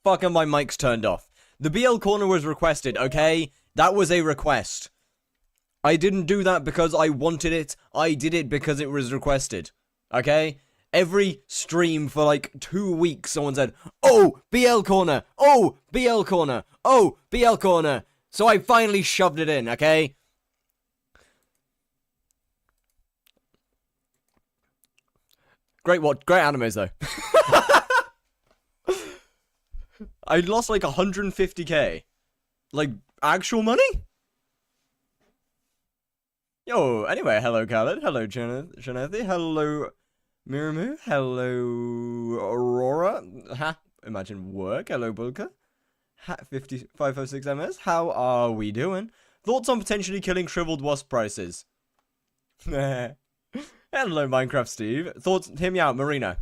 fuck are my mics turned off? The BL corner was requested, okay? That was a request. I didn't do that because I wanted it. I did it because it was requested. Okay? Every stream for like 2 weeks, someone said, oh, BL corner. Oh, BL corner. Oh, BL corner. So I finally shoved it in, okay? Great animes, though. I lost like 150k. Like, actual money? Yo, anyway, hello Khaled, hello Janethy, hello Miramu, hello Aurora, ha, imagine work, hello Bulka, 506 MS, how are we doing? Thoughts on potentially killing shriveled wasp prices? Hello Minecraft Steve, thoughts, hear me out, Marina.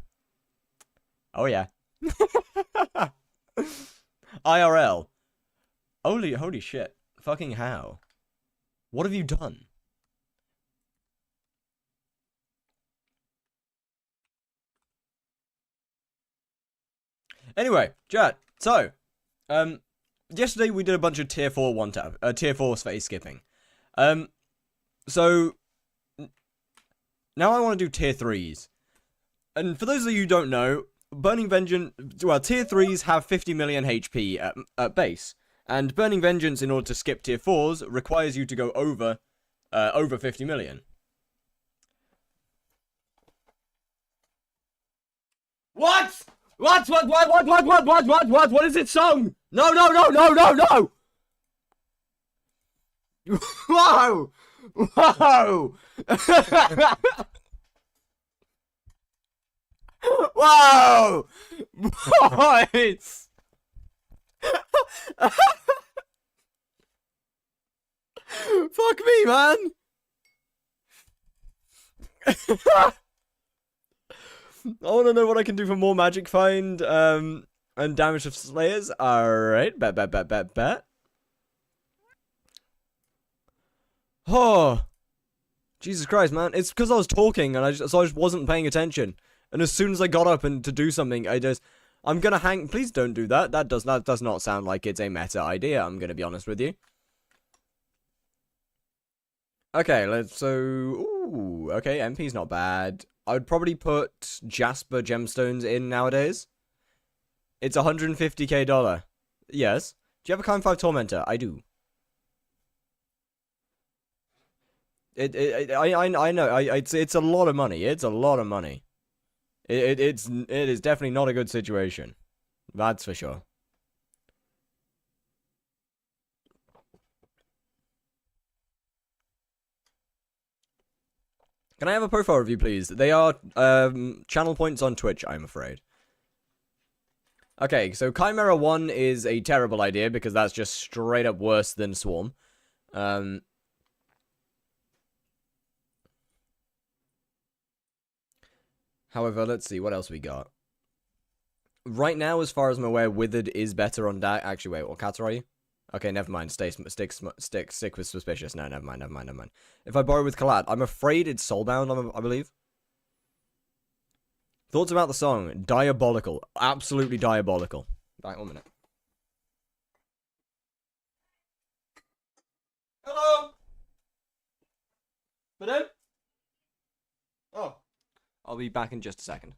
Oh yeah. IRL. Holy shit, fucking how? What have you done? Anyway, chat. So, yesterday we did a bunch of tier 4 one-tap, tier 4 space skipping. So, now I want to do tier 3s. And for those of you who don't know, Burning Vengeance, well, tier 3s have 50 million HP at base. And Burning Vengeance, in order to skip tier 4s, requires you to go over 50 million. What? What is it song? No. Whoa! Whoa! Whoa! Boys! Fuck me, man! I want to know what I can do for more magic find, and damage of slayers. Alright, bet. Oh, Jesus Christ, man! It's because I was talking and I just wasn't paying attention. And as soon as I got up and to do something, I'm gonna hang. Please don't do that. That does not sound like it's a meta idea. I'm gonna be honest with you. Okay, okay, MP's not bad. I would probably put Jasper gemstones in nowadays. It's $150k dollar. Yes. Do you have a Kind 5 Tormentor? I do. I know. It's a lot of money. It's a lot of money. It is definitely not a good situation. That's for sure. Can I have a profile review, please? They are channel points on Twitch, I'm afraid. Okay, so Chimera 1 is a terrible idea because that's just straight up worse than Swarm. However, let's see, what else we got? Right now, as far as I'm aware, Withered is better on that. Actually, wait, what cats are you? Okay, never mind. Stick with Suspicious. No, never mind. If I borrow with Collat, I'm afraid it's Soulbound, I believe. Thoughts about the song? Diabolical. Absolutely diabolical. Right, 1 minute. Hello? Madam? Oh. I'll be back in just a second.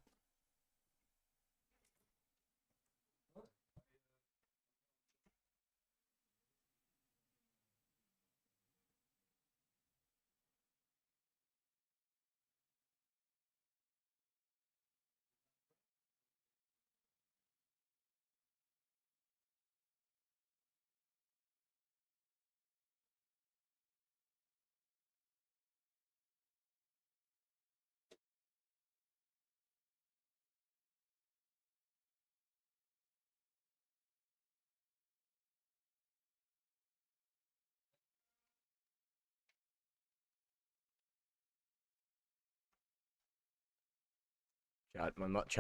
My mother,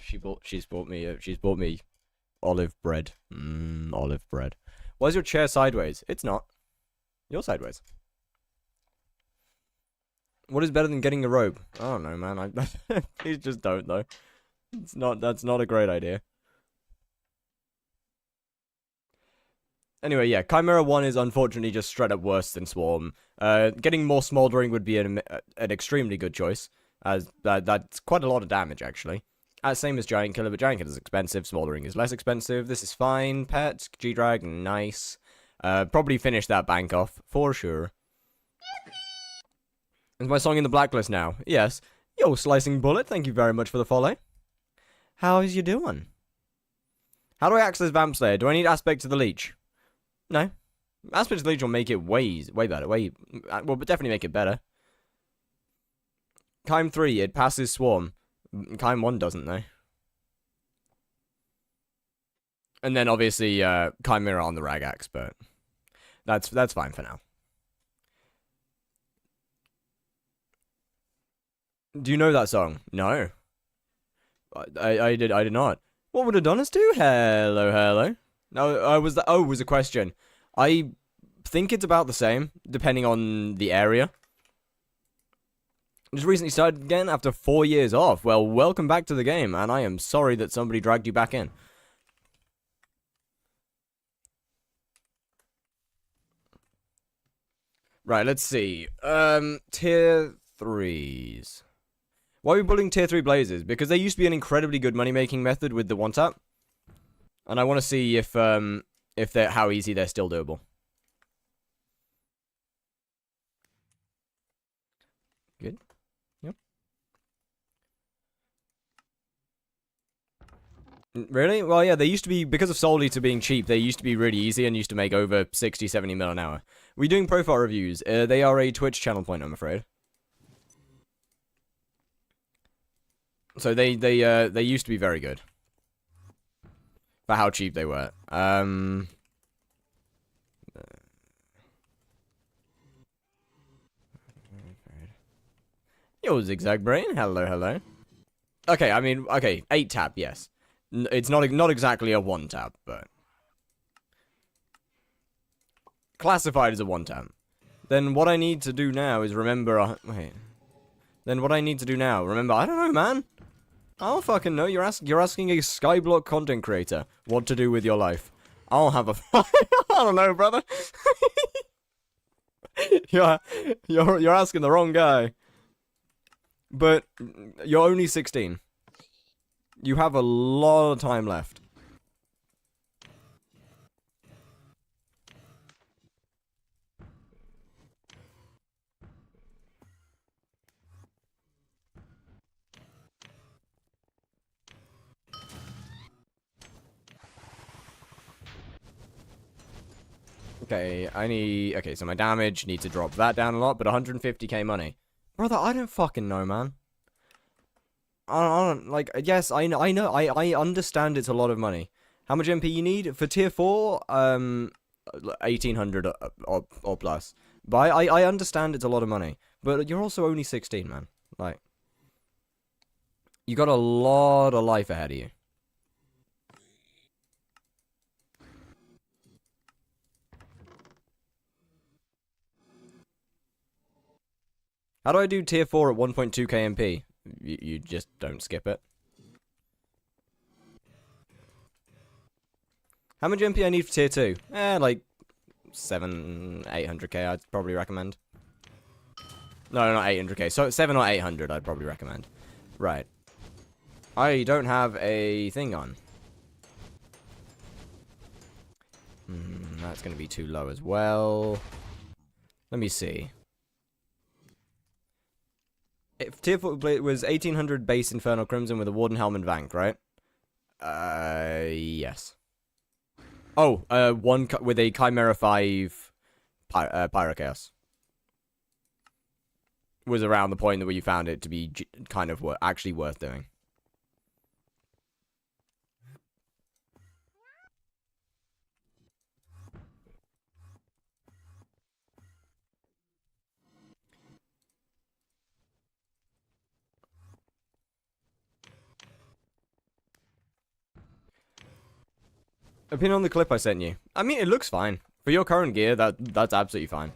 she's bought me olive bread. Olive bread. Why is your chair sideways? It's not. You're sideways. What is better than getting a robe? I don't know, man. Please just don't, though. That's not a great idea. Anyway, yeah, Chimera 1 is unfortunately just straight up worse than Swarm. Getting more Smoldering would be an extremely good choice, as that's quite a lot of damage, actually. Same as Giant Killer, but Giant Killer is expensive, Smoldering is less expensive. This is fine. Pet, G-Drag, nice. Probably finish that bank off, for sure. Is my song in the blacklist now? Yes. Yo, Slicing Bullet, thank you very much for the follow. How is you doing? How do I access Vamp Slayer? Do I need Aspect of the Leech? No. Aspect of the Leech will make it way better. Well, but definitely make it better. Chime 3, it passes Swarm. Chime 1 doesn't, though. And then, obviously, Chimera on the Ragax, but that's fine for now. Do you know that song? No. I did not. What would Adonis do? Hello. No, was a question. I think it's about the same, depending on the area. Just recently started again after 4 years off. Well, welcome back to the game, and I am sorry that somebody dragged you back in. Right, let's see. Tier 3s. Why are we building tier 3 blazes? Because they used to be an incredibly good money-making method with the one-tap. And I want to see if they're how easy they're still doable. Good. Yep. Really? Well, yeah, they used to be, because of Soul Eater being cheap, they used to be really easy and used to make over 60, 70 mil an hour. We're doing profile reviews. They are a Twitch channel point, I'm afraid. So they used to be very good. For how cheap they were. Yo, Zigzag Brain. Hello. Okay, I mean, okay, 8 tap, yes. It's not exactly a 1 tap, but classified as a 1 tap. Then what I need to do now is remember. Wait. Then what I need to do now? Remember, I don't know, man. I don't fucking know. You're asking a skyblock content creator what to do with your life. I'll have a. I don't know, brother. you're asking the wrong guy. But you're only 16. You have a lot of time left. Okay, okay, so my damage needs to drop that down a lot, but 150k money. Brother, I don't fucking know, man. I don't, like, yes, I know, I understand it's a lot of money. How much MP you need? For tier 4, 1800 or plus. But I understand it's a lot of money. But you're also only 16, man. Like, you got a lot of life ahead of you. How do I do tier 4 at 1.2k MP? You just don't skip it. How much MP I need for tier 2? Like 800k I'd probably recommend. No, not 800k. So 7 or 800 I'd probably recommend. Right. I don't have a thing on. That's going to be too low as well. Let me see. If tier 4 was 1800 base Infernal Crimson with a Warden Helm and Vank, right? Yes. Oh, one with a Chimera 5 Pyrochaos. Was around the point where you found it to be kind of actually worth doing. Opinion on the clip I sent you. I mean, it looks fine. For your current gear, that's absolutely fine.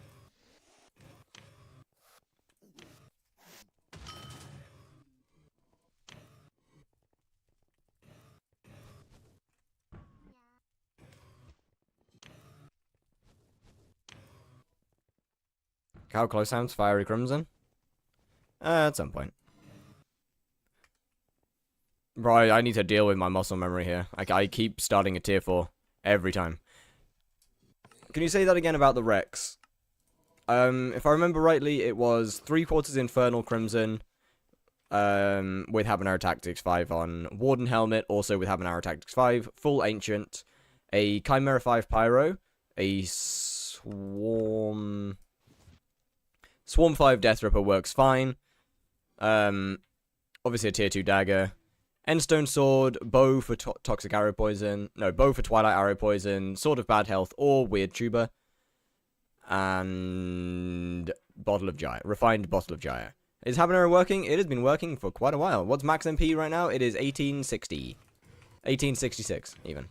How close sounds Fiery Crimson? At some point. Bro, I need to deal with my muscle memory here. I keep starting at tier 4 every time. Can you say that again about the Rex? If I remember rightly, it was 3/4 Infernal Crimson, with Habanero Tactics 5 on Warden Helmet, also with Habanero Tactics 5, full Ancient, a Chimera 5 Pyro, a Swarm 5 Death Ripper works fine, obviously a tier 2 Dagger, Endstone Sword, Bow for Toxic Arrow Poison, no, Bow for Twilight Arrow Poison, Sword of Bad Health, or Weird Tuber, and Refined Bottle of Gyre. Is Habanero working? It has been working for quite a while. What's max MP right now? It is 1860. 1866, even.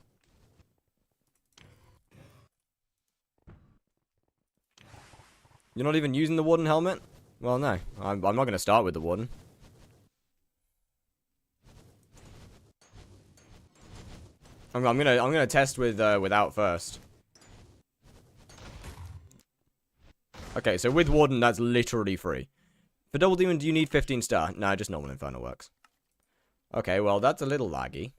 You're not even using the Warden Helmet? Well, no. I'm not going to start with the Warden. I'm gonna test without first. Okay, so with Warden, that's literally free. For Double Demon, do you need 15 star? Nah, just normal Inferno works. Okay, well, that's a little laggy.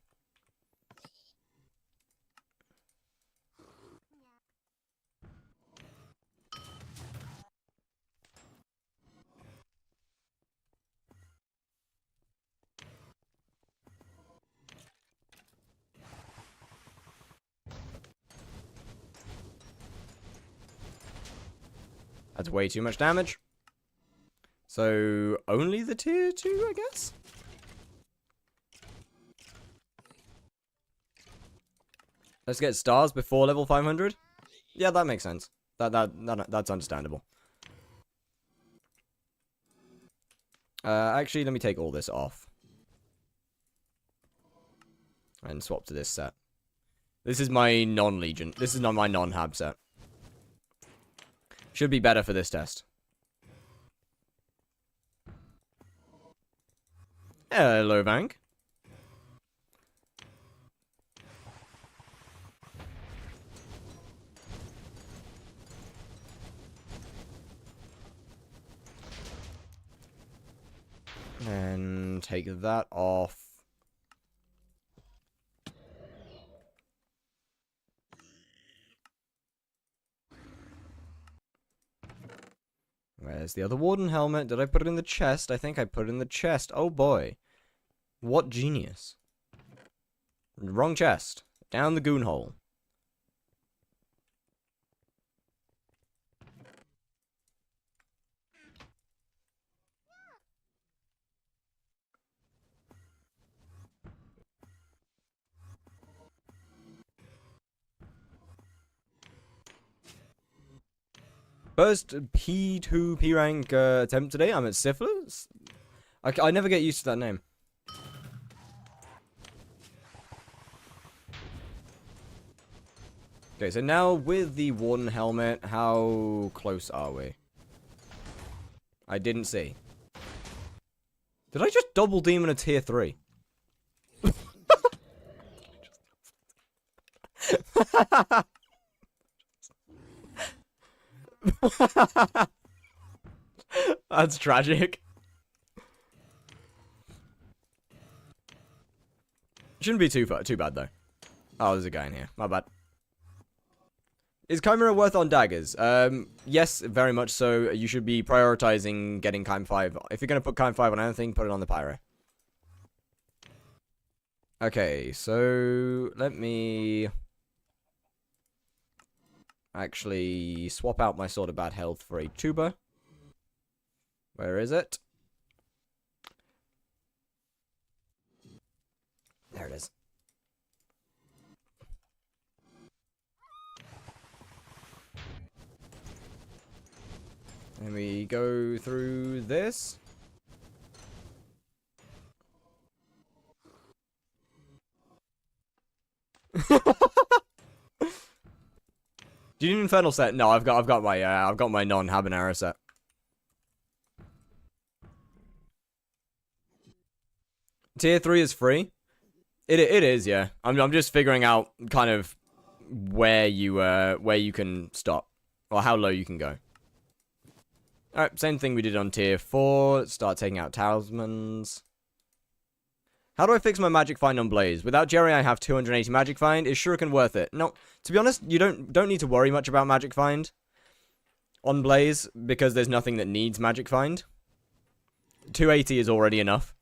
That's way too much damage. So, only the tier 2, I guess? Let's get stars before level 500? Yeah, that makes sense. That's understandable. Actually, let me take all this off. And swap to this set. This is my non-Legion. This is not my non-Hab set. Should be better for this test. Hello, Vank. And take that off. Where's the other Warden helmet? Did I put it in the chest? I think I put it in the chest. Oh boy. What genius. Wrong chest. Down the goon hole. First P2 P rank attempt today. I'm at Syphilis. I never get used to that name. Okay, so now with the Warden helmet, how close are we? I didn't see. Did I just double demon a tier 3? That's tragic. Shouldn't be too bad though. Oh, there's a guy in here. My bad. Is Chimera worth on daggers? Yes, very much so. You should be prioritizing getting Chime 5. If you're gonna put Chime 5 on anything, put it on the Pyro. Okay, so let me actually swap out my Sword of Bad Health for a Tuber. Where is it? There it is. And we go through this. Do you need an Infernal set? No, I've got my non-Habanero set. Tier 3 is free. It is, yeah. I'm just figuring out kind of where you can stop or how low you can go. Alright, same thing we did on tier 4. Start taking out talismans. How do I fix my magic find on Blaze? Without Jerry, I have 280 magic find. Is Shuriken worth it? No. To be honest, you don't need to worry much about magic find on Blaze, because there's nothing that needs magic find. 280 is already enough.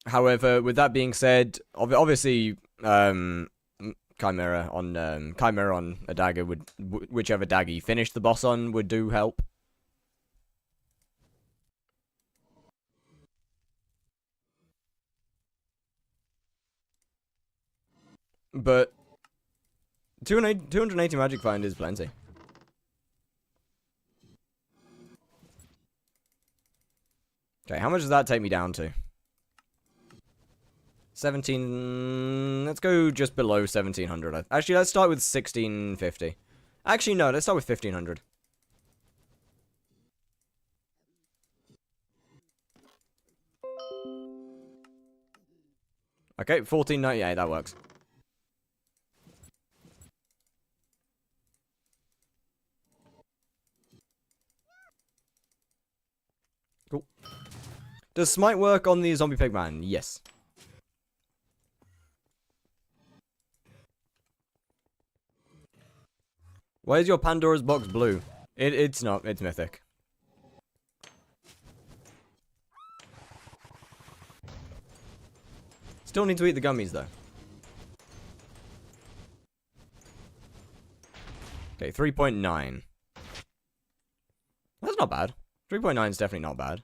However, with that being said, obviously, Chimera on a dagger would, whichever dagger you finish the boss on would do help. But 280 magic find is plenty. Okay, how much does that take me down to? 17... Let's go just below 1700. Actually, let's start with 1650. Actually, no, let's start with 1500. Okay, 1498, that works. Cool. Does Smite work on the zombie pigman? Yes. Why is your Pandora's box blue? It's not. It's mythic. Still need to eat the gummies, though. Okay, 3.9. That's not bad. 3.9 is definitely not bad.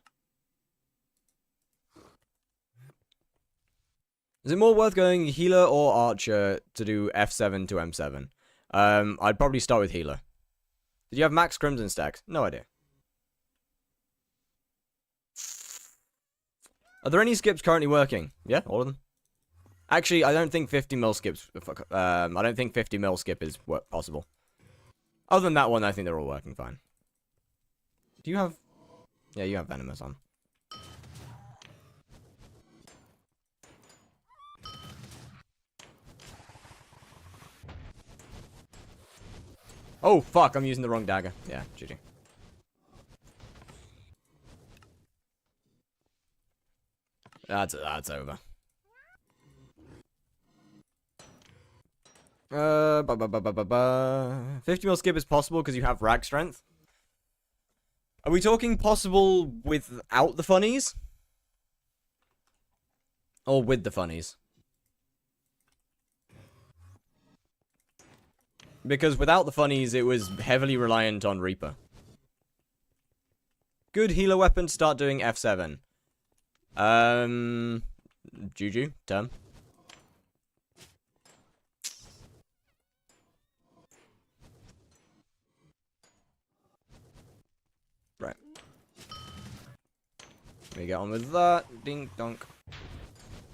Is it more worth going healer or archer to do F7 to M7? I'd probably start with healer. Did you have max crimson stacks? No idea. Are there any skips currently working? Yeah, all of them. Actually, I don't think 50 mil skips. I don't think 50 mil skip is possible. Other than that one, I think they're all working fine. Do you have? Yeah, you have venomous on. Oh fuck! I'm using the wrong dagger. Yeah, GG. That's over. 50 mil skip is possible because you have rag strength. Are we talking possible without the funnies? Or with the funnies? Because without the funnies, it was heavily reliant on Reaper. Good healer weapon, start doing F7. Juju, term. Right. Let me get on with that. Dink, donk.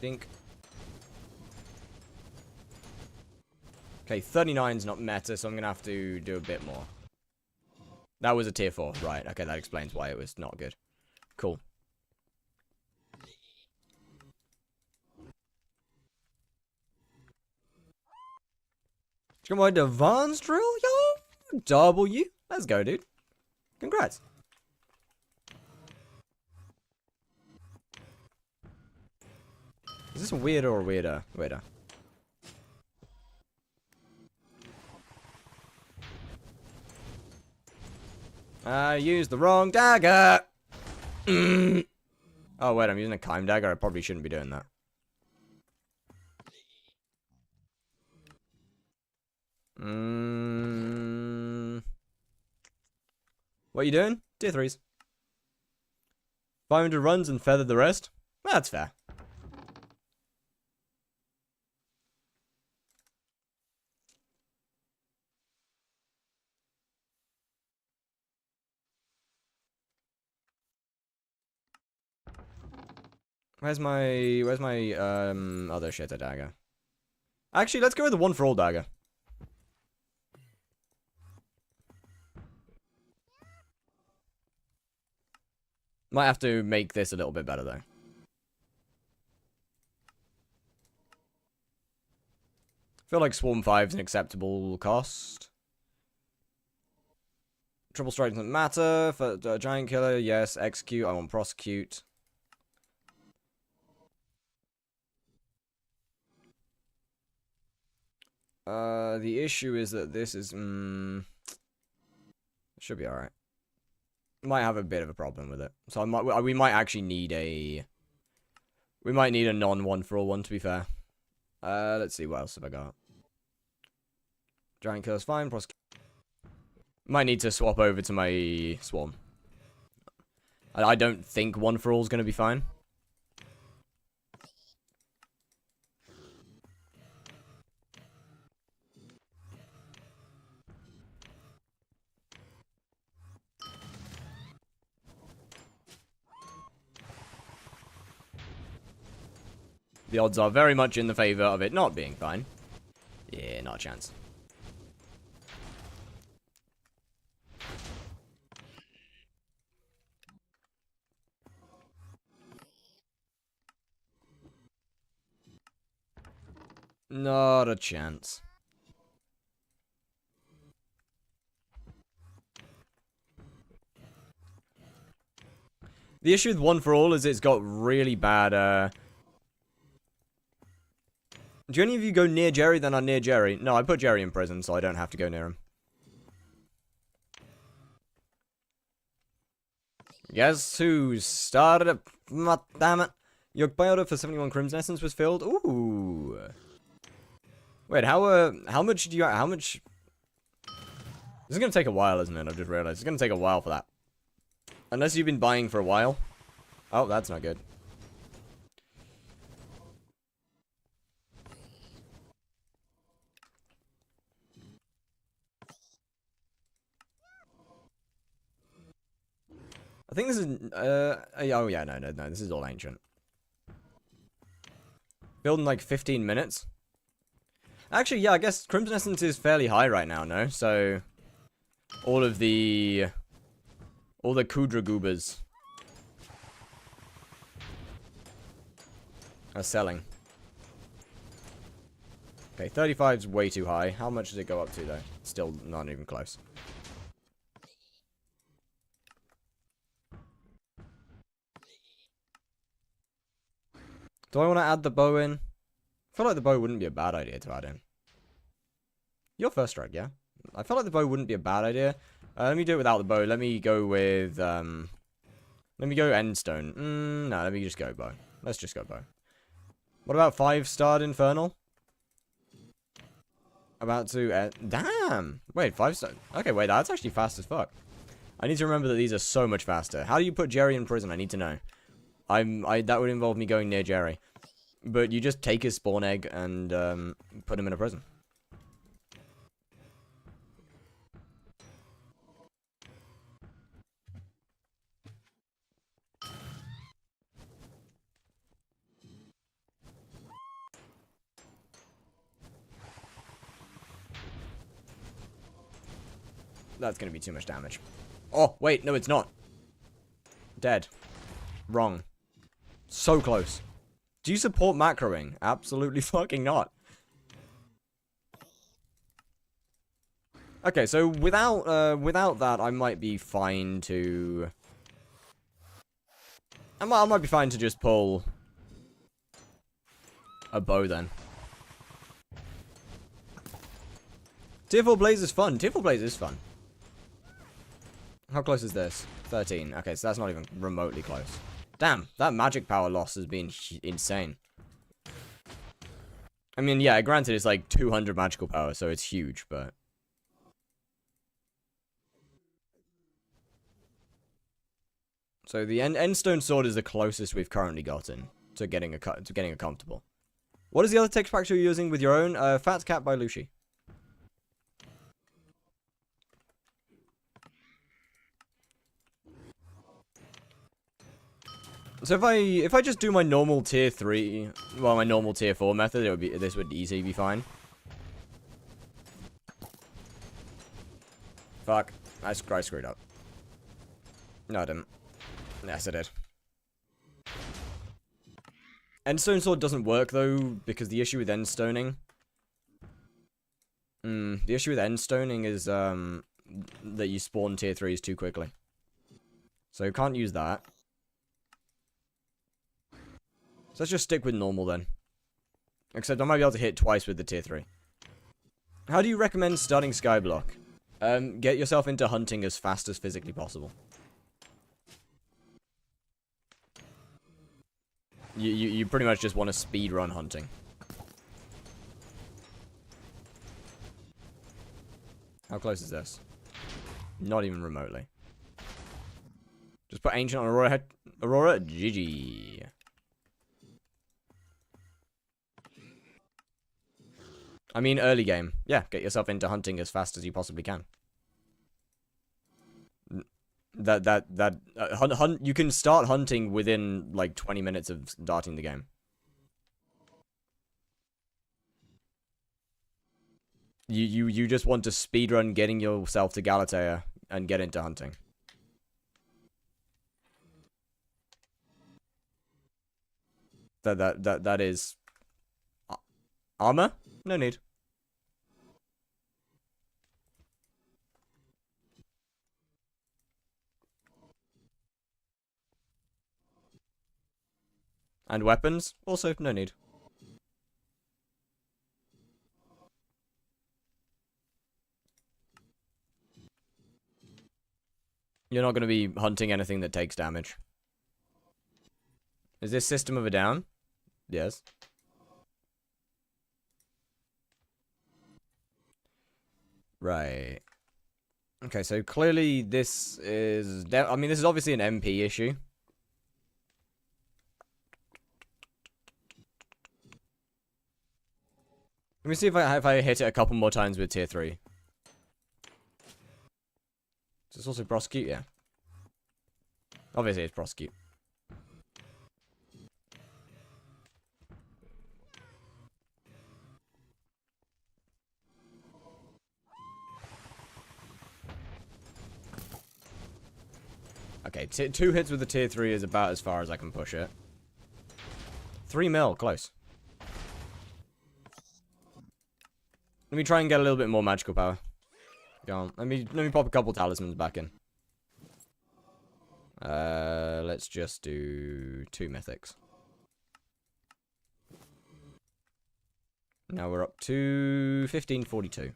Dink. Okay, 39's not meta, so I'm gonna have to do a bit more. That was a tier 4, right. Okay, that explains why it was not good. Cool. Got my advanced drill, yo! W. Let's go, dude. Congrats. Is this weirder or weirder? Weirder. I used the wrong dagger! Oh, wait, I'm using a Kime dagger. I probably shouldn't be doing that. What are you doing? Tier 3s. 500 runs and feather the rest? That's fair. Where's my other shitter dagger? Actually, let's go with the one for all dagger. Might have to make this a little bit better, though. I feel like Swarm 5 is an acceptable cost. Triple strike doesn't matter. For giant killer, yes. Execute. I want prosecute. The issue is that this is should be alright. Might have a bit of a problem with it. So we might actually need a non one for all one, to be fair. Let's see, what else have I got? Giant killer's fine. Might need to swap over to my swarm. I don't think one for all is going to be fine. The odds are very much in the favor of it not being fine. Yeah, not a chance. Not a chance. The issue with one for all is it's got really bad, Do any of you go near Jerry than are near Jerry? No, I put Jerry in prison, so I don't have to go near him. Guess who started it? Damn it. Your buy order for 71 Crimson Essence was filled? Ooh. Wait, how much do you... How much... This is going to take a while, isn't it? I've just realized. It's going to take a while for that. Unless you've been buying for a while. Oh, that's not good. I think this is, oh yeah, no, this is all ancient. Build in like 15 minutes. Actually, yeah, I guess Crimson Essence is fairly high right now, no? So, all the Kudra Goobers are selling. Okay, 35 is way too high. How much does it go up to, though? Still not even close. Do I want to add the bow in? I feel like the bow wouldn't be a bad idea to add in. Your first strike, yeah? I feel like the bow wouldn't be a bad idea. Let me do it without the bow. Let me go with, let me go endstone. No, let me just go bow. Let's just go bow. What about 5-starred infernal? About to, damn! Wait, 5-star. Okay, wait, that's actually fast as fuck. I need to remember that these are so much faster. How do you put Jerry in prison? I need to know. That would involve me going near Jerry. But you just take his spawn egg and put him in a prison. That's going to be too much damage. Oh, wait, no, it's not. Dead. Wrong. So close. Do you support macroing? Absolutely fucking not. Okay, so without that, I might be fine to... I might be fine to just pull a bow then. Tier 4 Blaze is fun. Tier 4 Blaze is fun. How close is this? 13. Okay, so that's not even remotely close. Damn, that magic power loss has been insane. I mean, yeah, granted it's like 200 magical power, so it's huge, but... So the endstone sword is the closest we've currently gotten to getting a comfortable. What is the other text pack you're using with your own? Fat Cat by Lucy. So if I just do my normal tier 3, well, my normal tier 4 method, this would easily be fine. Fuck. I screwed up. No, I didn't. Yes, I did. Endstone sword doesn't work, though, because the issue with endstoning... the issue with endstoning is, that you spawn tier 3s too quickly. So you can't use that. So let's just stick with normal then. Except I might be able to hit twice with the tier 3. How do you recommend starting skyblock? Get yourself into hunting as fast as physically possible. You pretty much just want to speed run hunting. How close is this? Not even remotely. Just put Ancient on Aurora. Aurora, GG. I mean, early game. Yeah, get yourself into hunting as fast as you possibly can. You can start hunting within like 20 minutes of starting the game. You just want to speedrun getting yourself to Galatea and get into hunting. That is armor? No need. And weapons? Also no need. You're not going to be hunting anything that takes damage. Is this System of a Down? Yes. Right. Okay, so clearly this is... I mean, this is obviously an MP issue. Let me see if I hit it a couple more times with tier 3. Is this also prosecute? Yeah. Obviously it's prosecute. Okay, 2 hits with the tier 3 is about as far as I can push it. 3 mil, close. Let me try and get a little bit more magical power. Go on. Let me pop a couple talismans back in. Let's just do 2 mythics. Now we're up to 1542.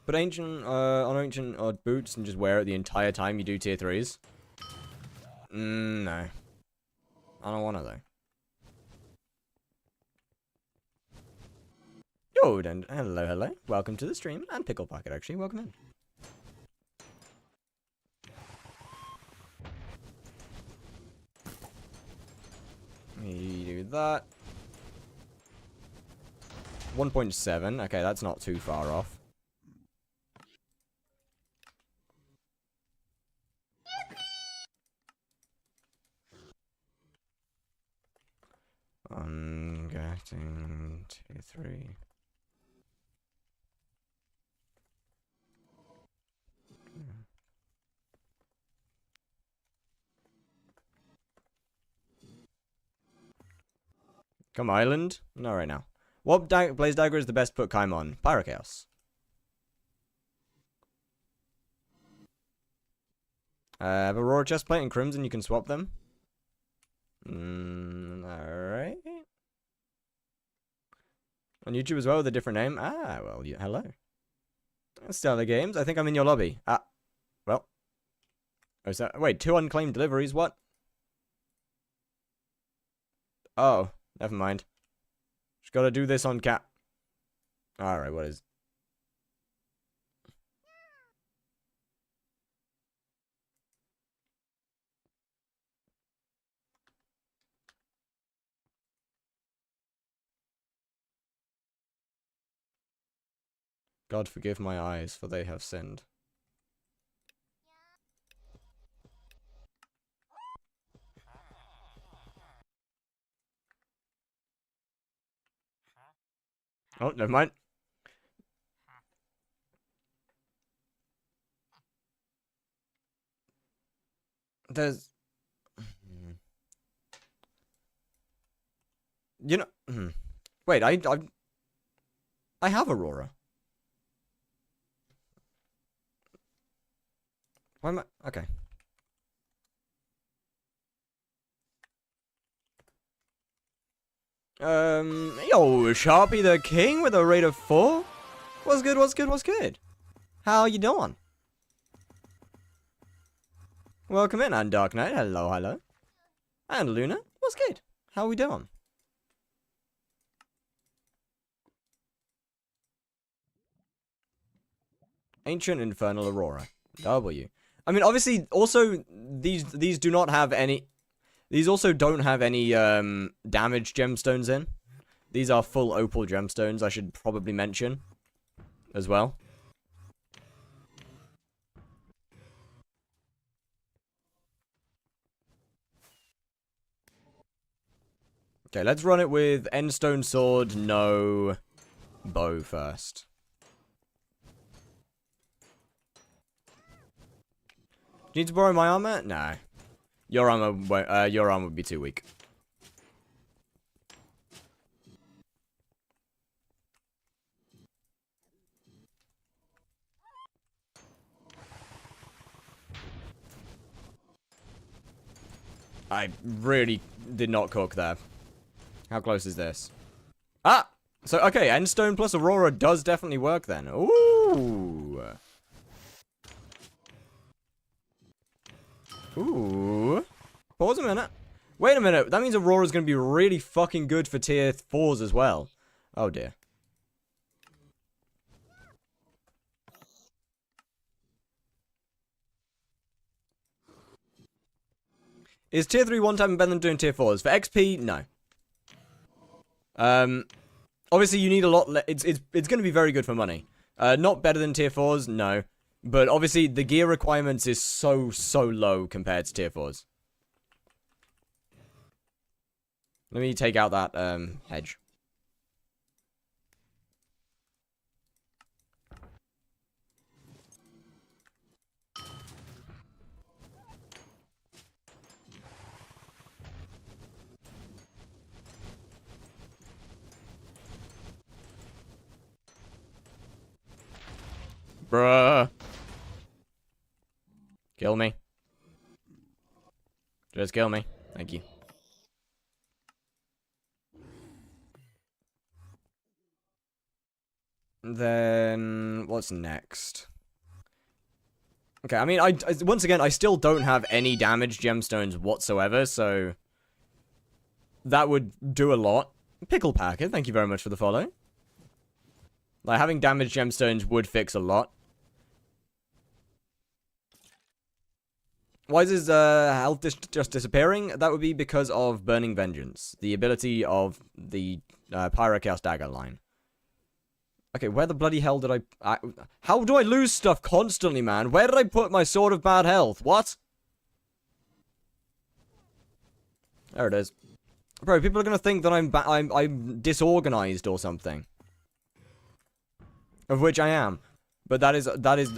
Put ancient on ancient boots and just wear it the entire time you do tier 3s. No. I don't want to though. Yo, then hello. Welcome to the stream and Pickle Pocket actually. Welcome in. You do that. 1.7. Okay, that's not too far off. I'm getting tier 3. Come Island? No, right now. What Blaze Dagger is the best put Kaim on? Pyrochaos. Aurora Chestplate and Crimson, you can swap them. Alright. On YouTube as well with a different name. Ah, well, hello. Stellar Games, I think I'm in your lobby. Ah, well. Oh, is that, wait, 2 unclaimed deliveries, what? Oh, never mind. Just gotta do this on cap. Alright, what is... God forgive my eyes, for they have sinned. Oh, never mind. There's... You know... Wait, I have Aurora. Why am I... Okay. Yo, Sharpie the King with a rate of 4? What's good, what's good, what's good? How you doing? Welcome in, and Dark Knight, hello, hello. And Luna, what's good? How we doing? Ancient Infernal Aurora. W. I mean, obviously, also, these do not have any... These also don't have any, damage gemstones in. These are full opal gemstones, I should probably mention. As well. Okay, let's run it with Endstone Sword, no bow first. Do you need to borrow my armor? No. Your armor would be too weak. I really did not cook there. How close is this? Ah! So, okay, Endstone plus Aurora does definitely work then. Ooh! Ooh. Pause a minute. Wait a minute. That means Aurora's going to be really fucking good for tier 4s as well. Oh dear. Is tier 3 one-time better than doing tier 4s? For XP, no. Obviously you need a lot. It's going to be very good for money. Not better than tier 4s, no. But obviously the gear requirements is so low compared to tier 4s. Let me take out that hedge. Bruh. Kill me. Just kill me. Thank you. Then, what's next? Okay, I mean, once again, I still don't have any damage gemstones whatsoever, so... That would do a lot. Pickle Packer, thank you very much for the follow. Like, having damage gemstones would fix a lot. Why is his health just disappearing? That would be because of Burning Vengeance, the ability of the Pyrochaos Dagger line. Okay, where the bloody hell did I... How do I lose stuff constantly, man? Where did I put my Sword of Bad Health? What? There it is. Bro, people are gonna think that I'm disorganized or something. Of which I am. But that is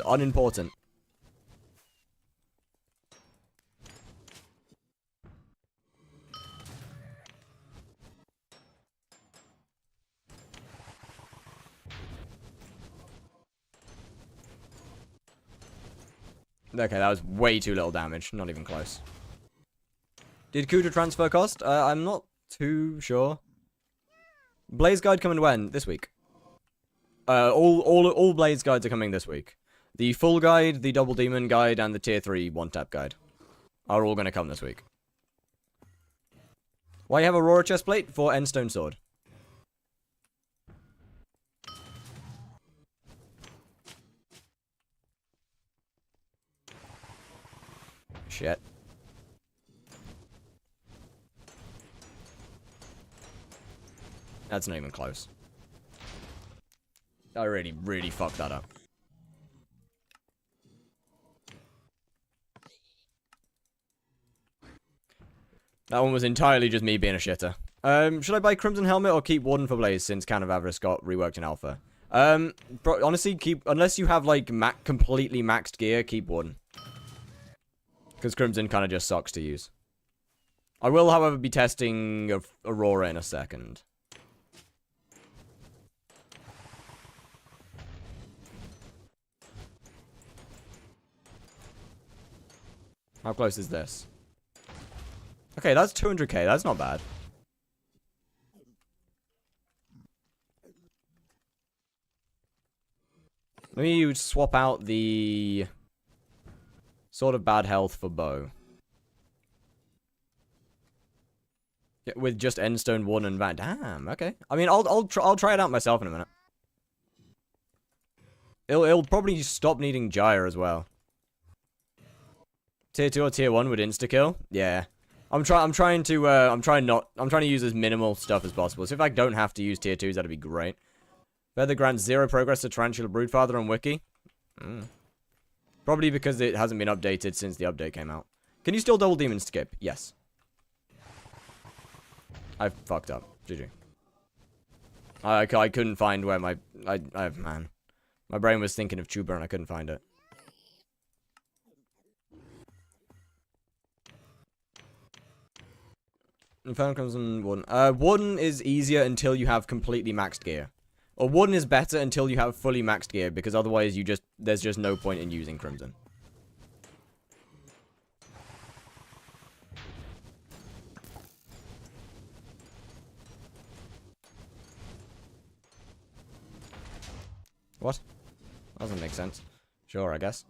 unimportant. Okay, that was way too little damage. Not even close. Did Kuta transfer cost? I'm not too sure. Blaze Guide coming when? This week. All Blaze Guides are coming this week. The full guide, the Double Demon guide, and the tier 3 one-tap guide are all going to come this week. Why you have Aurora chestplate? For Endstone Sword. Shit. That's not even close. I really fucked that up. That one was entirely just me being a shitter. Should I buy Crimson Helmet or keep Warden for Blaze since Can of Avarice got reworked in Alpha? Honestly, unless you have, like, completely maxed gear, keep Warden. Because Crimson kind of just sucks to use. I will, however, be testing Aurora in a second. How close is this? Okay, that's 200k. That's not bad. Let me swap out the sort of bad health for bow. Yeah, with just endstone 1 and that. Damn, okay. I mean, I'll try it out myself in a minute. It'll probably stop needing gyre as well. Tier 2 or tier 1 would insta-kill? Yeah. I'm trying to use as minimal stuff as possible. So if I don't have to use tier 2s, that'd be great. Feather grants 0 progress to Tarantula Broodfather on Wiki. Probably because it hasn't been updated since the update came out. Can you still double demon skip? Yes. I fucked up. GG. I couldn't find where my... man. My brain was thinking of Tuber and I couldn't find it. Infernal Crimson Warden. Warden is easier until you have completely maxed gear. Or Warden is better until you have fully maxed gear, because otherwise there's just no point in using Crimson. What? That doesn't make sense. Sure, I guess.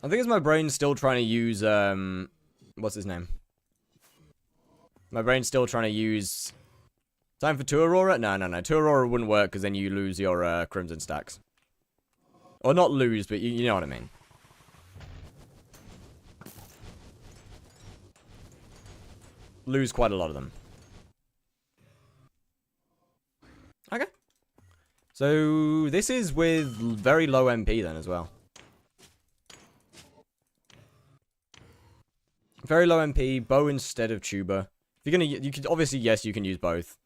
I think it's my brain still trying to use, what's his name? My brain's still trying to use... Time for 2 Aurora? No. 2 Aurora wouldn't work, because then you lose your, Crimson stacks. Or not lose, but you know what I mean. Lose quite a lot of them. Okay. So, this is with very low MP then as well. Very low MP, bow instead of tuber. If you're gonna, you could obviously, yes, you can use both.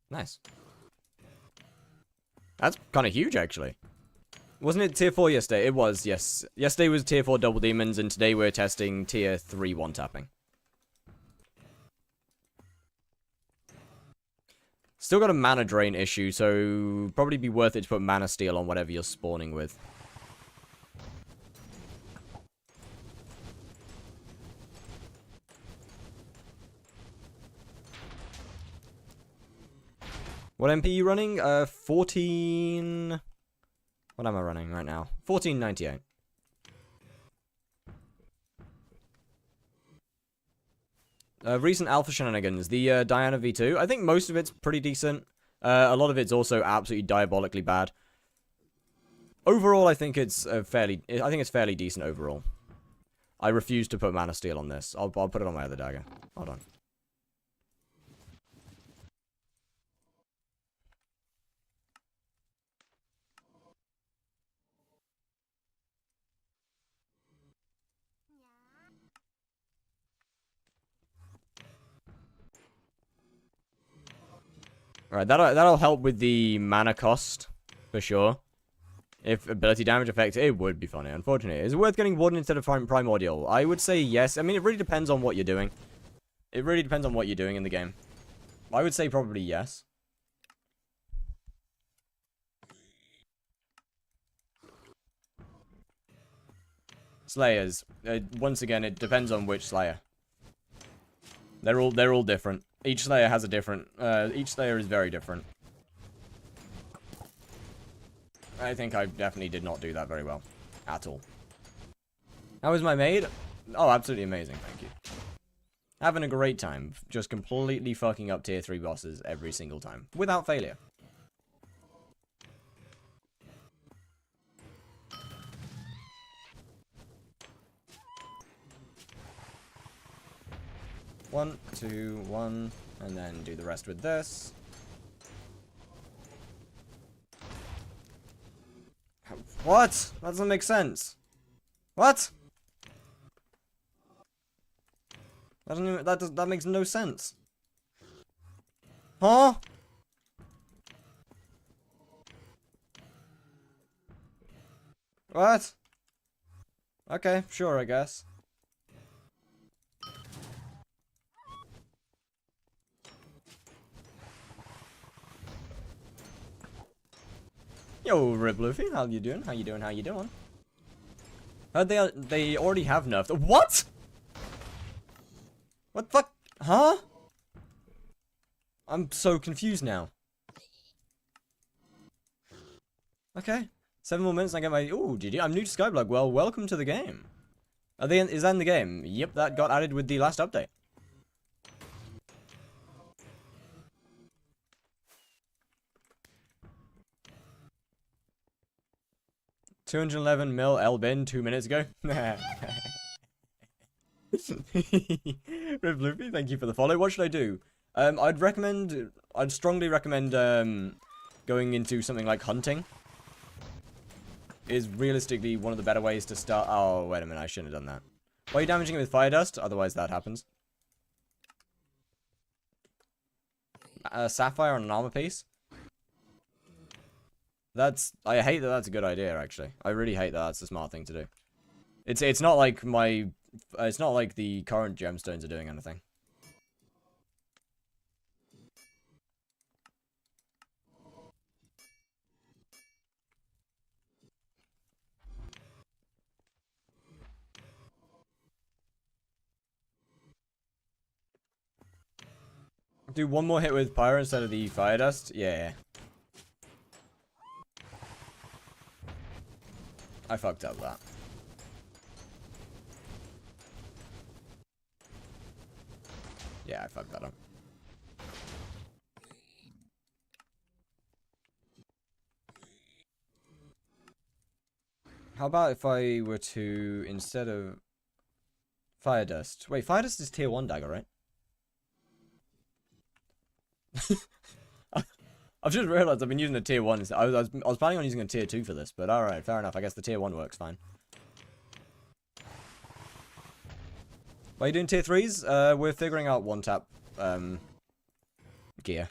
Nice. That's kind of huge, actually. Wasn't it tier 4 yesterday? It was, yes. Yesterday was tier 4 double demons, and today we're testing tier 3 one-tapping. Still got a mana drain issue, so probably be worth it to put mana steal on whatever you're spawning with. What MP are you running? 14... What am I running right now? 1498. Recent alpha shenanigans. The Diana V2. I think most of it's pretty decent. A lot of it's also absolutely diabolically bad. Overall, I think it's fairly decent overall. I refuse to put mana steal on this. I'll put it on my other dagger. Hold on. Alright, that'll help with the mana cost, for sure. If ability damage effect, it would be funny, unfortunately. Is it worth getting Warden instead of Primordial? I would say yes. I mean, it really depends on what you're doing. It really depends on what you're doing in the game. I would say probably yes. Slayers. Once again, it depends on which Slayer. They're all different. Each Slayer has a different... each Slayer is very different. I think I definitely did not do that very well. At all. How was my maid? Oh, absolutely amazing, thank you. Having a great time. Just completely fucking up tier 3 bosses every single time. Without failure. One, two, one, and then do the rest with this. What? That doesn't make sense. What? That doesn't even, that makes no sense. Huh? What? Okay, sure, I guess. Yo, Rip Luffy, how you doing? How you doing? How you doing? They already have nerfed. What? What the fuck? Huh? I'm so confused now. Okay. 7 more minutes and I get my... Ooh, GG. I'm new to skyblock. Well, welcome to the game. Is that in the game? Yep, that got added with the last update. $211 mil L-bin 2 minutes ago. Rip Luffy, thank you for the follow. What should I do? I'd strongly recommend going into something like hunting. Is realistically one of the better ways to start. Oh, wait a minute, I shouldn't have done that. Why are you damaging it with fire dust? Otherwise that happens. Sapphire on an armor piece? I hate that that's a good idea, actually. I really hate that that's a smart thing to do. It's not like it's not like the current gemstones are doing anything. Do one more hit with pyro instead of the fire dust? Yeah. I fucked up that. Yeah, I fucked that up. How about if I were to, instead of fire dust... Wait, fire dust is tier 1 dagger, right? I've just realized I've been using the tier 1. I was planning on using a tier 2 for this, but alright, fair enough. I guess the tier 1 works fine. Why are you doing tier 3s? We're figuring out one-tap gear.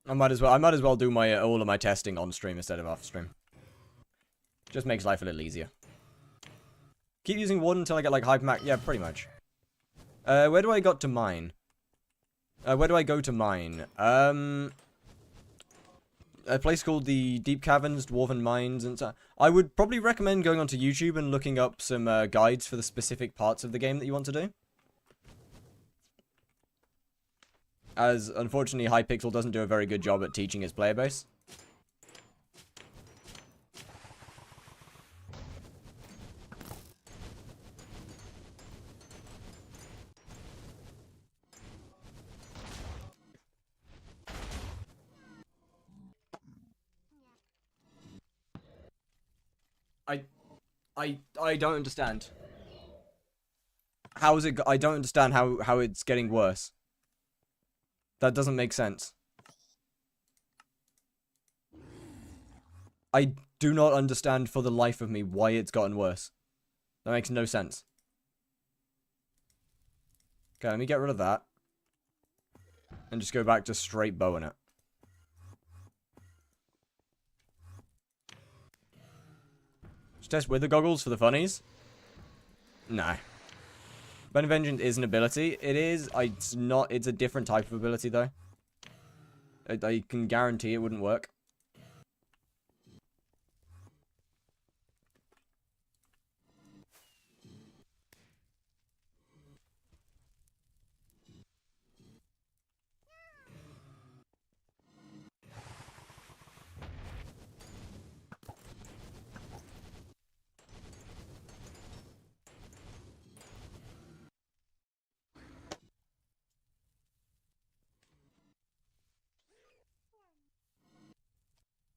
I might as well do my all of my testing on stream instead of off stream. Just makes life a little easier. Keep using wood until I get like hypermax. Yeah, pretty much. Where do I got to mine? Where do I go to mine? A place called the Deep Caverns, Dwarven Mines, and so. I would probably recommend going onto YouTube and looking up some guides for the specific parts of the game that you want to do. As, unfortunately, HYPIXEL doesn't do a very good job at teaching its player base. I don't understand. How is it... I don't understand how it's getting worse. That doesn't make sense. I do not understand for the life of me why it's gotten worse. That makes no sense. Okay, let me get rid of that. And just go back to straight bowing it. Just test with the goggles for the funnies. No. Burning Vengeance is an ability. It is. It's not. It's a different type of ability, though. I can guarantee it wouldn't work.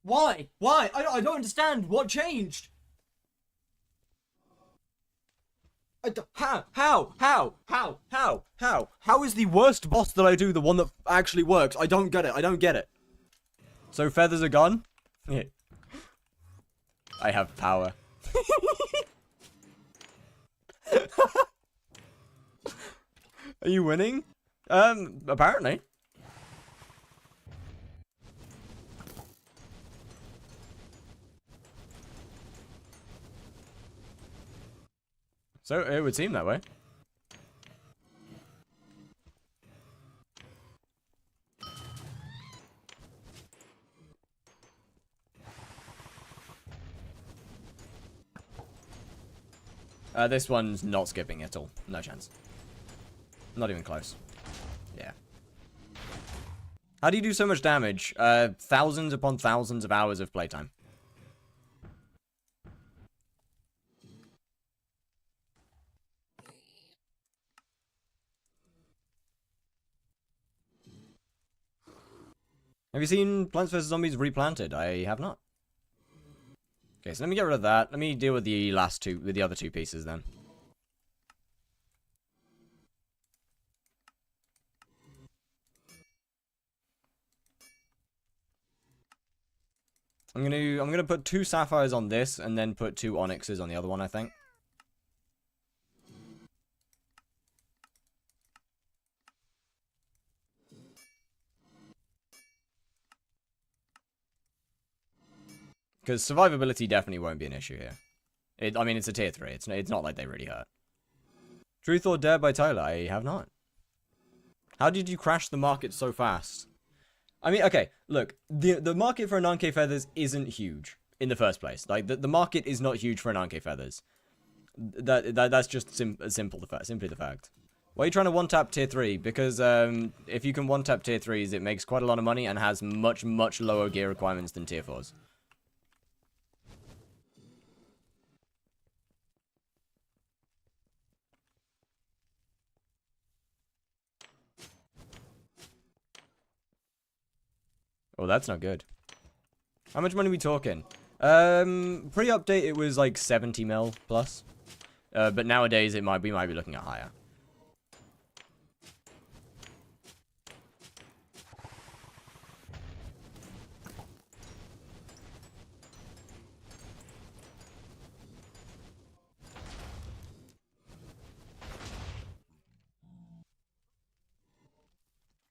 Why? Why? I don't understand. What changed? How is the worst boss that I do the one that actually works? I don't get it. I don't get it. So feathers are gone? Yeah. I have power. Are you winning? Apparently. So it would seem that way. This one's not skipping at all. No chance. Not even close. Yeah. How do you do so much damage? Thousands upon thousands of hours of playtime. Have you seen Plants vs. Zombies Replanted? I have not. Okay, so let me get rid of that. Let me deal with the last two, with the other two pieces then. I'm gonna put 2 sapphires on this, and then put 2 onyxes on the other one, I think. Because survivability definitely won't be an issue here. I mean, it's a tier 3. It's not like they really hurt. Truth or Dare by Tyler? I have not. How did you crash the market so fast? I mean, okay, look. The market for a 9k feathers isn't huge in the first place. Like, the market is not huge for a 9k feathers. That's just simply the fact. Why are you trying to one-tap tier 3? Because if you can one-tap tier 3s, it makes quite a lot of money and has much lower gear requirements than tier 4s. Oh, that's not good. How much money are we talking? Pre-update, it was like 70 mil plus. But nowadays, we might be looking at higher.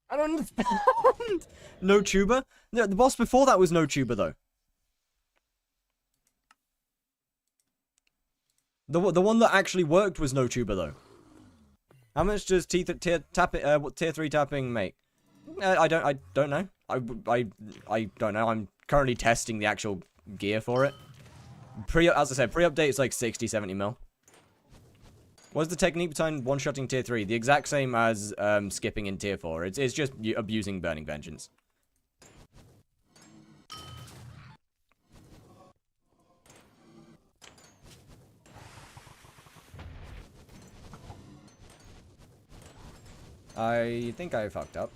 I don't understand. No tuber? Yeah, the boss before that was no tuber, though. The one that actually worked was no tuber, though. How much does tier 3 tapping make? I don't know. I don't know. I'm currently testing the actual gear for it. As I said, pre-update is like 60, 70 mil. What's the technique behind one-shotting tier 3? The exact same as skipping in tier 4. It's just abusing Burning Vengeance. I think I fucked up.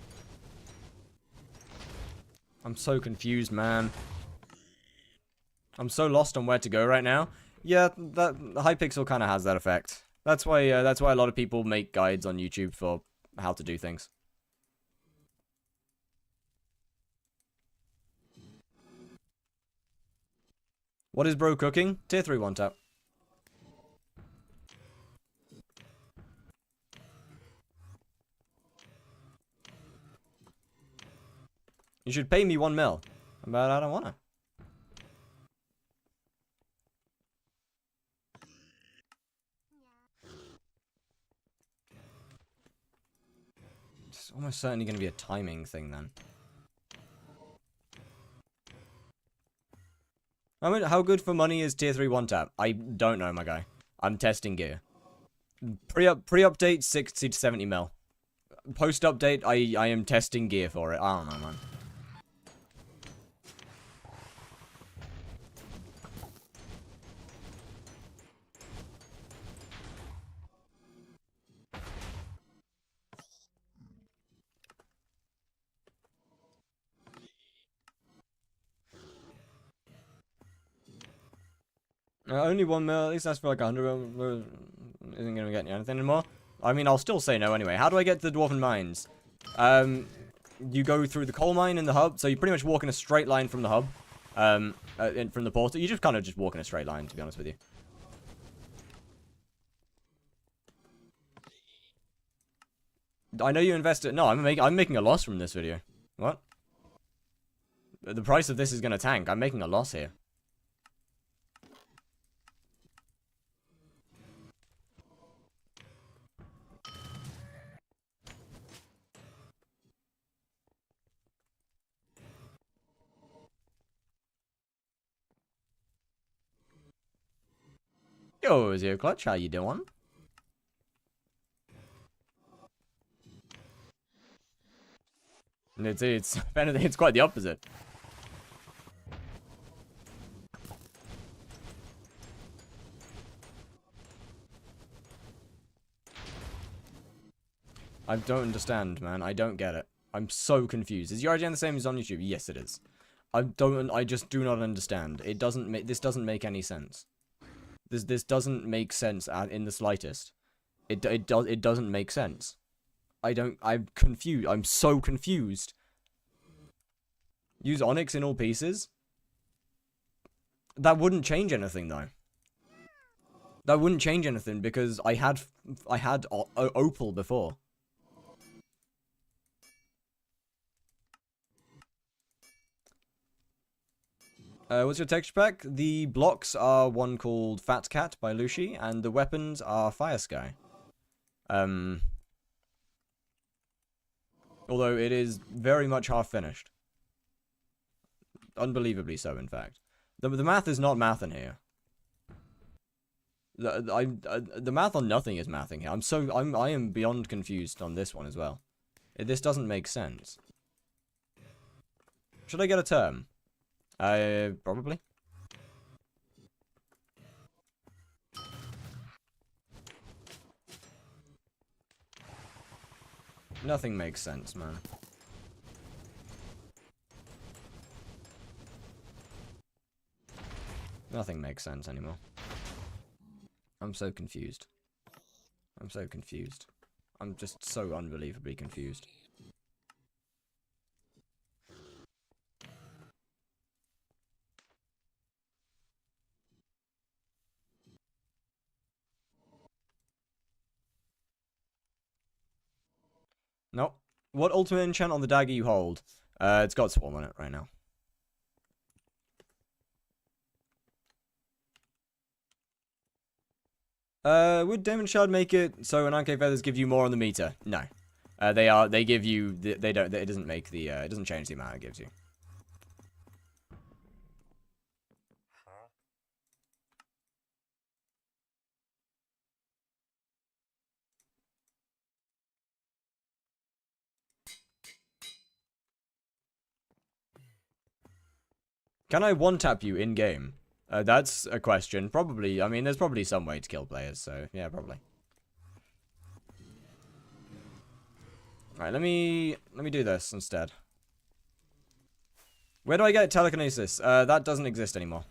I'm so confused, man. I'm so lost on where to go right now. Yeah, that HYPIXEL kind of has that effect. That's why a lot of people make guides on YouTube for how to do things. What is bro cooking? Tier 3 one tap. You should pay me 1 mil. But I don't wanna. It's almost certainly gonna be a timing thing then. I mean, how good for money is tier 3 one tap? I don't know, my guy. I'm testing gear. Pre-update 60 to 70 mil. Post-update, I am testing gear for it. I don't know, man. Only 1 mil, at least that's for like 100 mil. Isn't gonna get you anything anymore. I mean, I'll still say no anyway. How do I get to the Dwarven Mines? you go through the coal mine in the hub, so you pretty much walk in a straight line from the hub, from the portal. You just kind of just walk in a straight line, to be honest with you. I know you invested. No, I'm making a loss from this video. What? The price of this is gonna tank. I'm making a loss here. Yo, Zero Clutch, how you doing? It's if anything, it's quite the opposite. I don't understand, man. I don't get it. I'm so confused. Is your IGN the same as on YouTube? Yes, it is. I just do not understand. It doesn't make, this doesn't make any sense. This doesn't make sense in the slightest. It doesn't make sense. I'm confused. I'm so confused. Use Onyx in all pieces? That wouldn't change anything, though. That wouldn't change anything because I had Opal before. What's your texture pack? The blocks are one called Fat Cat by Lucy, and the weapons are Fire Sky. Although it is very much half finished. Unbelievably so, in fact. The math is not math in here. The math on nothing is mathing here. I am beyond confused on this one as well. This doesn't make sense. Should I get a term? Probably. Nothing makes sense, man. Nothing makes sense anymore. I'm so confused. I'm so confused. I'm just so unbelievably confused. No. What ultimate enchant on the dagger you hold? It's got Swarm on it right now. Would Demon Shard make it so an Anke Feathers give you more on the meter? No. They give you, they don't, it doesn't make the, it doesn't change the amount it gives you. Can I one-tap you in-game? That's a question. Probably, I mean, there's probably some way to kill players, so, yeah, probably. Alright, let me do this instead. Where do I get telekinesis? That doesn't exist anymore.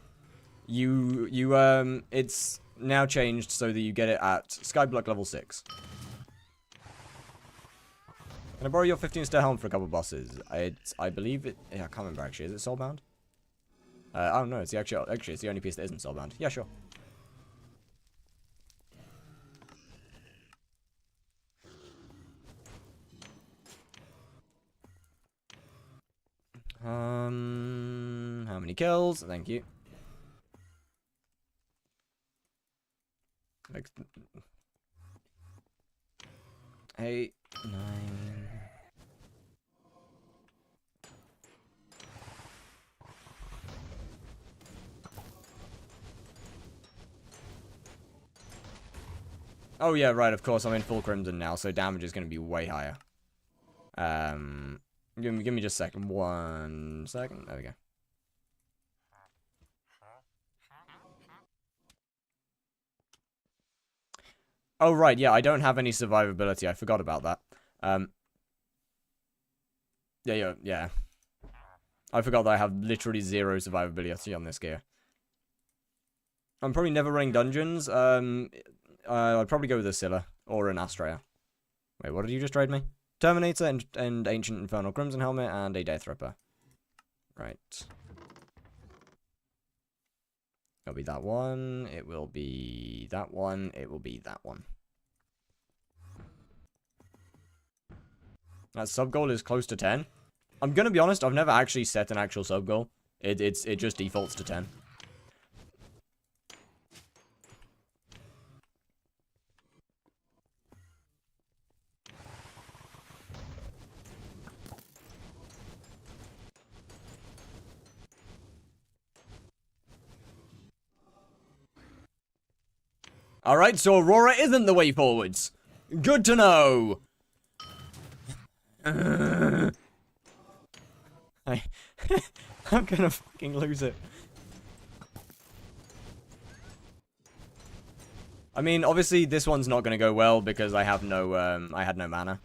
It's now changed so that you get it at skyblock level 6. Can I borrow your 15-star helm for a couple bosses? I believe it, yeah, I can't remember actually. Is it soulbound? I don't know. It's the actually it's the only piece that isn't soulbound. Yeah, sure. How many kills? Thank you. Like 8, 9. Oh yeah, right, of course, I'm in full crimson now, so damage is going to be way higher. Give me just a second. 1 second. There we go. Oh, right, yeah, I don't have any survivability. I forgot about that. Yeah. I forgot that I have literally 0 survivability on this gear. I'm probably never running dungeons. I'd probably go with a Scylla or an Astrea. Wait, what did you just trade me? Terminator and Ancient Infernal Crimson Helmet and a Death Ripper. Right. It'll be that one. It will be that one. It will be that one. That sub goal is close to 10. I'm gonna be honest, I've never actually set an actual sub goal. It just defaults to 10. Alright, so Aurora isn't the way forwards. Good to know. I'm gonna fucking lose it. I mean, obviously this one's not gonna go well because I have no, I had no mana.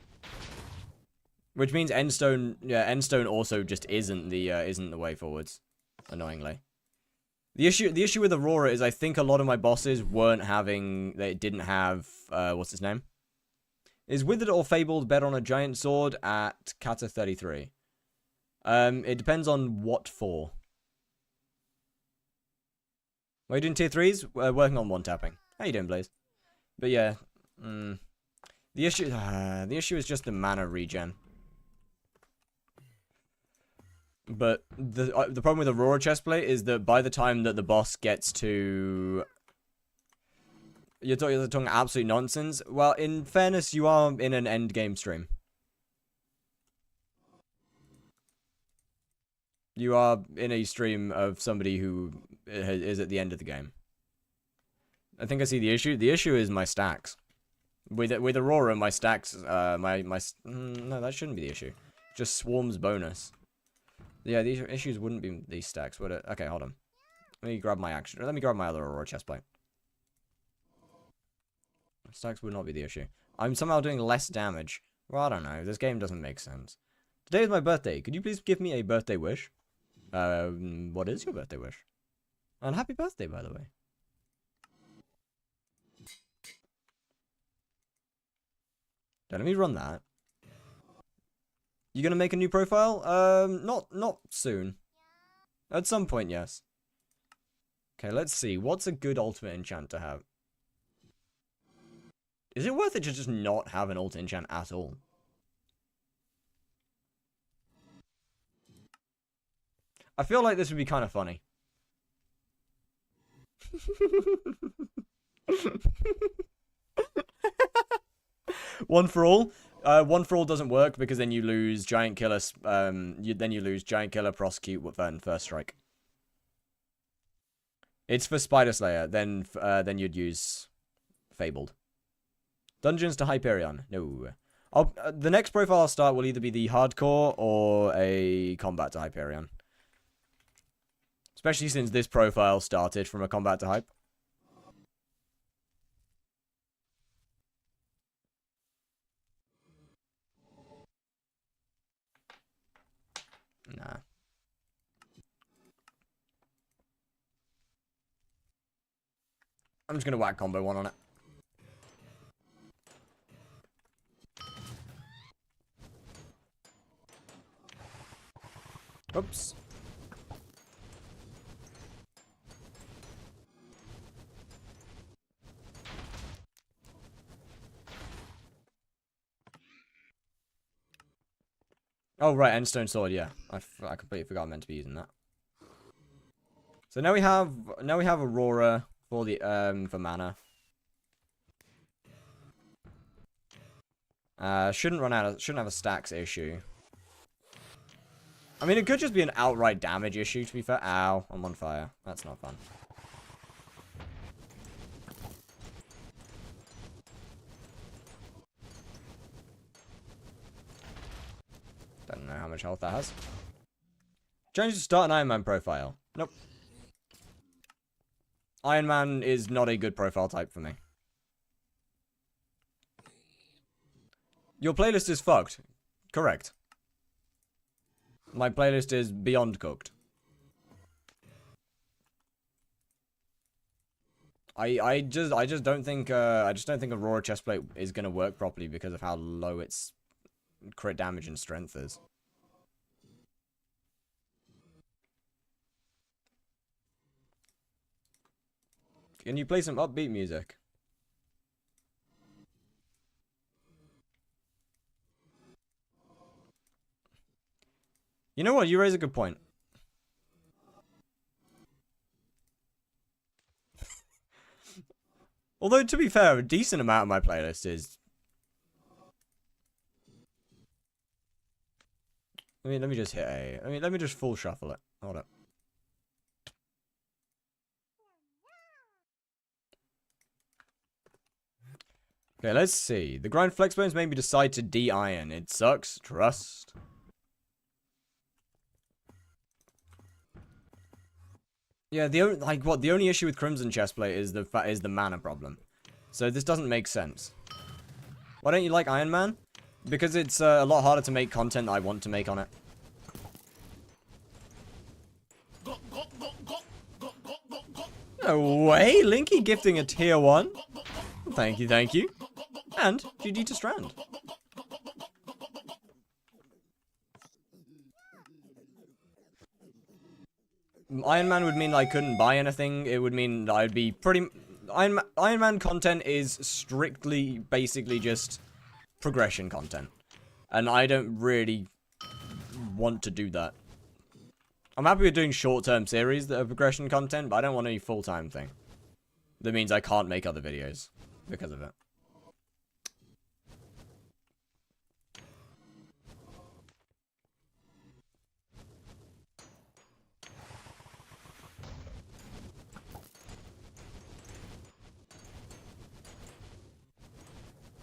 Which means Endstone, yeah, Endstone also just isn't the way forwards. Annoyingly. The issue with Aurora is I think a lot of my bosses they didn't have, what's his name? Is Withered or Fabled better on a giant sword at Kata 33? It depends on what for. Are you doing tier 3s? Working on one tapping. How you doing, Blaze? But yeah, the issue is just the mana regen. But the problem with Aurora chestplate is that by the time that the boss gets to... You're talking absolute nonsense. Well, in fairness, you are in an endgame stream. You are in a stream of somebody who is at the end of the game. I think I see the issue. The issue is my stacks. With Aurora, my stacks, no, that shouldn't be the issue. Just swarms bonus. Yeah, these issues wouldn't be these stacks, would it? Okay, hold on. Let me grab my action. Let me grab my other Aurora chestplate. Stacks would not be the issue. I'm somehow doing less damage. Well, I don't know. This game doesn't make sense. Today is my birthday. Could you please give me a birthday wish? What is your birthday wish? And happy birthday, by the way. Let me run that. You gonna make a new profile? Not soon. At some point, yes. Okay, let's see. What's a good ultimate enchant to have? Is it worth it to just not have an ult enchant at all? I feel like this would be kind of funny. One for all? One for all doesn't work because then you lose Giant Killer, then you lose Giant Killer, Prosecute, and First Strike. It's for Spider Slayer, then you'd use Fabled. Dungeons to Hyperion. No. The next profile I'll start will either be the hardcore or a combat to Hyperion. Especially since this profile started from a combat to hype. Nah. I'm just gonna whack combo one on it. Oops. Oh, right, Endstone Sword, yeah. I completely forgot I meant to be using that. So now we have Aurora for the for mana. Shouldn't have a stacks issue. I mean, it could just be an outright damage issue, to be fair. Ow, I'm on fire. That's not fun. Don't know how much health that has. Change to start an Iron Man profile. Nope. Iron Man is not a good profile type for me. Your playlist is fucked. Correct. My playlist is beyond cooked. I just don't think Aurora chestplate is gonna work properly because of how low its crit damage and strength is. Can you play some upbeat music? You know what? You raise a good point. Although, to be fair, a decent amount of my playlist is... let me just hit A. let me just full shuffle it. Hold up. Okay, let's see. The grind flex bones made me decide to de-iron. It sucks. Trust. Yeah, the only issue with Crimson Chestplate is the mana problem. So this doesn't make sense. Why don't you like Iron Man? Because it's a lot harder to make content that I want to make on it. No way! Linky gifting a tier 1? Thank you, thank you. And GG to Strand. Iron Man would mean I couldn't buy anything. It would mean that I'd be pretty... Iron Man content is strictly, basically just progression content. And I don't really want to do that. I'm happy with doing short-term series that are progression content, but I don't want any full-time thing. That means I can't make other videos because of it.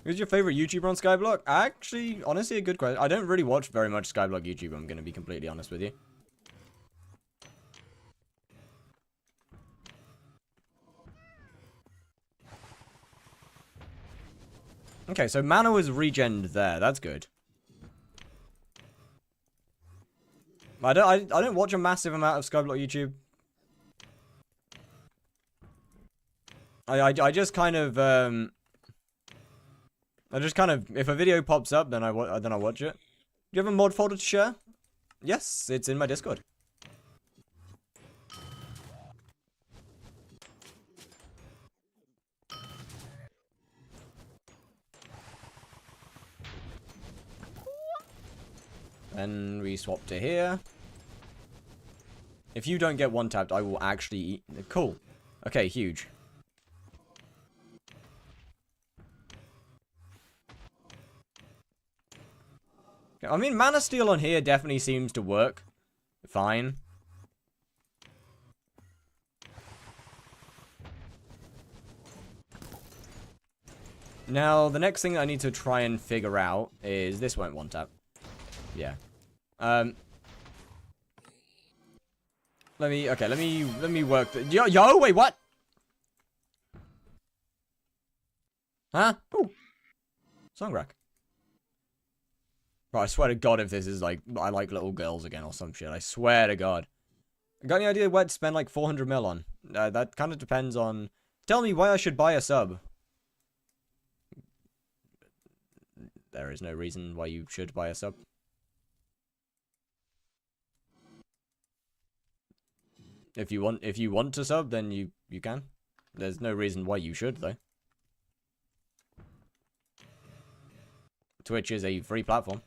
Who's your favorite YouTuber on Skyblock? Actually, honestly, a good question. I don't really watch very much Skyblock YouTube, I'm going to be completely honest with you. Okay, so mana was regened there. That's good. I don't watch a massive amount of Skyblock YouTube. I just kind of if a video pops up, then I watch it. Do you have a mod folder to share? Yes, it's in my Discord. Then we swap to here. If you don't get one tapped, I will actually eat. Cool. Okay, huge. I mean, Mana Steal on here definitely seems to work. Fine. Now, the next thing I need to try and figure out is... this won't one tap. Yeah. Let me work the... Yo, wait, what? Huh? Ooh. Song rack. Bro, I swear to God if this is like, I like little girls again or some shit. I swear to God. Got any idea where to spend like 400 mil on? That kind of depends on... tell me why I should buy a sub. There is no reason why you should buy a sub. If you want to sub, then you can. There's no reason why you should, though. Twitch is a free platform.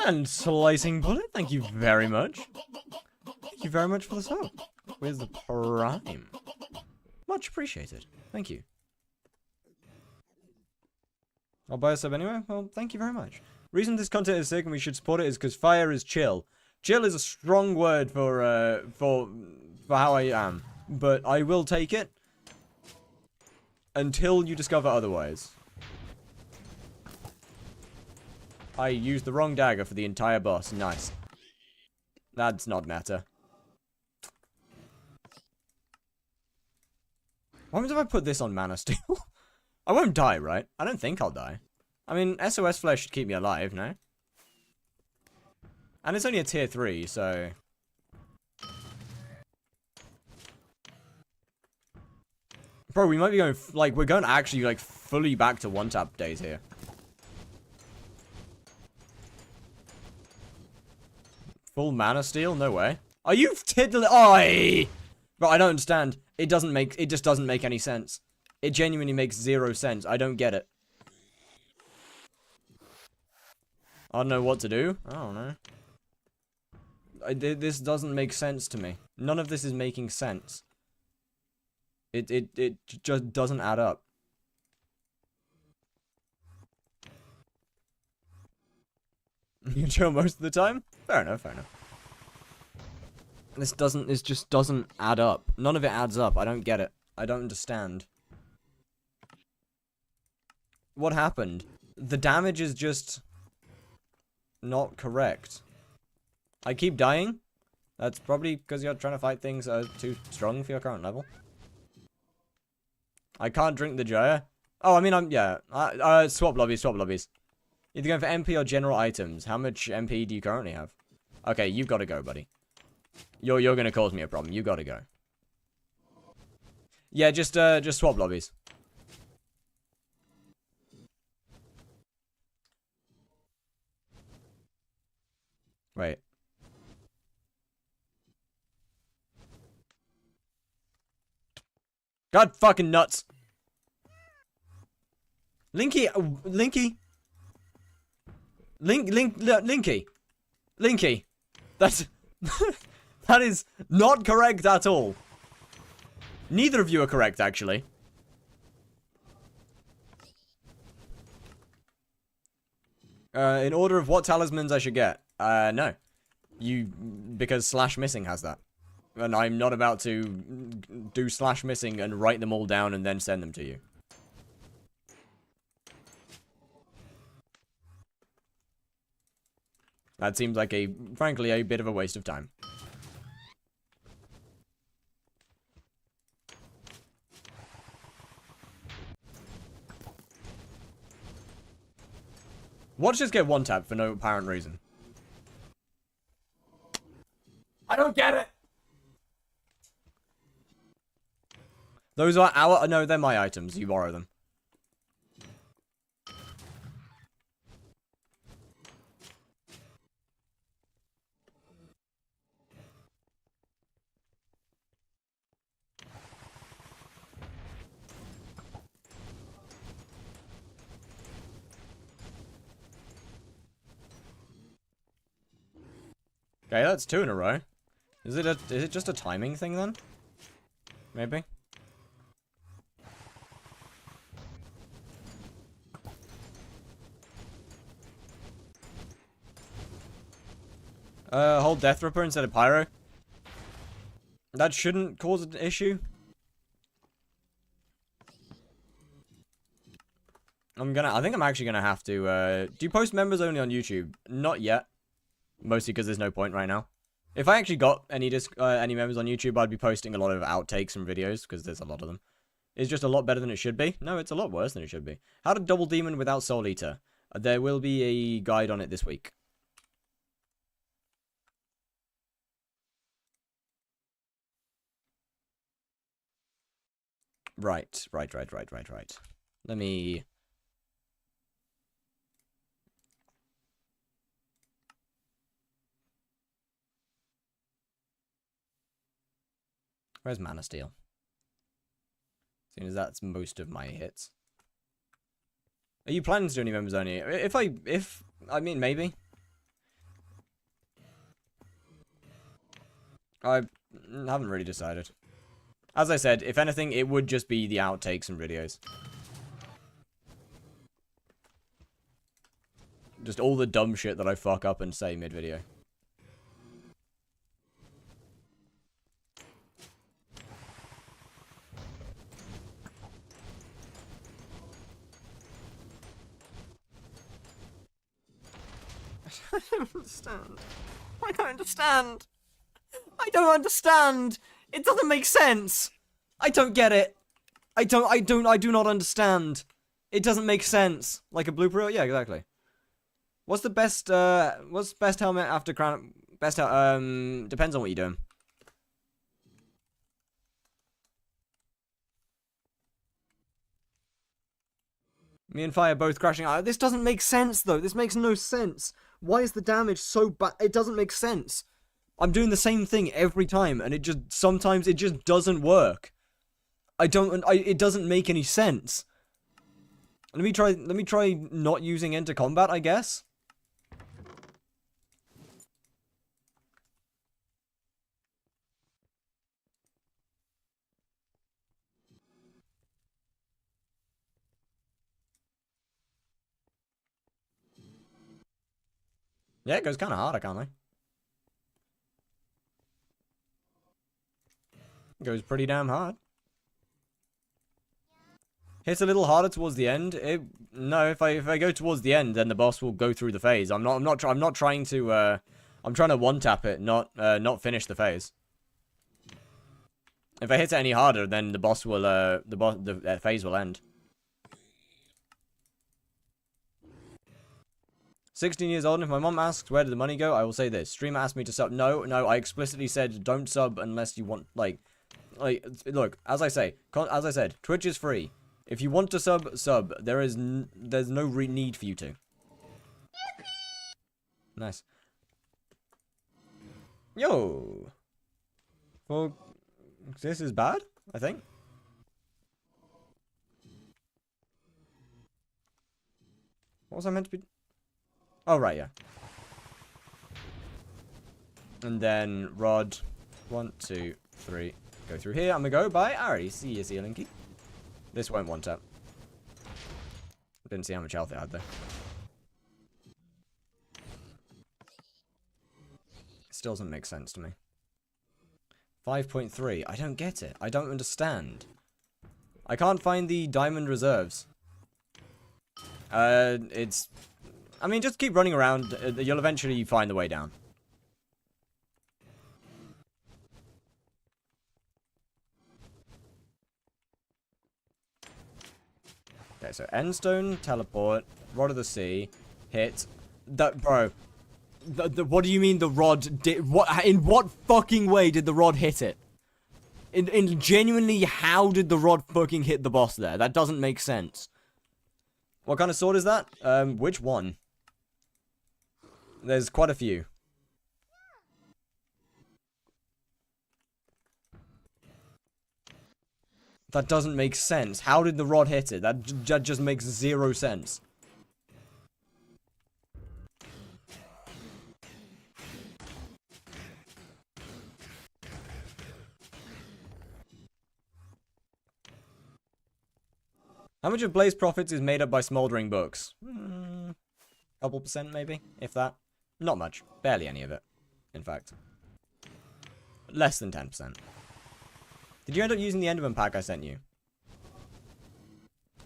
And Slicing Bullet, thank you very much. Thank you very much for the sub. Where's the Prime? Much appreciated. Thank you. I'll buy a sub anyway? Well, thank you very much. Reason this content is sick and we should support it is because fire is chill. Chill is a strong word for how I am. But I will take it until you discover otherwise. I used the wrong dagger for the entire boss. Nice. That's not matter. What happens if I put this on Mana Steal? I won't die, right? I don't think I'll die. I mean, SOS Flesh should keep me alive, no? And it's only a tier 3, so... Bro, we might be going, like, we're going actually, like, fully back to one-tap days here. Full mana steal? No way. Are you tiddling? Oi! Bro, I don't understand. It just doesn't make any sense. It genuinely makes 0 sense. I don't get it. I don't know what to do. I don't know. This doesn't make sense to me. None of this is making sense. It just doesn't add up. You chill most of the time? Fair enough, fair enough. This just doesn't add up. None of it adds up. I don't get it. I don't understand. What happened? The damage is just not correct. I keep dying. That's probably because you're trying to fight things that are too strong for your current level. I can't drink the Jaya. Oh, I mean, yeah. Swap lobbies, swap lobbies. Either going for MP or general items. How much MP do you currently have? Okay, you've got to go, buddy. You're gonna cause me a problem. You got to go. Yeah, just swap lobbies. Wait. God fucking nuts. Linky. Linky. That's... that is not correct at all. Neither of you are correct, actually. In order of what talismans I should get. No. Because slash missing has that. And I'm not about to do slash missing and write them all down and then send them to you. That seems like frankly, a bit of a waste of time. Watch just get one tap for no apparent reason. I don't get it! Those are our... No, they're my items. You borrow them. Okay, that's 2 in a row. Is it just a timing thing then? Maybe? Hold Death Ripper instead of Pyro. That shouldn't cause an issue. I think I'm actually gonna have to, do you post members only on YouTube? Not yet. Mostly because there's no point right now. If I actually got any members on YouTube, I'd be posting a lot of outtakes from videos, because there's a lot of them. It's just a lot better than it should be. No, it's a lot worse than it should be. How to double demon without Soul Eater. There will be a guide on it this week. Right. Let me... Where's Mana Steel? Seeing as that's most of my hits. Are you planning to do any members only? I mean, maybe. I haven't really decided. As I said, if anything, it would just be the outtakes and videos. Just all the dumb shit that I fuck up and say mid-video. I don't understand. I don't understand. I don't understand. It doesn't make sense. I don't get it. I do not understand. It doesn't make sense. Like a blooper? Yeah, exactly. What's the best helmet after crown? Best depends on what you're doing. Me and Fire both crashing out. This doesn't make sense though. This makes no sense. Why is the damage so bad? It doesn't make sense. I'm doing the same thing every time, and sometimes it just doesn't work. It doesn't make any sense. Let me try not using Enter Combat, I guess. Yeah, it goes kind of hard, I can't lie. It goes pretty damn hard. Hits a little harder towards the end. No, if I go towards the end, then the boss will go through the phase. I'm not trying to I'm trying to one tap it, not finish the phase. If I hit it any harder, then the boss will the phase will end. 16 years old, and if my mom asks where did the money go, I will say this. Streamer asked me to sub. No, I explicitly said don't sub unless you want, like, look, as I said, Twitch is free. If you want to sub. There's no need for you to. Nice. Yo. Well, this is bad, I think. What was I meant to be? Oh, right, yeah. And then rod. 1, 2, 3. Go through here. I'm gonna go. Bye. I already see you, Linky. This won't one tap. Didn't see how much health it had, though. Still doesn't make sense to me. 5.3. I don't get it. I don't understand. I can't find the diamond reserves. I mean, just keep running around. You'll eventually find the way down. Okay, so endstone, teleport, rod of the sea, hit. That, bro. What do you mean the rod did? In what fucking way did the rod hit it? In genuinely, how did the rod fucking hit the boss there? That doesn't make sense. What kind of sword is that? Which one? There's quite a few. That doesn't make sense. How did the rod hit it? That just makes zero sense. How much of Blaze profits is made up by smoldering books? Couple percent maybe, if that. Not much. Barely any of it, in fact. Less than 10%. Did you end up using the Enderman pack I sent you?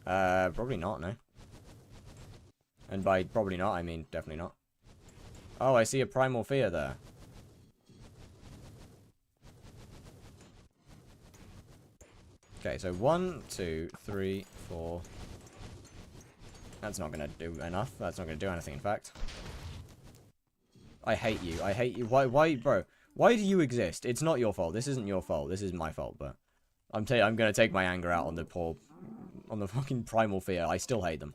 Probably not, no. And by probably not, I mean definitely not. Oh, I see a primal fear there. Okay, so 1, 2, 3, 4. That's not gonna do enough. That's not gonna do anything, in fact. I hate you. I hate you. Why, bro? Why do you exist? It's not your fault. This isn't your fault. This is my fault, but I'm gonna take my anger out on the fucking primal fear. I still hate them.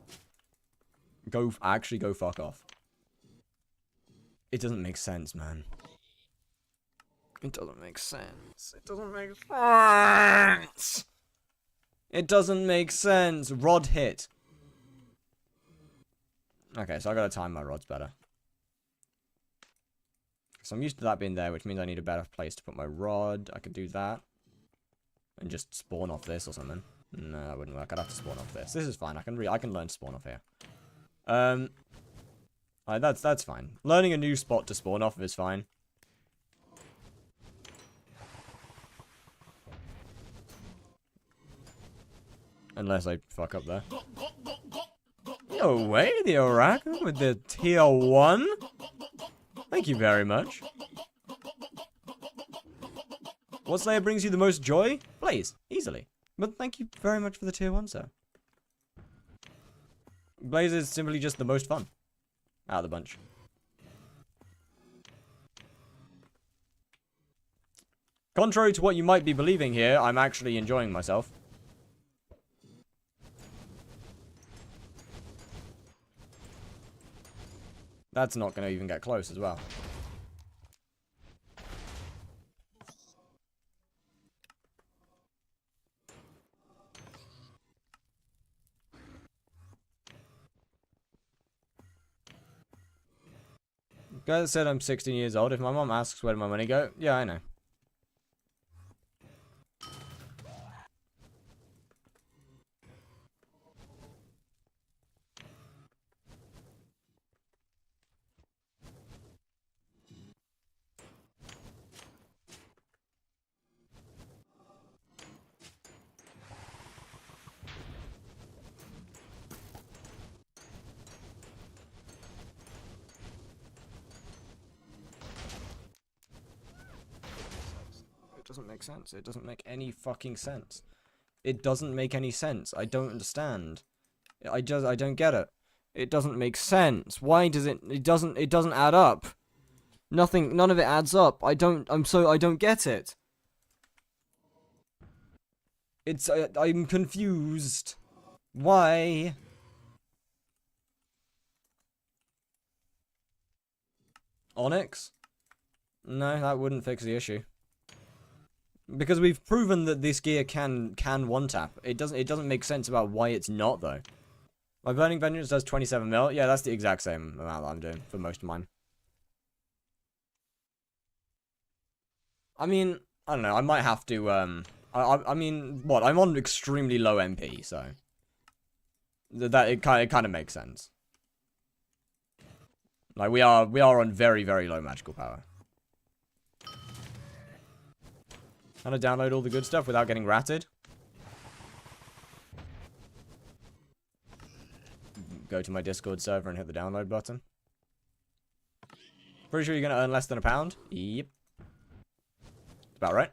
Actually go fuck off. It doesn't make sense, man. It doesn't make sense. It doesn't make sense. It doesn't make sense. Rod hit. Okay, so I gotta time my rods better. So I'm used to that being there, which means I need a better place to put my rod. I could do that. And just spawn off this or something. No, that wouldn't work. I'd have to spawn off this. This is fine. I can learn to spawn off here. That's fine. Learning a new spot to spawn off of is fine. Unless I fuck up there. No way, the Oracle with the tier 1. Thank you very much. What Slayer brings you the most joy? Blaze, easily. But thank you very much for the tier 1, sir. Blaze is simply just the most fun. Out of the bunch. Contrary to what you might be believing here, I'm actually enjoying myself. That's not going to even get close as well. Guy that said I'm 16 years old. If my mom asks where did my money go, yeah, I know. It doesn't make sense. It doesn't make any fucking sense. It doesn't make any sense. I don't understand. I don't get it. It doesn't make sense. Why does it doesn't add up. None of it adds up. I don't get it. I'm confused. Why? Onyx? No, that wouldn't fix the issue. Because we've proven that this gear can one tap. It doesn't make sense about why it's not though. My Burning Vengeance does 27 mil. Yeah, that's the exact same amount that I'm doing for most of mine. I mean, I don't know. I might have to. I mean, what? I'm on extremely low MP, so that it kind of makes sense. Like we are on very low magical power. How to download all the good stuff without getting ratted? Go to my Discord server and hit the download button. Pretty sure you're gonna earn less than £1? Yep. About right.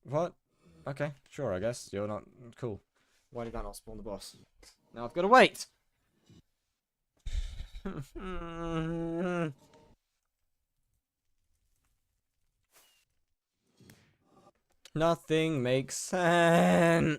What? Okay, sure, I guess. You're not... Cool. Why did that not spawn the boss? Now I've got to wait! Nothing makes sense.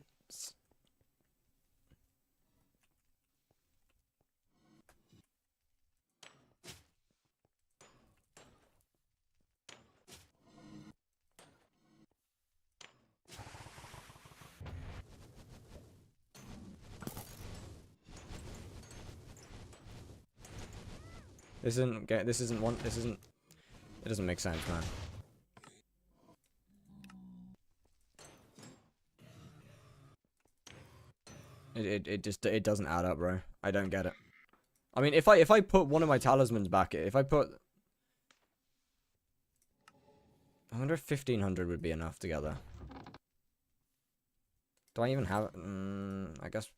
This isn't. It doesn't make sense, man. It doesn't add up, bro. I don't get it. I mean, if I put one of my talismans back, I wonder if 1500 would be enough together. Do I even have it? I guess.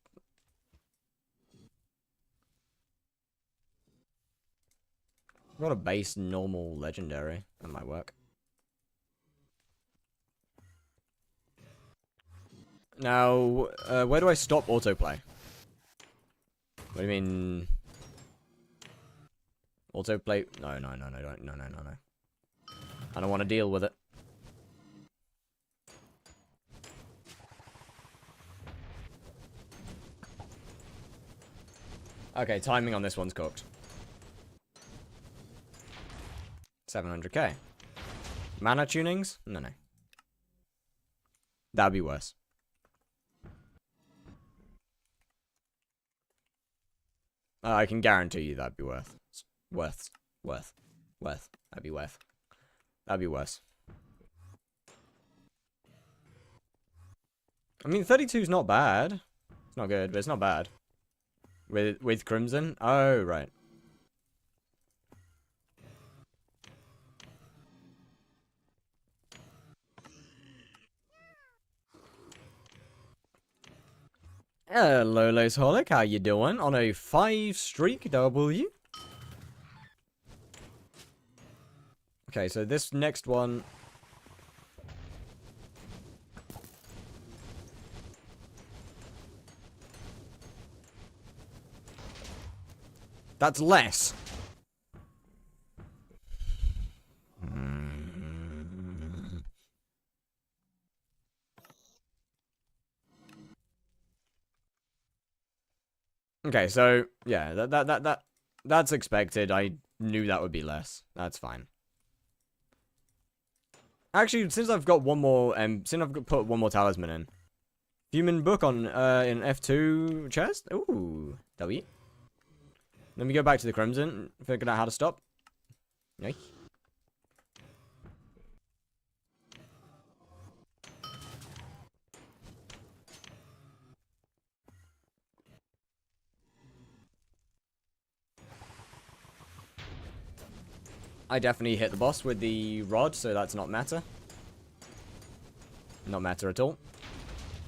I've got a base normal legendary. That might work. Now, where do I stop autoplay? What do you mean? Autoplay? No. I don't want to deal with it. Okay, timing on this one's cooked. 700k. Mana tunings? No. That'd be worse. I can guarantee you that'd be worth. That'd be worth. That'd be worse. I mean, 32's not bad. It's not good, but it's not bad. With Crimson? Oh, right. Hello, Loseholic, how you doing? On a 5-streak W? Okay, so this next one... That's less. Okay, so yeah, that's expected. I knew that would be less. That's fine. Actually, since I've got one more, since I've put one more talisman in, human book on in F2 chest. Ooh, W. Let me go back to the Crimson, figure out how to stop. Yay. I definitely hit the boss with the rod, so that's not matter. Not matter at all.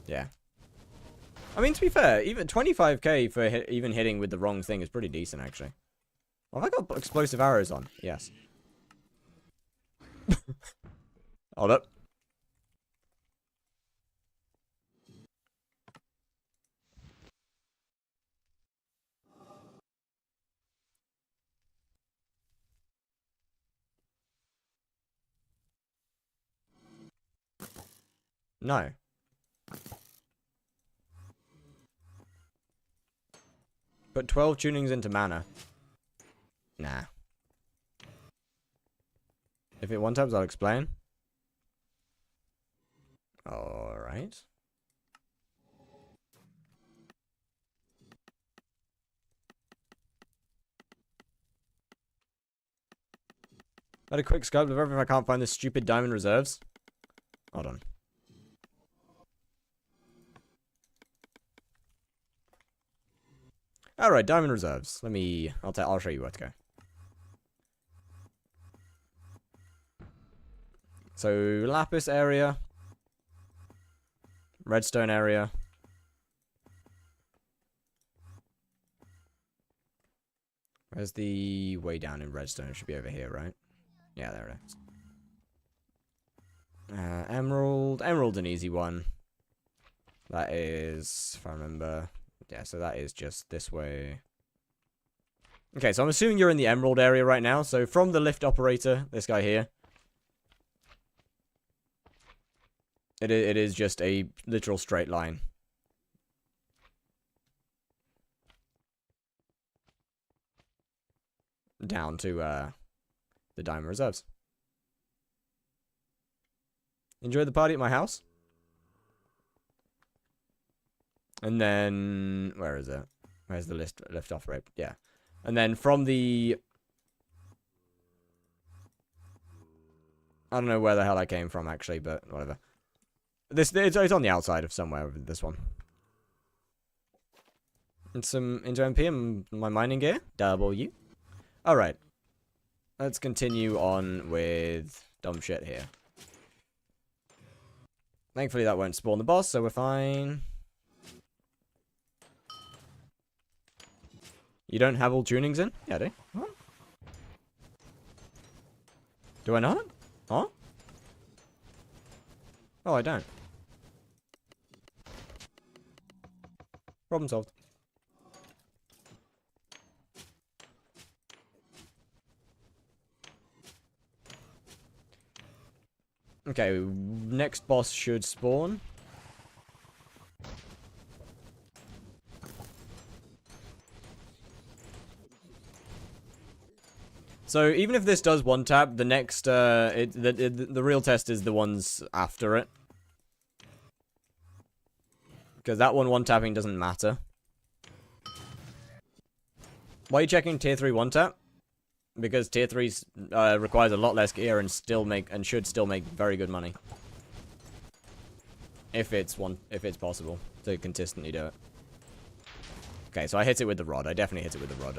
Yeah. I mean, to be fair, even 25k for even hitting with the wrong thing is pretty decent, actually. Have I got explosive arrows on? Yes. Hold up. No. Put 12 tunings into mana. Nah. If it one-taps, I'll explain. Alright. Had a quick scope of everything if I can't find the stupid diamond reserves. Hold on. Alright, diamond reserves. I'll show you where to go. So, lapis area. Redstone area. Where's the way down in redstone? It should be over here, right? Yeah, there it is. Emerald. Emerald's an easy one. That is, if I remember. Yeah, so that is just this way. Okay, so I'm assuming you're in the emerald area right now. So from the lift operator, this guy here. It is just a literal straight line. Down to the diamond reserves. Enjoy the party at my house. And then, where is it? Where's the lift off rate? Yeah. And then from the, I don't know where the hell I came from actually, but whatever. It's on the outside of somewhere, this one. And some into MP and my mining gear. W. Alright. Let's continue on with dumb shit here. Thankfully that won't spawn the boss, so we're fine. You don't have all tunings in? Yeah, I do. What? Do I not? Huh? Oh, I don't. Problem solved. Okay, next boss should spawn. So even if this does one tap, the next the real test is the ones after it. Because that one tapping doesn't matter. Why are you checking tier 3 one tap? Because tier 3 requires a lot less gear and should still make very good money. If it's possible to consistently do it. Okay, so I hit it with the rod. I definitely hit it with the rod.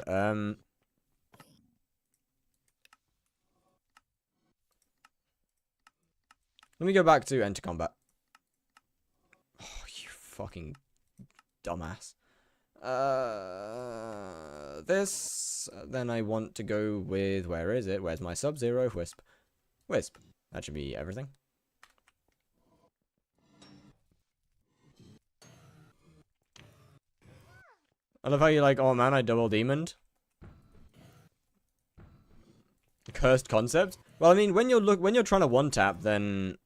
Let me go back to enter combat. Oh, you fucking dumbass. Then I want to go with, where is it? Where's my Sub-Zero? Wisp. Wisp. That should be everything. I love how you're like, oh man, I double demoned. cursed concept? Well, I mean, when you're trying to one tap, then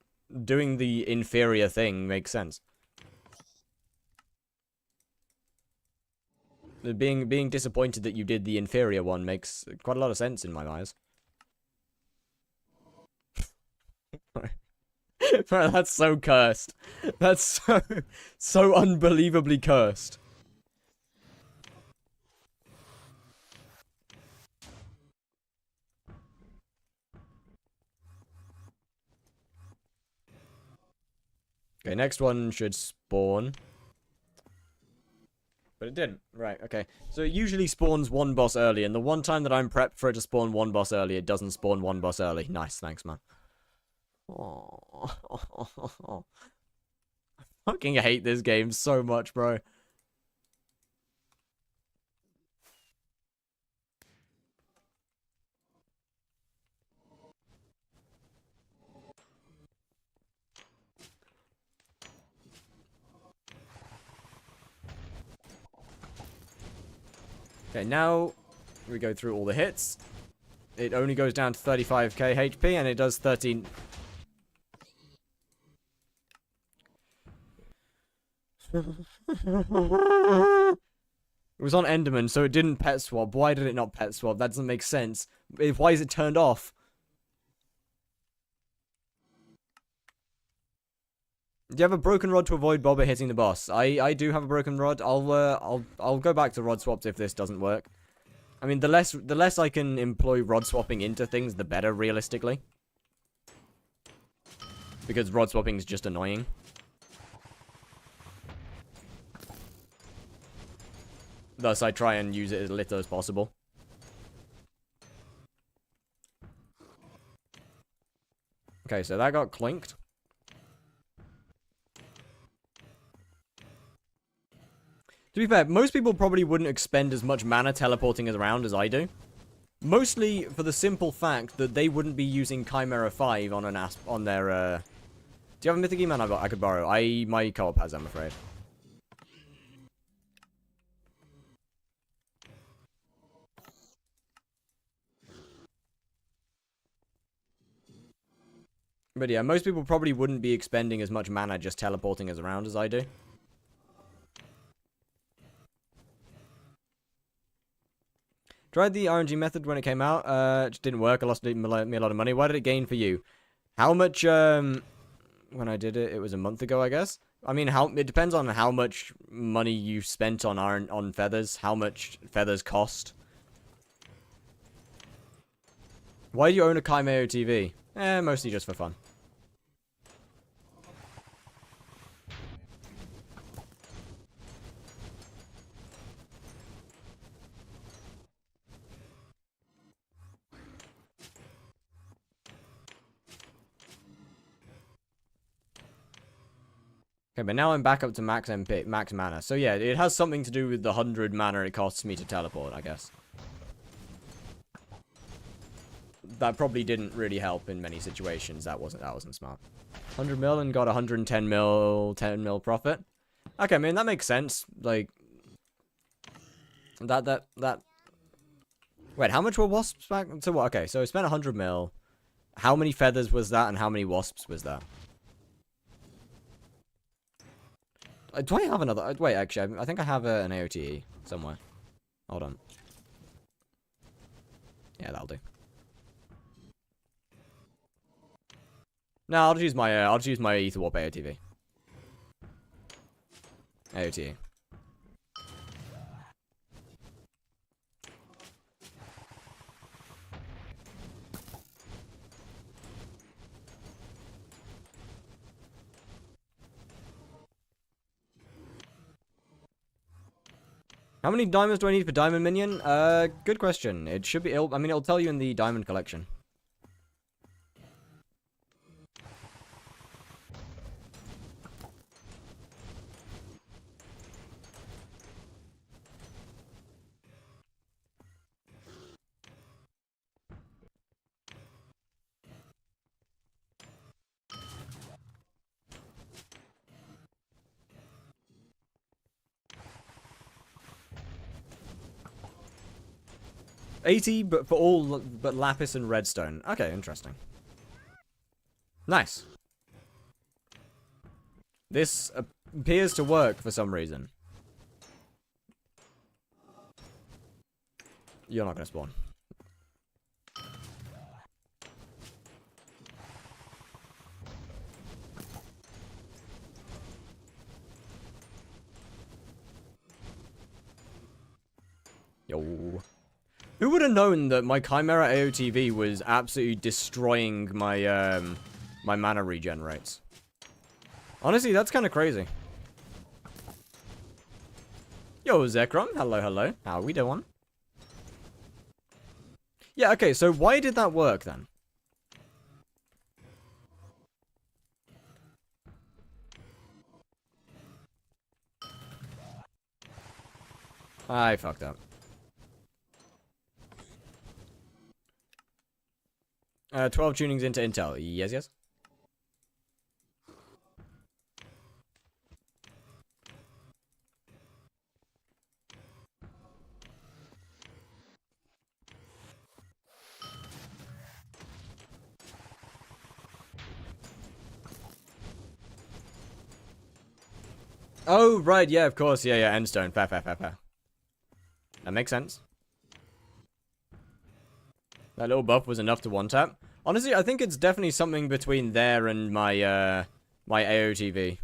doing the inferior thing makes sense. Being disappointed that you did the inferior one makes quite a lot of sense in my eyes. Bro, that's so cursed. That's so unbelievably cursed. Okay, next one should spawn. But it didn't. Right, okay. So it usually spawns one boss early, and the one time that I'm prepped for it to spawn one boss early, it doesn't spawn one boss early. Nice, thanks, man. Oh. I fucking hate this game so much, bro. Okay, now we go through all the hits. It only goes down to 35k HP, and it does 13... It was on Enderman, so it didn't pet swap. Why did it not pet swap? That doesn't make sense. Why is it turned off? Do you have a broken rod to avoid Bobber hitting the boss? I do have a broken rod. I'll go back to rod swaps if this doesn't work. I mean, the less I can employ rod swapping into things, the better, realistically. Because rod swapping is just annoying. Thus, I try and use it as little as possible. Okay, so that got clinked. To be fair, most people probably wouldn't expend as much mana teleporting around as I do. Mostly for the simple fact that they wouldn't be using Chimera 5 on an on their, Do you have a Mythic E-Man I could borrow? My co-op has, I'm afraid. But yeah, most people probably wouldn't be expending as much mana just teleporting us around as I do. Tried the RNG method when it came out. It just didn't work. I lost me a lot of money. Why did it gain for you? How much, when I did it, it was a month ago, I guess. I mean, it depends on how much money you spent on feathers, how much feathers cost. Why do you own a Chimera TV? Mostly just for fun. Okay, but now I'm back up to max MP, max mana. So yeah, it has something to do with the 100 mana it costs me to teleport, I guess. That probably didn't really help in many situations. That wasn't smart. 100 mil and got 110 mil, 10 mil profit. Okay, I mean, that makes sense. Like, that... Wait, how much were wasps back? So what? Okay, so I spent 100 mil. How many feathers was that, and how many wasps was that? Do I have another? Wait, actually, I think I have an AOTE somewhere. Hold on. Yeah, that'll do. No, I'll just use my Ether Warp AOTV. AOTE. How many diamonds do I need for diamond minion? Good question. It should be, it'll tell you in the diamond collection. 80, but for all but lapis and redstone. Okay, interesting. Nice. This appears to work for some reason. You're not gonna spawn. Yo. Who would have known that my Chimera AOTV was absolutely destroying my, my mana regen rates? Honestly, that's kind of crazy. Yo, Zekrom. Hello, hello. How are we doing? Yeah, okay, so why did that work then? I fucked up. 12 tunings into Intel. Yes, yes. Oh, right, yeah, of course. Yeah, yeah, endstone. Fair, fair, fair, fair. That makes sense. That little buff was enough to one-tap. Honestly, I think it's definitely something between there and my, my AOTV.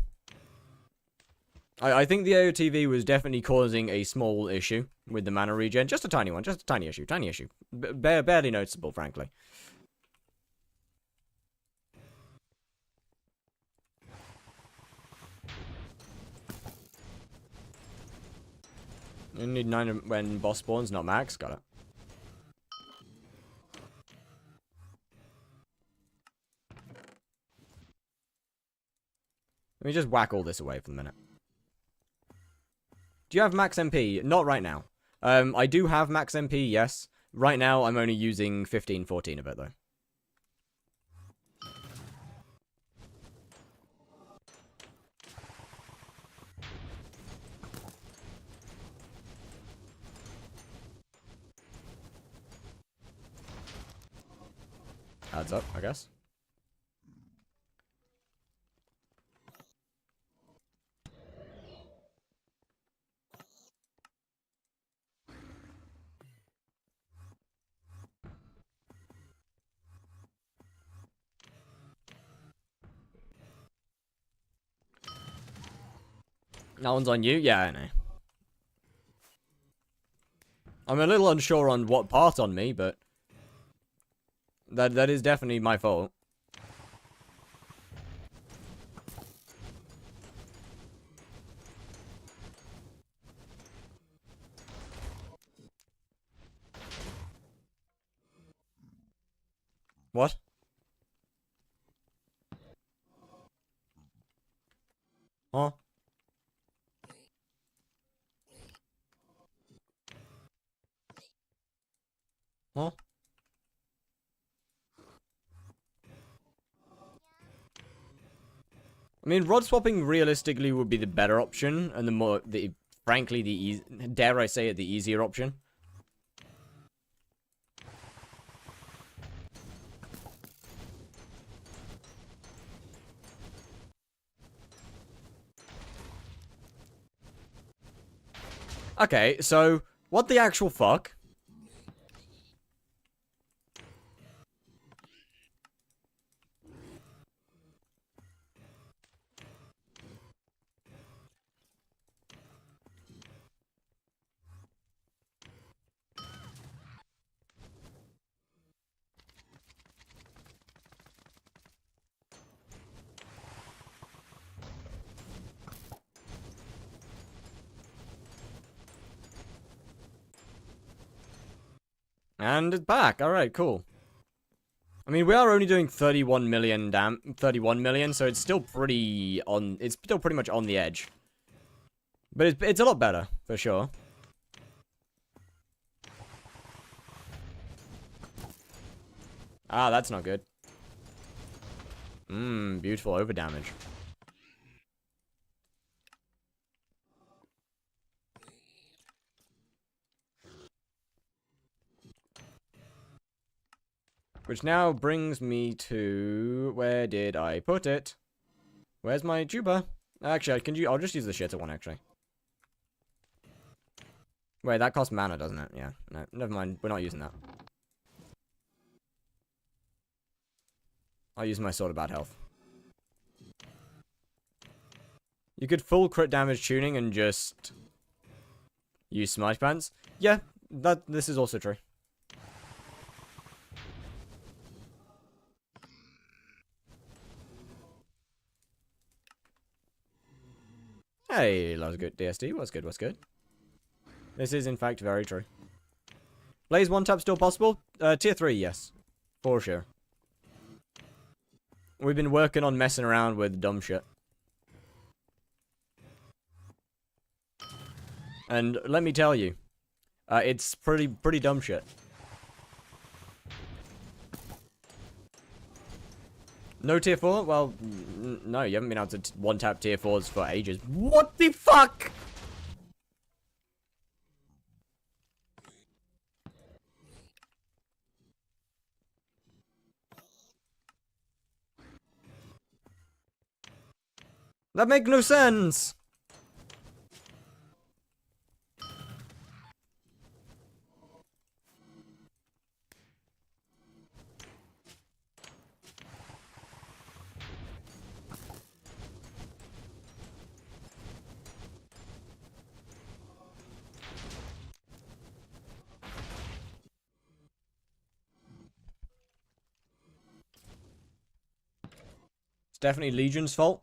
I think the AOTV was definitely causing a small issue with the mana regen. Just a tiny one. Just a tiny issue. Tiny issue. Barely noticeable, frankly. You need 9 when boss spawns, not max. Got it. Let me just whack all this away for the minute. Do you have max MP? Not right now. I do have max MP, yes. Right now, I'm only using 15, 14 of it, though. Adds up, I guess. That one's on you? Yeah, I know. I'm a little unsure on what part on me, but... That is definitely my fault. What? Huh? Huh? I mean, rod swapping realistically would be the better option, and the more, frankly, dare I say it, the easier option. Okay, so, what the actual fuck? And it's back. Alright, cool. I mean, we are only doing 31 million, so it's still pretty on... It's still pretty much on the edge. But it's a lot better, for sure. Ah, that's not good. Beautiful overdamage. Which now brings me to... Where did I put it? Where's my tuber? Actually, I'll just use the shitter one, actually. Wait, that costs mana, doesn't it? Yeah. No, never mind. We're not using that. I'll use my Sword of Bad Health. You could full crit damage tuning and just... use Smite Pants. Yeah, this is also true. Hey, that was good. DSD, what's good, what's good? This is, in fact, very true. Blaze 1-tap still possible? Tier 3, yes. For sure. We've been working on messing around with dumb shit. And let me tell you, it's pretty dumb shit. No tier 4? Well, no, you haven't been able to 1-tap tier 4s for ages. What the fuck? That makes no sense! It's definitely Legion's fault.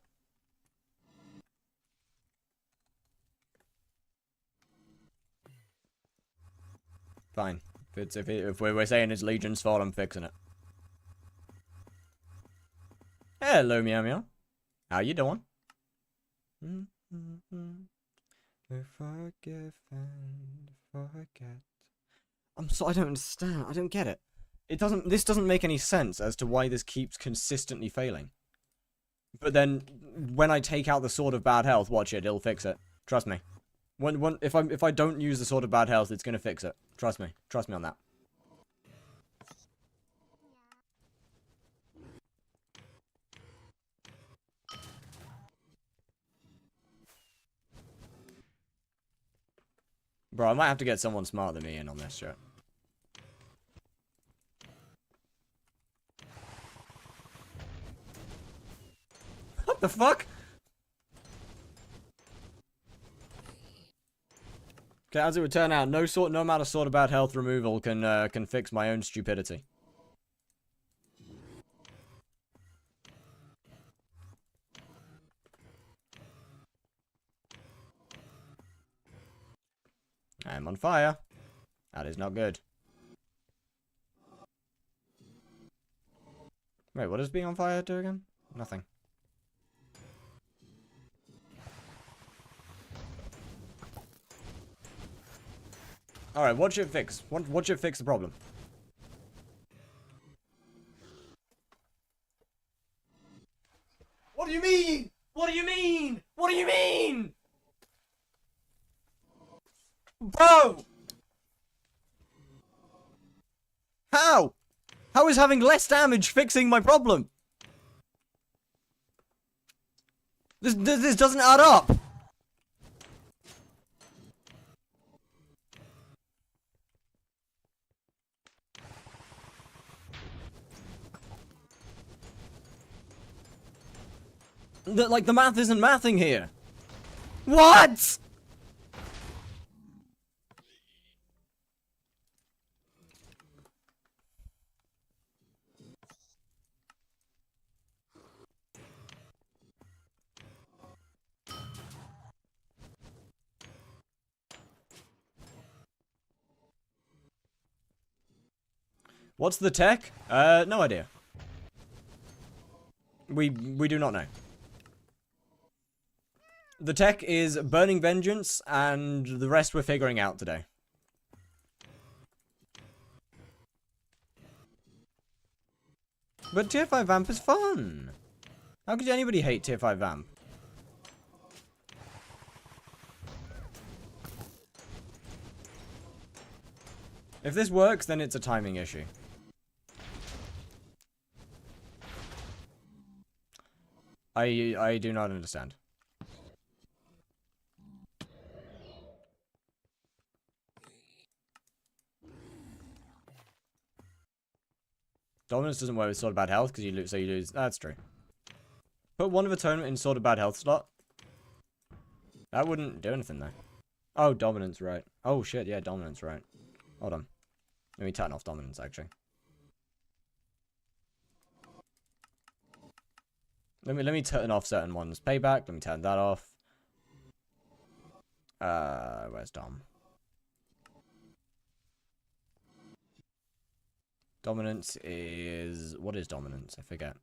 Fine. If we're saying it's Legion's fault, I'm fixing it. Hello, Meow Meow. How you doing? Forgive and forget. I don't understand. I don't get it. This doesn't make any sense as to why this keeps consistently failing. But then, when I take out the Sword of Bad Health, watch it, it'll fix it. Trust me. If I don't use the Sword of Bad Health, it's gonna fix it. Trust me. Trust me on that. Bro, I might have to get someone smarter than me in on this shit. What the fuck? Okay, as it would turn out, no amount of Sword of Bad Health removal can fix my own stupidity. I'm on fire. That is not good. Wait, what does being on fire do again? Nothing. Alright, watch it fix. Watch it fix the problem. What do you mean? What do you mean? What do you mean? Bro! How? How is having less damage fixing my problem? This doesn't add up. The math isn't mathing here. What? What's the tech? No idea. We do not know. The tech is Burning Vengeance, and the rest we're figuring out today. But Tier 5 Vamp is fun! How could anybody hate Tier 5 Vamp? If this works, then it's a timing issue. I do not understand. Dominance doesn't work with Sword of Bad Health because you lose. So you lose. That's true. Put one of atonement in Sword of Bad Health slot. That wouldn't do anything though. Oh, dominance, right. Oh shit, yeah, dominance, right. Hold on. Let me turn off dominance actually. Let me turn off certain ones. Payback. Let me turn that off. Where's Dom? Dominance is... What is dominance? I forget.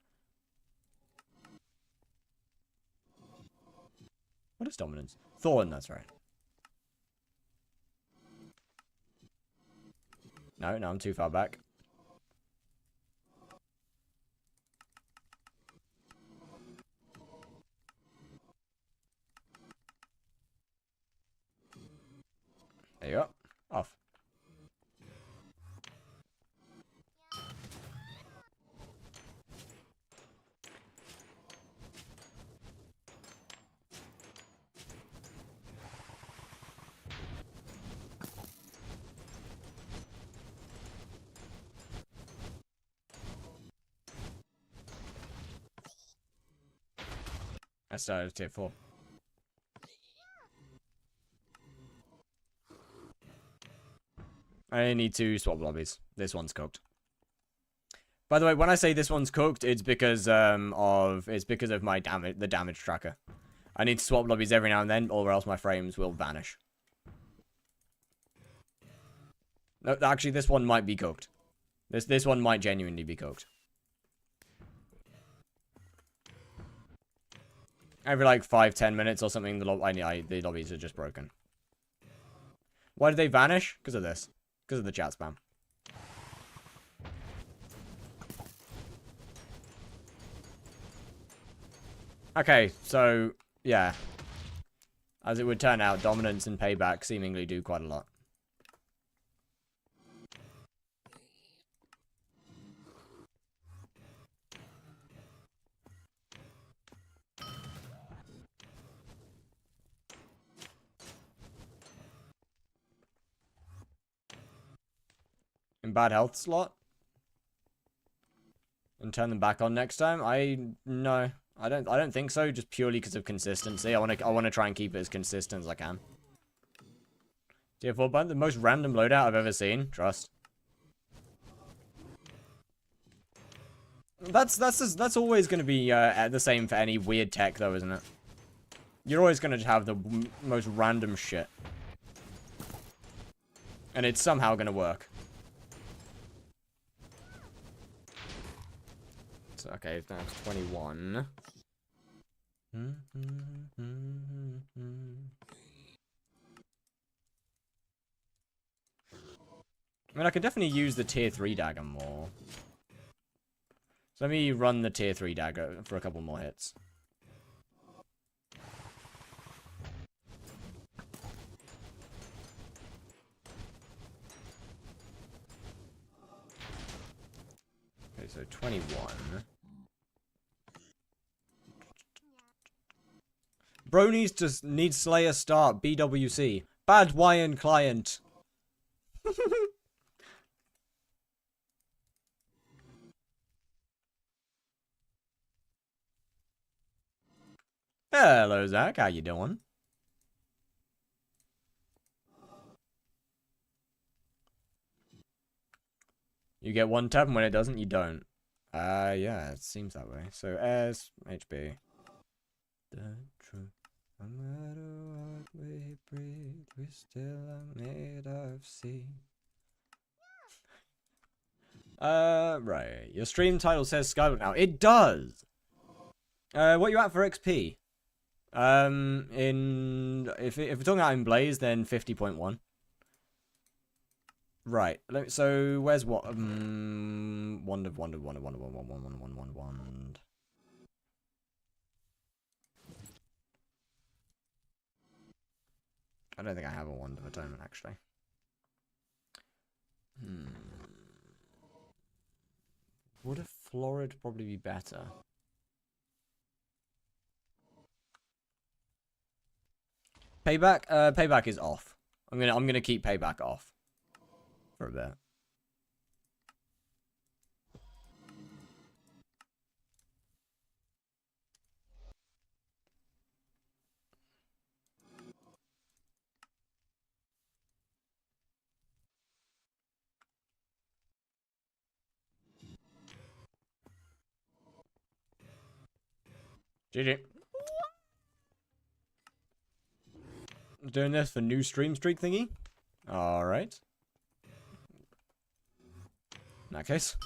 What is dominance? Thorn, that's right. No, I'm too far back. There you go. Off. I started at tier 4. I need to swap lobbies. This one's cooked. By the way, when I say this one's cooked, it's because of my the damage tracker. I need to swap lobbies every now and then, or else my frames will vanish. No, actually, this one might be cooked. This one might genuinely be cooked. Every like 5-10 minutes or something, the lobbies are just broken. Why did they vanish? Because of this. Because of the chat spam. Okay, so, yeah. As it would turn out, dominance and payback seemingly do quite a lot. In bad health slot? And turn them back on next time? No. I don't think so, just purely because of consistency. I wanna try and keep it as consistent as I can. Tier 4 button, the most random loadout I've ever seen. Trust. That's always gonna be the same for any weird tech though, isn't it? You're always gonna have the most random shit. And it's somehow gonna work. So, okay, that's 21. I mean, I could definitely use the tier 3 dagger more. So let me run the tier 3 dagger for a couple more hits. Okay, so 21. Bro needs Slayer start. BWC. Bad Wyan client. Hello, Zach. How you doing? You get one tap, and when it doesn't, you don't. Yeah, it seems that way. So, S, HB. The truth. No matter what we breathe, we still are made of sea. Right. Your stream title says skyblock now. It does! What you at for XP? If we're talking about in Blaze, then 50.1. Right. So where's what? Wand. I don't think I have a Wand of Atonement actually. Would a Florid probably be better? Payback? Payback is off. I'm gonna keep payback off for a bit. GG. Doing this for new stream streak thingy. Alright. In that case.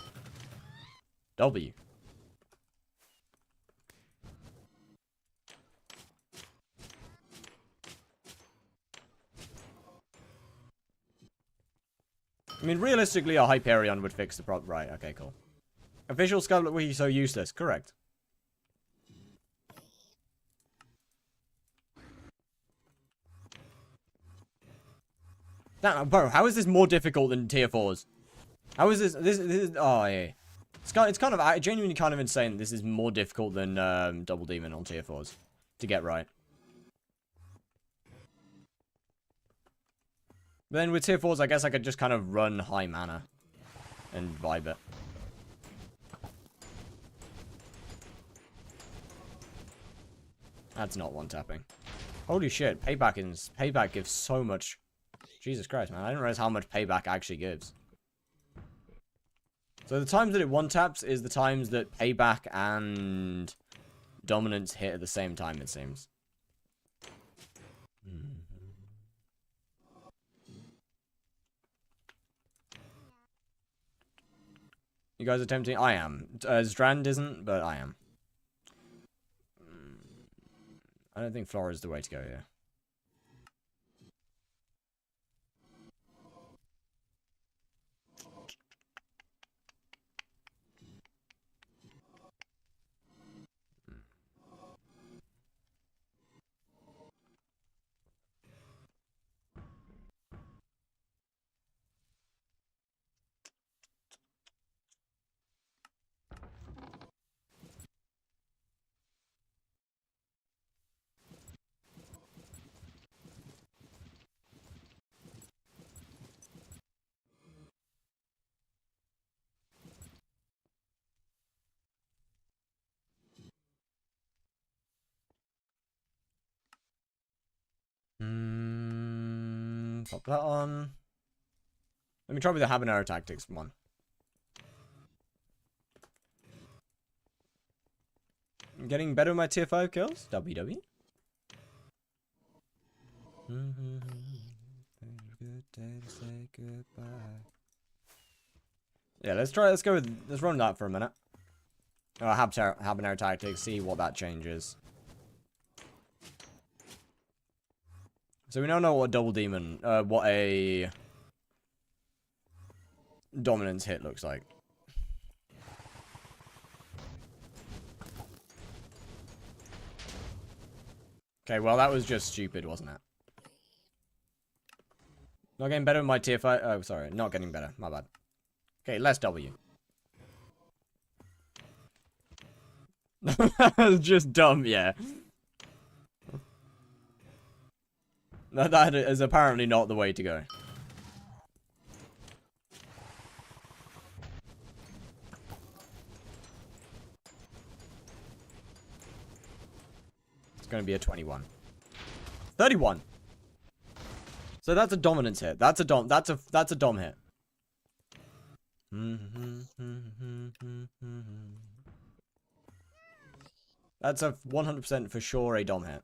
W. I mean, realistically, a Hyperion would fix the problem. Right, okay, cool. Official skyblock wiki so useless. Correct. Damn, bro, how is this more difficult than tier 4s? How is this? This is, oh, yeah. It's kind of, genuinely kind of insane that this is more difficult than Double Demon on tier 4s to get right. But then with tier 4s, I guess I could just kind of run high mana and vibe it. That's not one tapping. Holy shit, payback gives so much. Jesus Christ, man. I didn't realize how much payback actually gives. So the times that it one taps is the times that payback and dominance hit at the same time, it seems. You guys attempting? I am. Strand isn't, but I am. I don't think Flora is the way to go here. Pop that on. Let me try with the Habanero Tactics one. I'm getting better with my tier 5 kills. WW. Good day to say goodbye. Yeah, let's go with, let's run that for a minute. Habanero Tactics, see what that changes. So we now know what a double demon, what a dominance hit looks like. Okay, well that was just stupid, wasn't it? Not getting better with my tier 5. Oh, sorry, not getting better. My bad. Okay, less W. That was just dumb, yeah. That is apparently not the way to go. It's going to be a 21. 31. So that's a dominance hit. That's a dom hit. That's a 100% for sure a dom hit.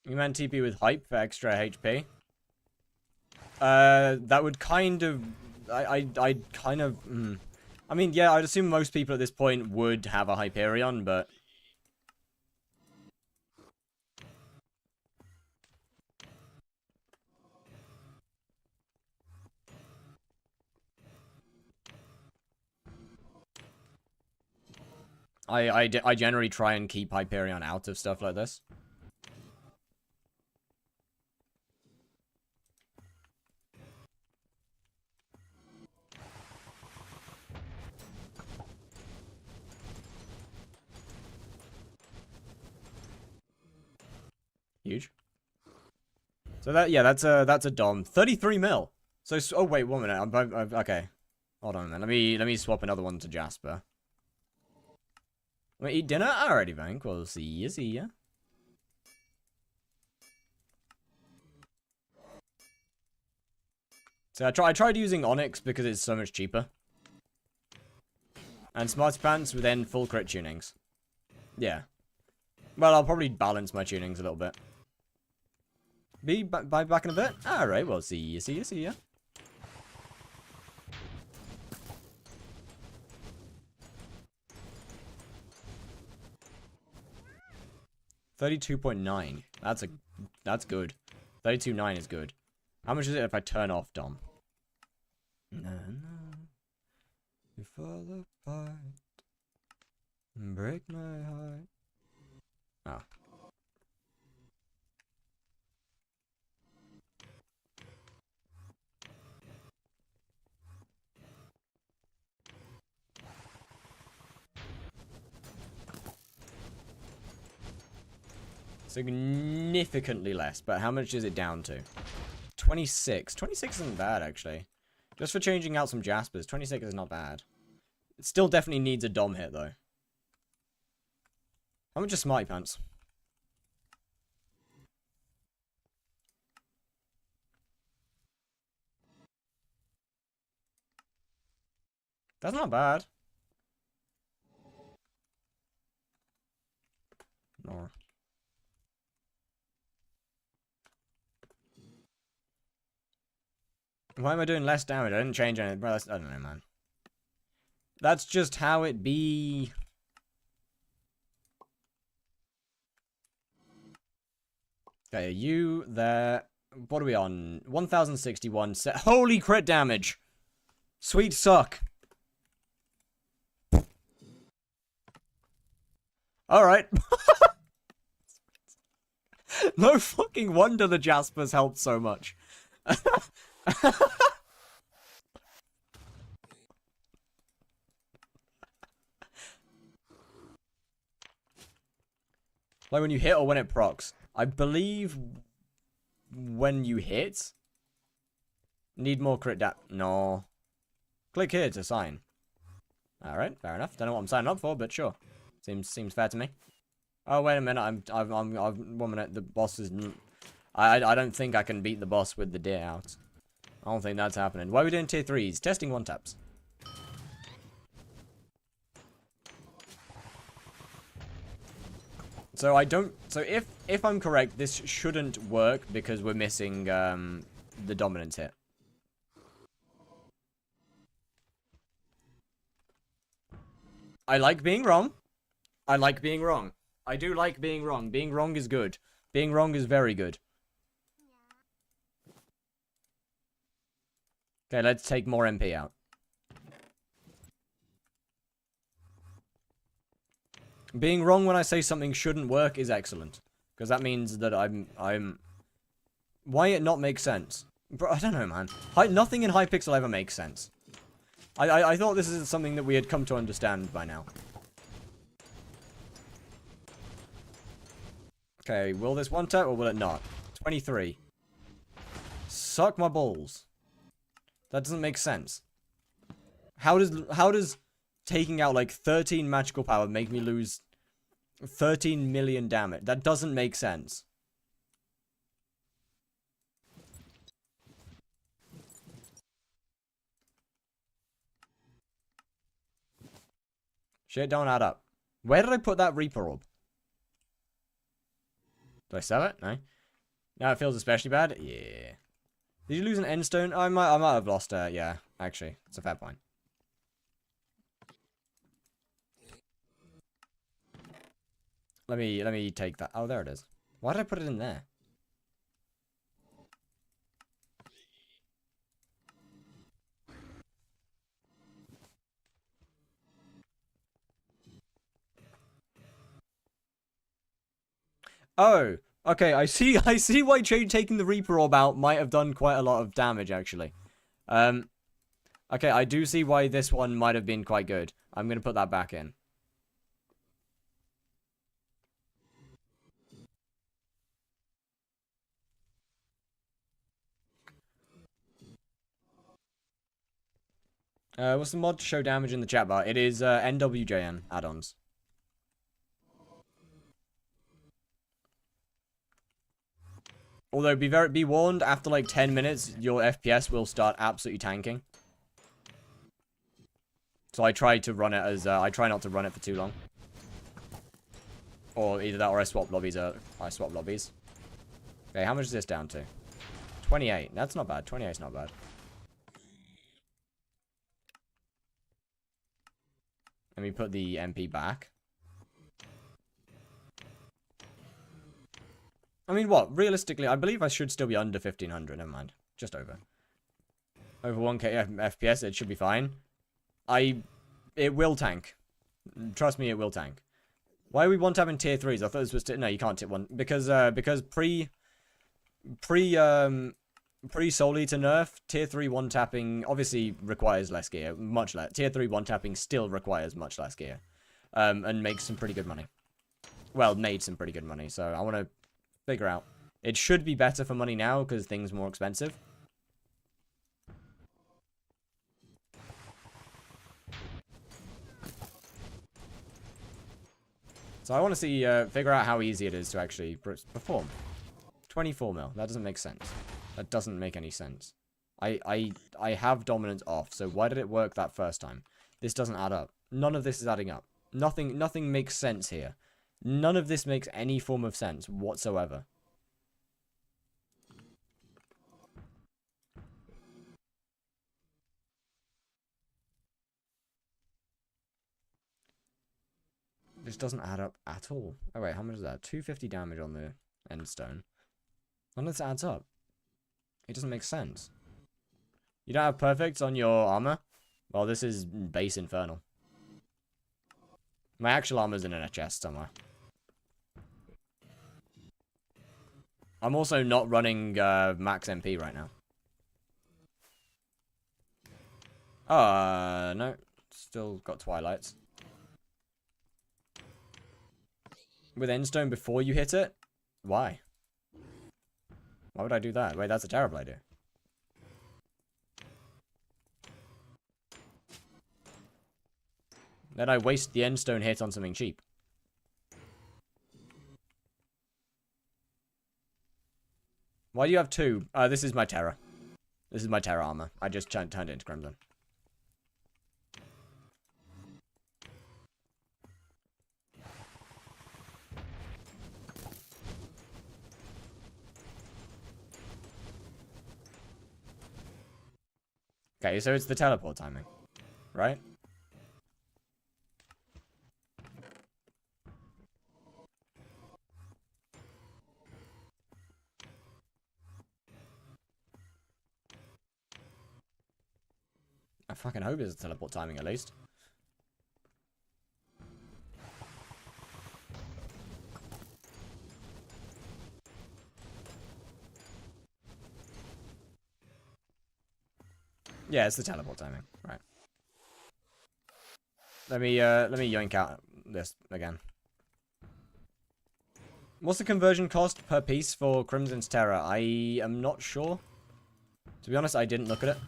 You meant TP with hype for extra HP? That would kind of... I kind of... I mean, yeah, I'd assume most people at this point would have a Hyperion, but... I generally try and keep Hyperion out of stuff like this. Huge. So that's a dom. 33 mil. So oh wait, 1 minute. Okay. Hold on a minute. Let me swap another one to Jasper. Want to eat dinner? Alrighty, Vank. We'll see ya. So I tried using Onyx because it's so much cheaper. And Smarty Pants with then full crit tunings. Yeah. Well, I'll probably balance my tunings a little bit. Be back in a bit? Alright, well, see ya. 32.9. That's good. 32.9 is good. How much is it if I turn off Dom? No, you fall apart and break my heart. Oh. Significantly less, but how much is it down to? 26. 26 isn't bad, actually. Just for changing out some Jaspers, 26 is not bad. It still definitely needs a Dom hit, though. How much is Smarty Pants? That's not bad. No. Why am I doing less damage? I didn't change anything. Bro, I don't know, man. That's just how it be. Okay, you there. What are we on? 1061 set. Holy crit damage! Sweet suck. Alright. No fucking wonder the Jaspers helped so much. Like when you hit or when it procs? I believe when you hit. Need more crit No. Click here to sign. Alright, fair enough. Don't know what I'm signing up for, but sure. Seems fair to me. Oh, wait a minute. I'm 1 minute. The boss is... I don't think I can beat the boss with the deer out. I don't think that's happening. Why are we doing tier 3s? Testing 1-taps. So I don't... So if I'm correct, this shouldn't work because we're missing the dominance hit. I like being wrong. I like being wrong. I do like being wrong. Being wrong is good. Being wrong is very good. Okay, let's take more MP out. Being wrong when I say something shouldn't work is excellent. Because that means that I'm... Why it not make sense? Bro, I don't know, man. Nothing in HYPIXEL ever makes sense. I thought this is something that we had come to understand by now. Okay, will this 1-tap or will it not? 23. Suck my balls. That doesn't make sense. How does taking out like 13 magical power make me lose 13 million damage? That doesn't make sense. Shit don't add up. Where did I put that Reaper Orb? Did I sell it? No. Now it feels especially bad? Yeah. Did you lose an end stone? I might have lost yeah, actually. It's a fair point. Let me take that. Oh, there it is. Why did I put it in there? Oh, okay. I see. I see why taking the Reaper Orb out might have done quite a lot of damage, actually. Okay, I do see why this one might have been quite good. I'm gonna put that back in. What's the mod to show damage in the chat bar? It is NWJN add-ons. Although be warned, after like 10 minutes, your FPS will start absolutely tanking. So I try to run it as I try not to run it for too long. Or either that or I swap lobbies. I swap lobbies. Okay, how much is this down to? 28. That's not bad. 28 is not bad. Let me put the MP back. I mean, what? Realistically, I believe I should still be under 1500. Never mind. Just over. Over 1k FPS, it should be fine. It will tank. Trust me, it will tank. Why are we one-tapping tier 3s? I thought this was... No, you can't tip one. Because pre-Soul Eater nerf, tier 3 one-tapping obviously requires less gear. Much less. Tier 3 one-tapping still requires much less gear. And makes some pretty good money. Well, made some pretty good money. So I want to figure out. It should be better for money now because things are more expensive. So I want to see, figure out how easy it is to actually perform. 24 mil. That doesn't make sense. That doesn't make any sense. I have dominance off, so why did it work that first time? This doesn't add up. None of this is adding up. Nothing makes sense here. None of this makes any form of sense whatsoever. This doesn't add up at all. Oh wait, how much is that? 250 damage on the endstone. None of this adds up. It doesn't make sense. You don't have perfects on your armor? Well, this is base infernal. My actual armor's in a chest somewhere. I'm also not running max MP right now. No. Still got Twilights. With endstone before you hit it? Why? Why would I do that? Wait, that's a terrible idea. Then I waste the endstone hit on something cheap. Why do you have two? This is my Terra. This is my Terra armor. I just turned it into Crimson. Okay, so it's the teleport timing, right? I fucking hope it's teleport timing at least. Yeah, it's the teleport timing. Right. Let me yoink out this again. What's the conversion cost per piece for Crimson's Terror? I am not sure. To be honest, I didn't look at it.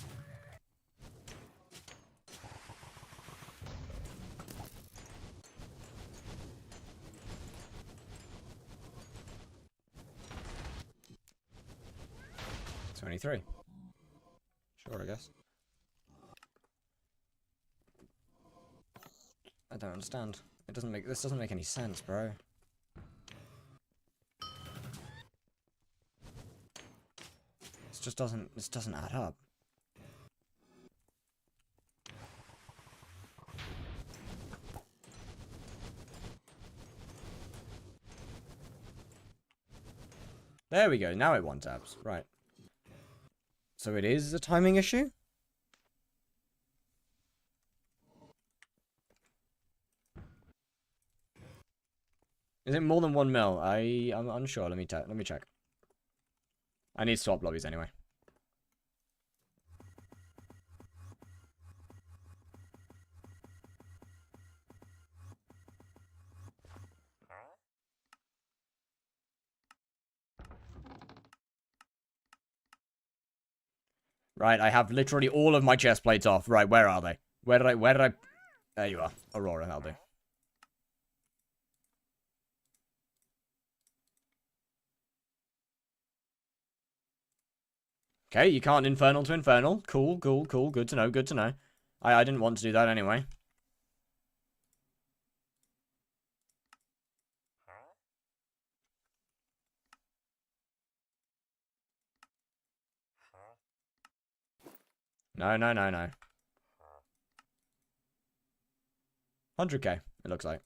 $23. Sure, I guess. I don't understand. This doesn't make any sense, bro. This doesn't add up. There we go. Now it one taps. Right. So it is a timing issue? Is it more than 1 mil? I'm unsure. Let me check. I need swap lobbies anyway. Right, I have literally all of my chest plates off. Right, where are they? Where did I... There you are. Aurora, that'll do. Okay, you can't infernal to infernal. Cool. Good to know. I didn't want to do that anyway. No. 100k, it looks like.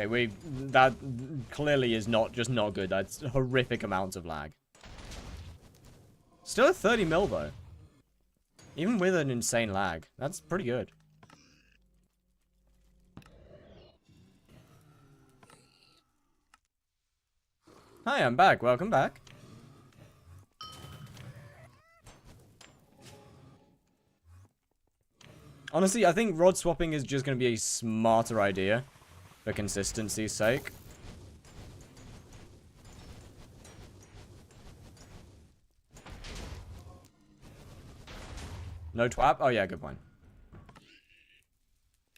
Okay, that clearly is not good. That's horrific amounts of lag. Still at 30 mil though. Even with an insane lag, that's pretty good. Hi, I'm back. Welcome back. Honestly, I think rod swapping is just going to be a smarter idea for consistency's sake. No twap? Oh yeah, good point.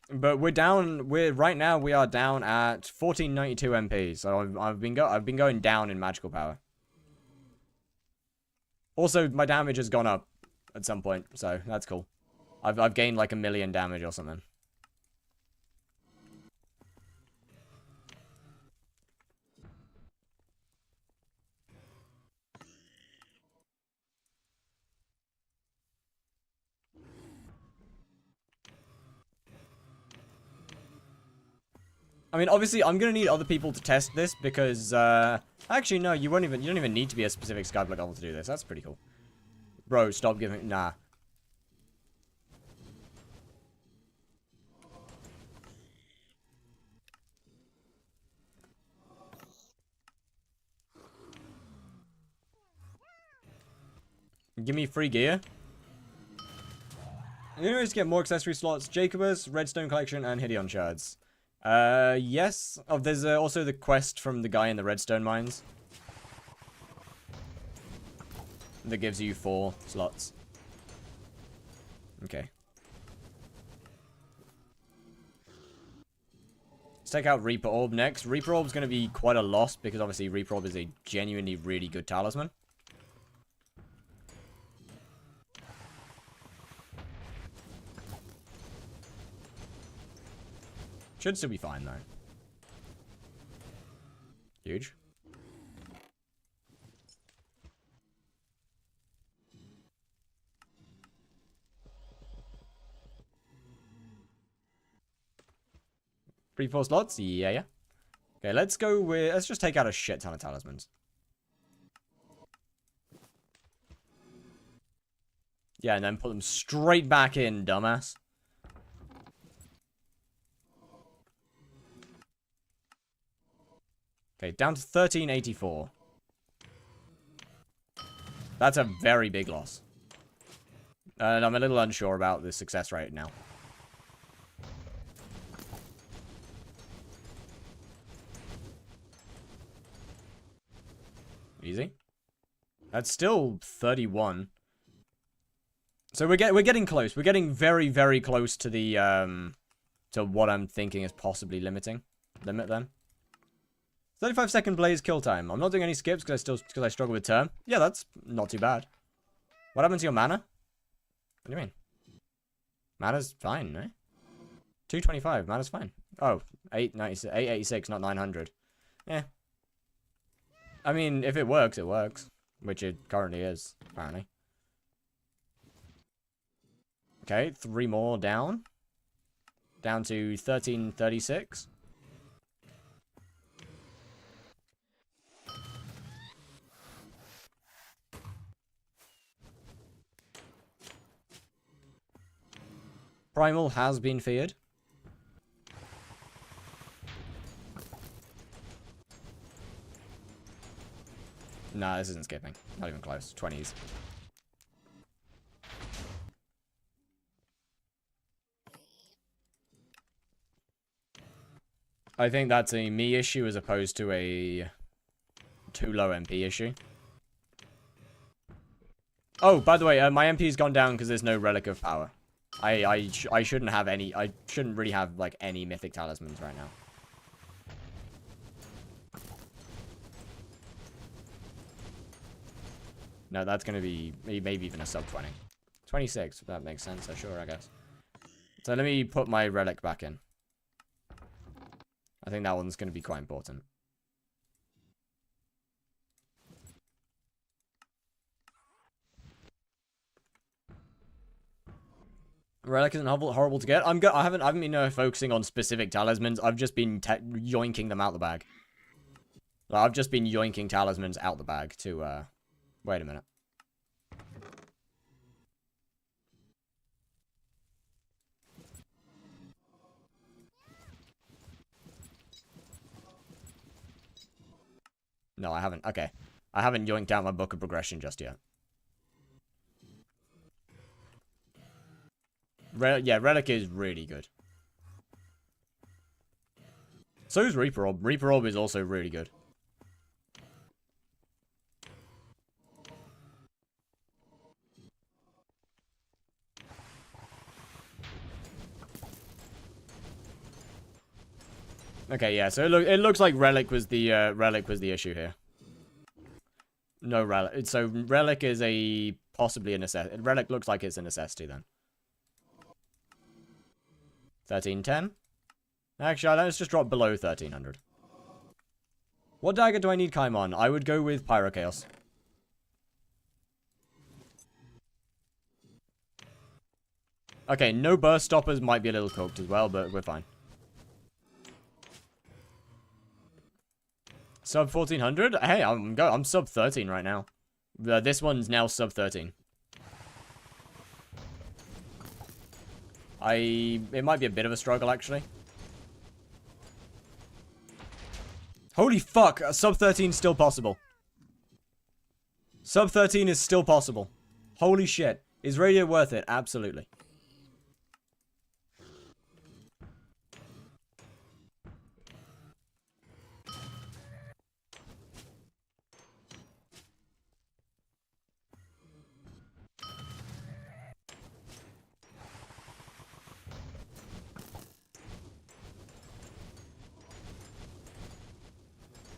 But right now we are down at 1492 MP. So I've been going down in magical power. Also, my damage has gone up at some point, so that's cool. I've gained like 1 million damage or something. I mean, obviously, I'm gonna need other people to test this because, actually, no, you don't even need to be a specific skyblock level to do this. That's pretty cool. Bro, stop giving, nah. Give me free gear. Anyways, to get more accessory slots, Jacobus, Redstone Collection, and Hideon Shards. Yes. Oh, there's also the quest from the guy in the redstone mines. That gives you 4 slots. Okay. Let's take out Reaper Orb next. Reaper Orb's going to be quite a loss because obviously Reaper Orb is a genuinely really good talisman. Should still be fine, though. Huge. Free 4 slots? Yeah. Okay, let's just take out a shit ton of talismans. Yeah, and then put them straight back in, dumbass. Okay, down to 1384. That's a very big loss. And I'm a little unsure about the success rate now. Easy. That's still 31. So we're getting close. We're getting very, very close to the to what I'm thinking is possibly limit them. 35-second blaze kill time. I'm not doing any skips because I struggle with turn. Yeah, that's not too bad. What happened to your mana? What do you mean? Mana's fine, no? 225. Mana's fine. Oh, 886, not 900. Eh. I mean, if it works, it works. Which it currently is, apparently. Okay, 3 more down. Down to 1336. Primal has been feared. Nah, this isn't skipping. Not even close. 20s. I think that's a me issue as opposed to a too low MP issue. Oh, by the way, my MP's gone down because there's no Relic of Power. I shouldn't have any. I shouldn't really have like any mythic talismans right now. No, that's gonna be maybe even a sub 20. 26, if that makes sense. So sure, I guess. So let me put my relic back in. I think that one's gonna be quite important. Relic isn't horrible to get. I haven't been focusing on specific talismans. I've just been yoinking them out the bag. Like, I've just been yoinking talismans out the bag to wait a minute. No, I haven't. Okay. I haven't yoinked out my book of progression just yet. Yeah, Relic is really good. So is Reaper Orb. Reaper Orb is also really good. Okay, yeah. So it looks like Relic was the issue here. No Relic. So Relic is possibly a necessity. Relic looks like it's a necessity then. 1310. Actually, let's just drop below 1300. What dagger do I need Kaim on? I would go with Pyrochaos. Okay, no burst stoppers might be a little cooked as well, but we're fine. Sub 1400? Hey, I'm sub 13 right now. This one's now sub 13. It might be a bit of a struggle, actually. Holy fuck, sub 13 is still possible. Sub 13 is still possible. Holy shit. Is radio worth it? Absolutely.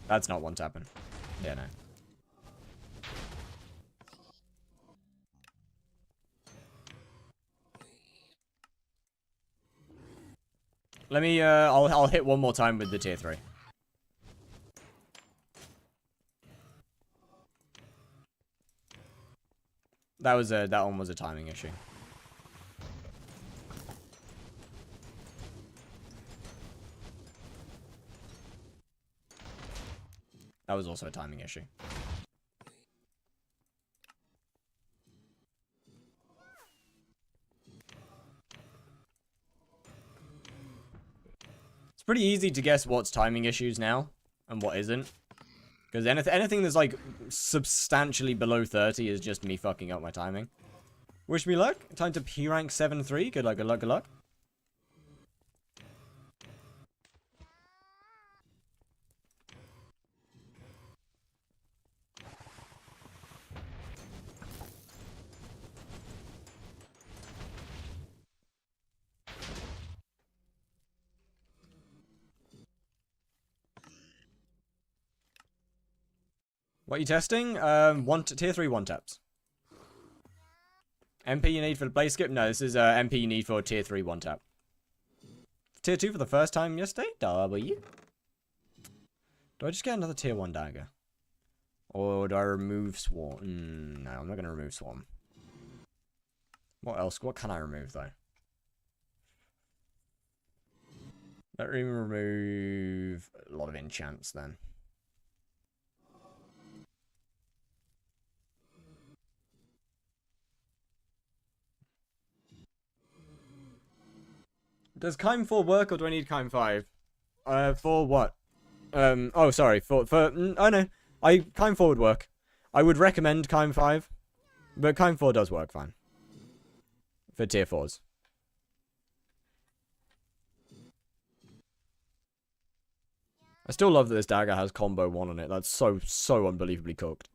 That's not one tapping. Yeah, no. Let me, I'll hit one more time with the tier 3. That one was a timing issue. That was also a timing issue. It's pretty easy to guess what's timing issues now and what isn't. Because anything that's like substantially below 30 is just me fucking up my timing. Wish me luck. Time to P rank 7-3. Good luck, good luck, good luck. What are you testing? Tier 3 one-taps. MP you need for the play skip? No, this is MP you need for tier 3 one-tap. Tier 2 for the first time yesterday? W. Do I just get another tier 1 dagger? Or do I remove Swarm? No, I'm not going to remove Swarm. What else? What can I remove, though? Let me remove a lot of enchants, then. Does Kime 4 work, or do I need Kime 5? For what? Oh, sorry. Oh, no. Kime 4 would work. I would recommend Kime 5, but Kime 4 does work fine. For tier 4s. I still love that this dagger has combo 1 on it. That's so unbelievably cooked.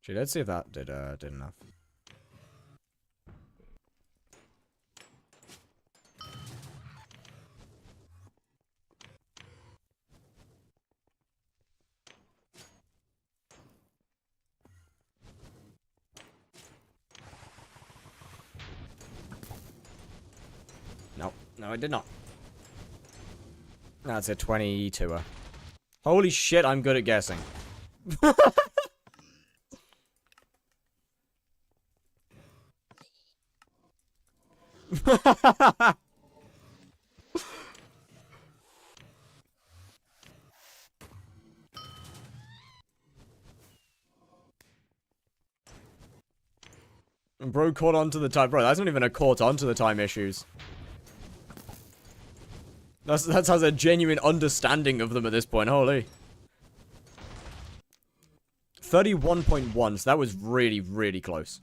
Gee, let's see if that did enough. No, it did not. That's a 22er. Holy shit, I'm good at guessing. Bro caught onto the time. Bro, that's not even a caught onto the time issues. That has a genuine understanding of them at this point. Holy. 31.1, so that was really, really close.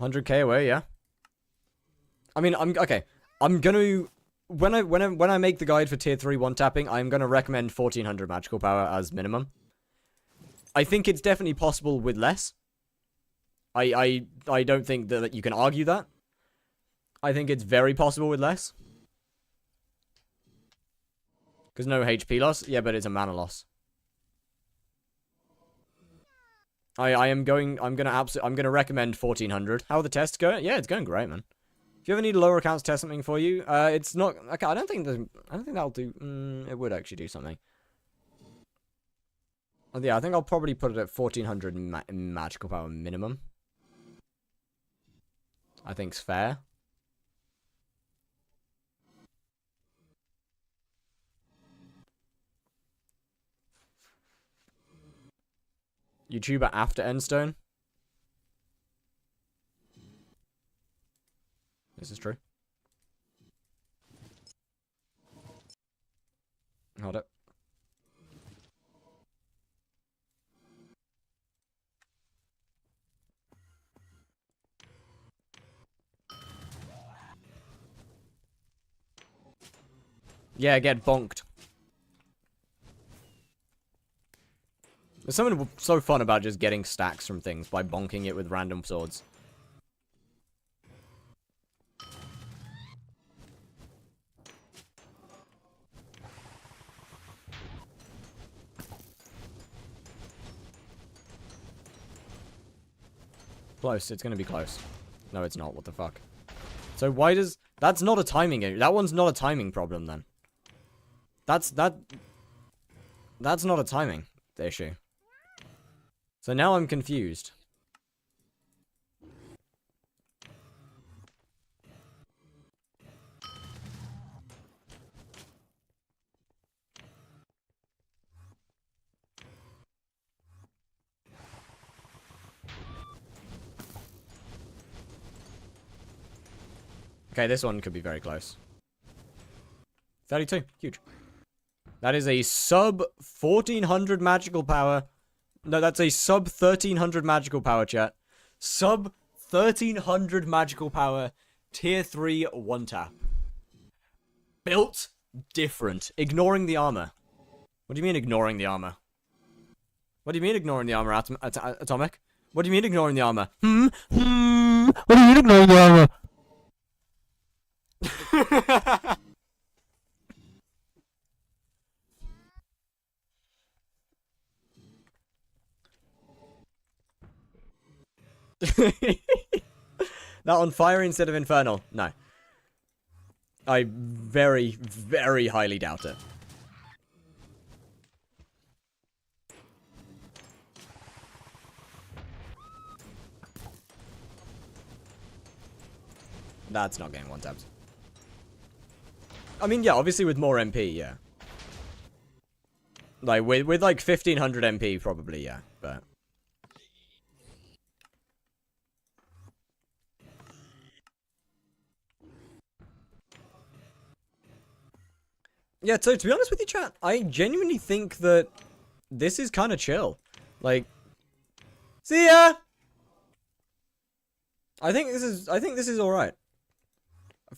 $100k away, yeah. I mean, okay. I'm gonna when I make the guide for tier 3 one tapping, I'm gonna recommend 1400 magical power as minimum. I think it's definitely possible with less. I don't think that you can argue that. I think it's very possible with less. Because no HP loss? Yeah, but it's a mana loss. I'm gonna recommend 1400. How are the tests going? Yeah, it's going great, man. If you ever need a lower accounts test something for you, it's not okay. I don't think that'll do. It would actually do something. Yeah, I think I'll probably put it at 1400 magical power minimum. I think's fair. YouTuber after Endstone. This is true. Hold it. Yeah, get bonked. There's something so fun about just getting stacks from things by bonking it with random swords. Close. It's gonna be close. No, it's not. What the fuck? So why does... That's not a timing issue. That one's not a timing problem, then. That's not a timing issue. So now I'm confused. Okay, this one could be very close. 32. Huge. That is a sub 1400 magical power. No, that's a sub 1300 magical power, chat. Sub 1300 magical power. Tier 3 one tap. Built different. Ignoring the armor. What do you mean ignoring the armor? What do you mean ignoring the armor, Atomic? What do you mean ignoring the armor? What do you mean ignoring the armor? That on fire instead of infernal? No. I very, very highly doubt it. That's not getting one tapped. I mean, yeah, obviously with more MP, yeah. Like, with like 1500 MP, probably, yeah, but... Yeah, so to be honest with you, chat, I genuinely think that this is kind of chill. Like, see ya! I think this is alright.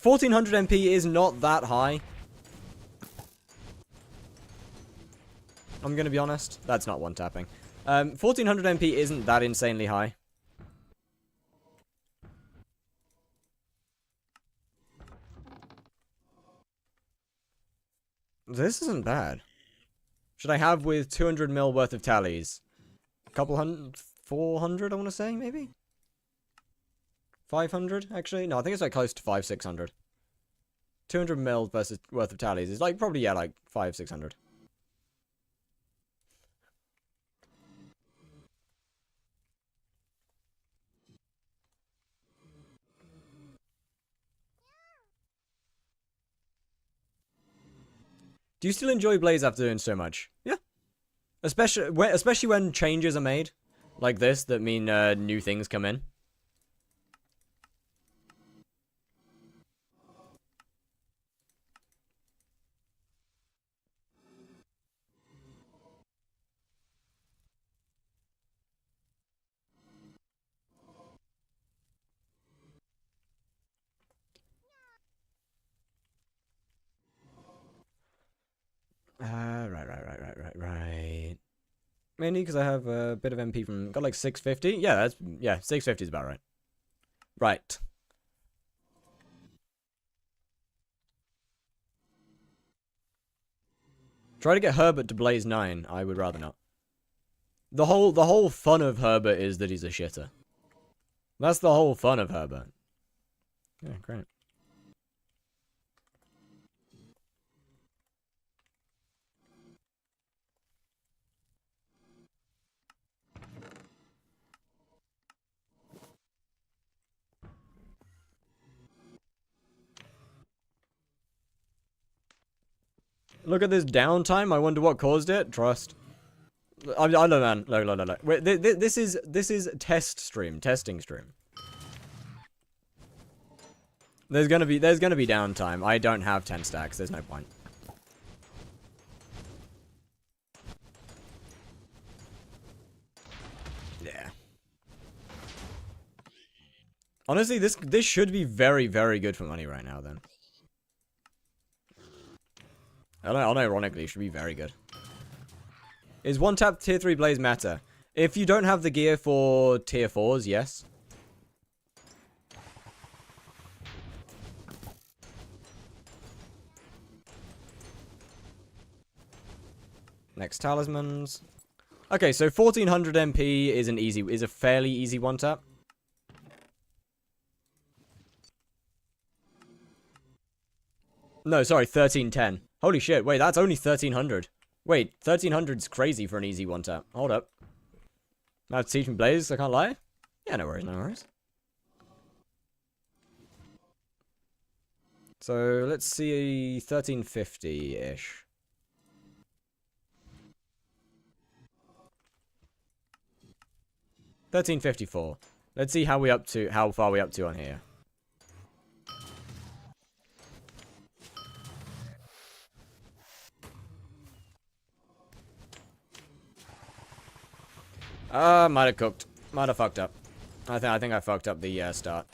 1400 MP is not that high. I'm gonna be honest. That's not one tapping. 1400 MP isn't that insanely high. This isn't bad. Should I have with 200 mil worth of tallies? A couple hundred, 400 I want to say, maybe? 500, actually? No, I think it's like close to 600. 200 mil versus worth of tallies is like, probably, yeah, like 600. Do you still enjoy Blaze after doing so much? Yeah. Especially when changes are made. Like this, that mean new things come in. Right. Mainly because I have a bit of MP from... Got like 650? Yeah, 650 is about right. Right. Try to get Herbert to Blaze 9. I would rather not. The whole fun of Herbert is that he's a shitter. That's the whole fun of Herbert. Yeah, great. Look at this downtime. I wonder what caused it. Trust. I don't know, man. No. Wait, this is testing stream. There's gonna be downtime. I don't have 10 stacks. There's no point. Yeah. Honestly, this should be very, very good for money right now. Then. Unironically, it should be very good. Is one tap tier 3 Blaze matter? If you don't have the gear for tier 4s, yes. Next talismans. Okay, so 1400 MP is a fairly easy one tap. No, sorry, 1310. Holy shit, wait, that's only 1300. Wait, 1300's crazy for an easy one tap. Hold up. I have to teach me Blaze, I can't lie. Yeah, no worries. So, let's see 1350-ish. 1354. Let's see how far we up to on here. Might have cooked. Might have fucked up. I think I fucked up the start.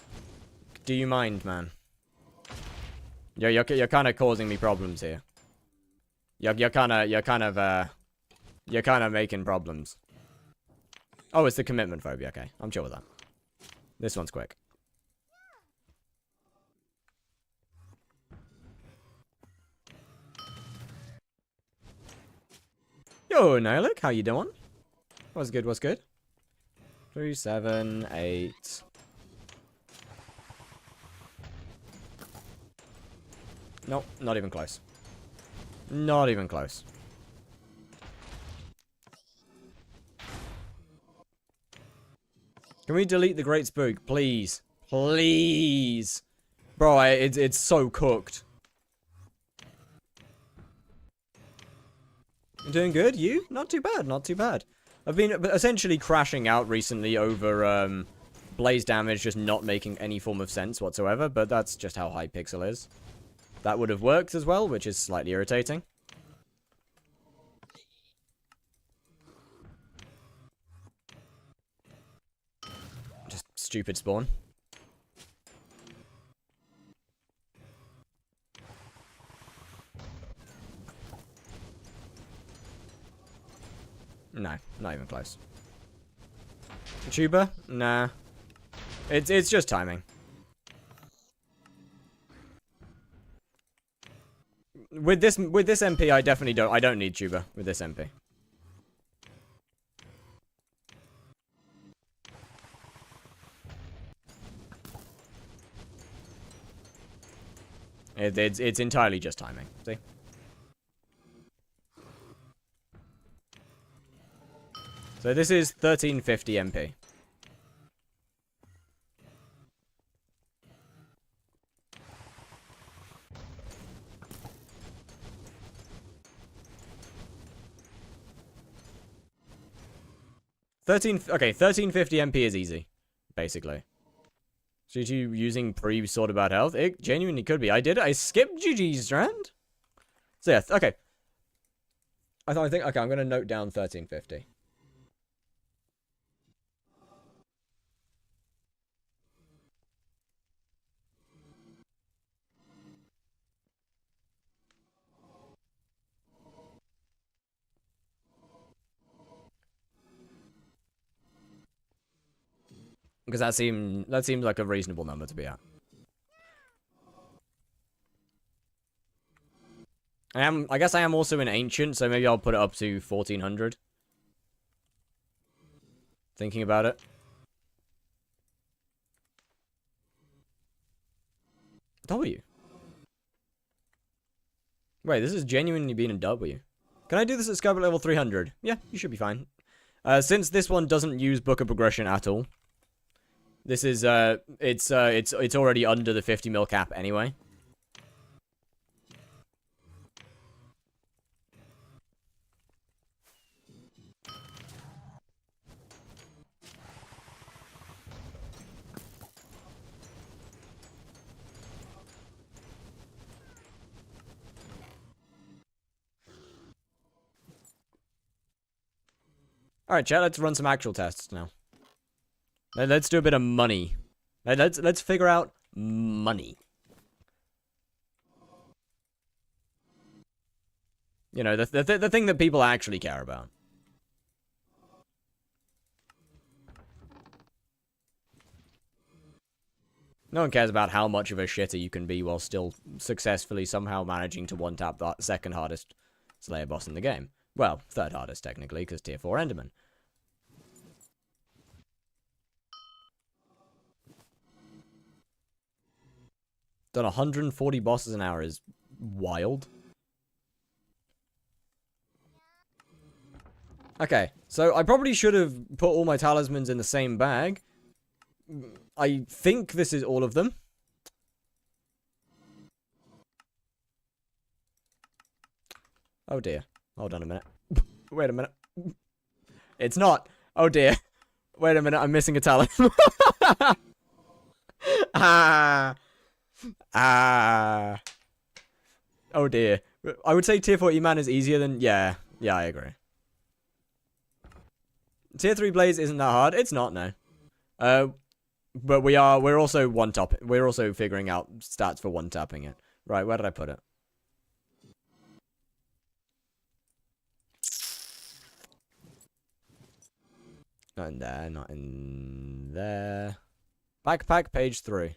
Do you mind, man? You're kind of causing me problems here. You're kind of making problems. Oh, it's the commitment phobia. Okay, I'm chill with that. This one's quick. Yo, Nilik, how you doing? What's good, what's good? 3, 7, 8. Nope, not even close. Not even close. Can we delete the Great Spook, please? Please! Bro, it's so cooked. You doing good? You? Not too bad, not too bad. I've been essentially crashing out recently over blaze damage just not making any form of sense whatsoever, but that's just how HYPIXEL is. That would have worked as well, which is slightly irritating. Just stupid spawn. No, not even close. Tuber? Nah. It's just timing. With this MP, I definitely don't need Tuber with this MP. It's entirely just timing. See? So this is 1350 MP. Okay, 1350 MP is easy, basically. So you using pre-sorted about health? It genuinely could be. I skipped GG's strand. So yeah, okay. I think, okay, I'm going to note down 1350. Because that seems like a reasonable number to be at. I guess I am also an ancient, so maybe I'll put it up to 1400. Thinking about it. W. Wait, this has genuinely been a W. Can I do this at skyblock level 300? Yeah, you should be fine. Since this one doesn't use book of progression at all. This is, it's already under the 50 mil cap anyway. Alright, chat, let's run some actual tests now. Let's do a bit of money. Let's figure out money. You know, the thing that people actually care about. No one cares about how much of a shitter you can be while still successfully somehow managing to one-tap the second hardest Slayer boss in the game. Well, third hardest technically, because tier 4 Enderman. Done 140 bosses an hour is wild. Okay, so I probably should have put all my talismans in the same bag. I think this is all of them. Oh dear. Hold on a minute. Wait a minute. It's not. Oh dear. Wait a minute, I'm missing a talisman. Oh dear. I would say tier 4 E-Man is easier than... Yeah, I agree. Tier 3 Blaze isn't that hard. It's not, no. But we're also one-tapping. We're also figuring out stats for one-tapping it. Right, where did I put it? Not in there, not in there. Backpack, page 3.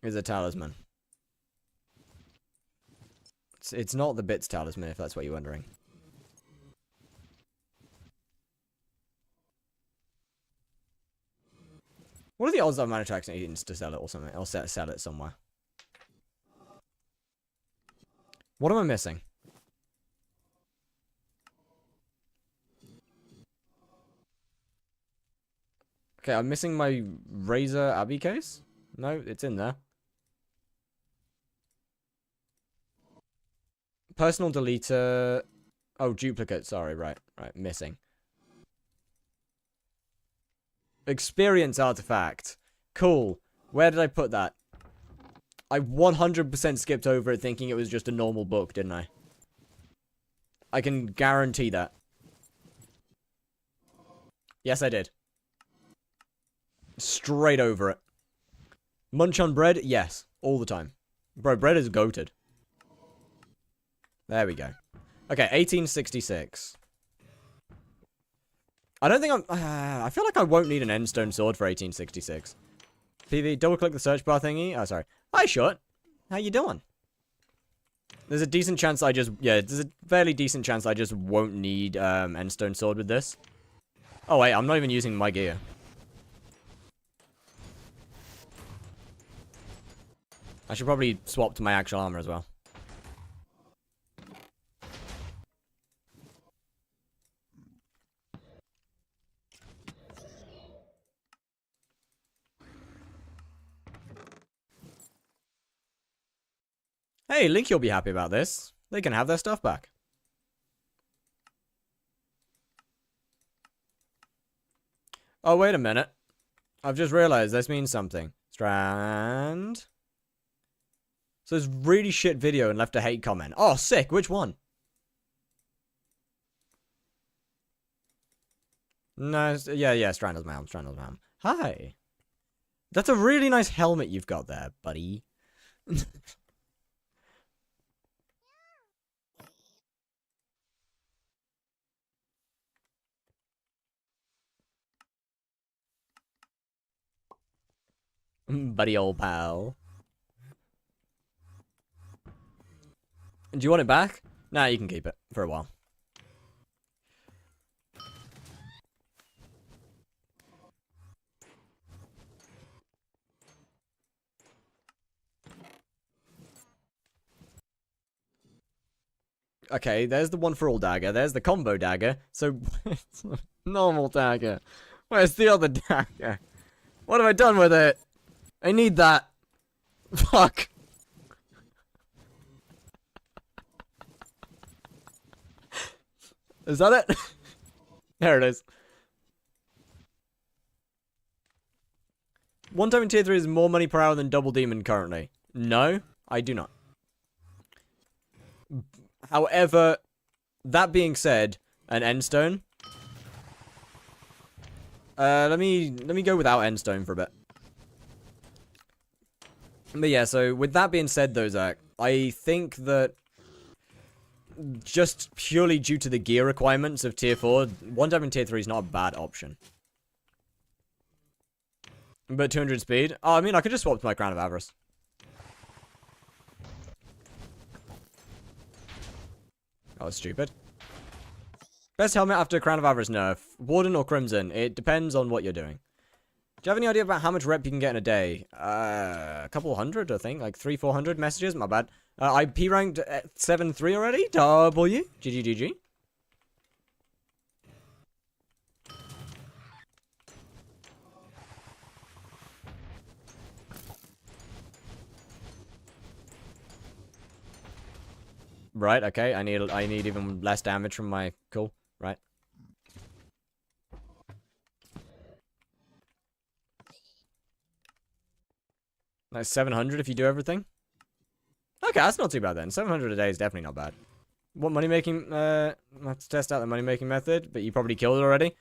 Is a talisman. It's not the Bits Talisman, if that's what you're wondering. What are the odds I manage to accidentally to sell it or something? I'll sell it somewhere. What am I missing? Okay, I'm missing my Razor Abbey case? No, it's in there. Personal deleter. Oh, duplicate. Sorry, right. Missing. Experience artifact. Cool. Where did I put that? I 100% skipped over it thinking it was just a normal book, didn't I? I can guarantee that. Yes, I did. Straight over it. Munch on bread? Yes. All the time. Bro, bread is goated. There we go. Okay, 1866. I don't think I feel like I won't need an endstone sword for 1866. PV, double click the search bar thingy. Oh, sorry. Hi, Short. How you doing? There's a decent chance there's a fairly decent chance I just won't need endstone sword with this. Oh wait, I'm not even using my gear. I should probably swap to my actual armor as well. Hey, Link, you'll be happy about this. They can have their stuff back. Oh, wait a minute. I've just realized this means something. Strand. So it's really shit video and left a hate comment. Oh, sick. Which one? No, yeah, Strand's my helm. Hi. That's a really nice helmet you've got there, buddy. Buddy old pal. Do you want it back? Nah, you can keep it for a while. Okay, there's the one for all dagger. There's the combo dagger. So, normal dagger. Where's the other dagger? What have I done with it? I need that. Fuck. Is that it? There it is. One time in tier 3 is more money per hour than double demon currently. No, I do not. However, that being said, an endstone. Let me go without endstone for a bit. But yeah, so with that being said though, Zach, I think that just purely due to the gear requirements of tier 4, one time in tier 3 is not a bad option. But 200 speed? Oh, I mean, I could just swap to my Crown of Avarice. That was stupid. Best helmet after Crown of Avarice nerf. Warden or Crimson? It depends on what you're doing. Do you have any idea about how much rep you can get in a day? A couple hundred, I think. Like 300-400 messages? My bad. I P-ranked at 7-3 already. W. GG. Right, okay. I need even less damage from my... Cool. Right. Like 700 if you do everything. Okay, that's not too bad then. 700 a day is definitely not bad. What money making? I have to test out the money making method, but you probably killed it already.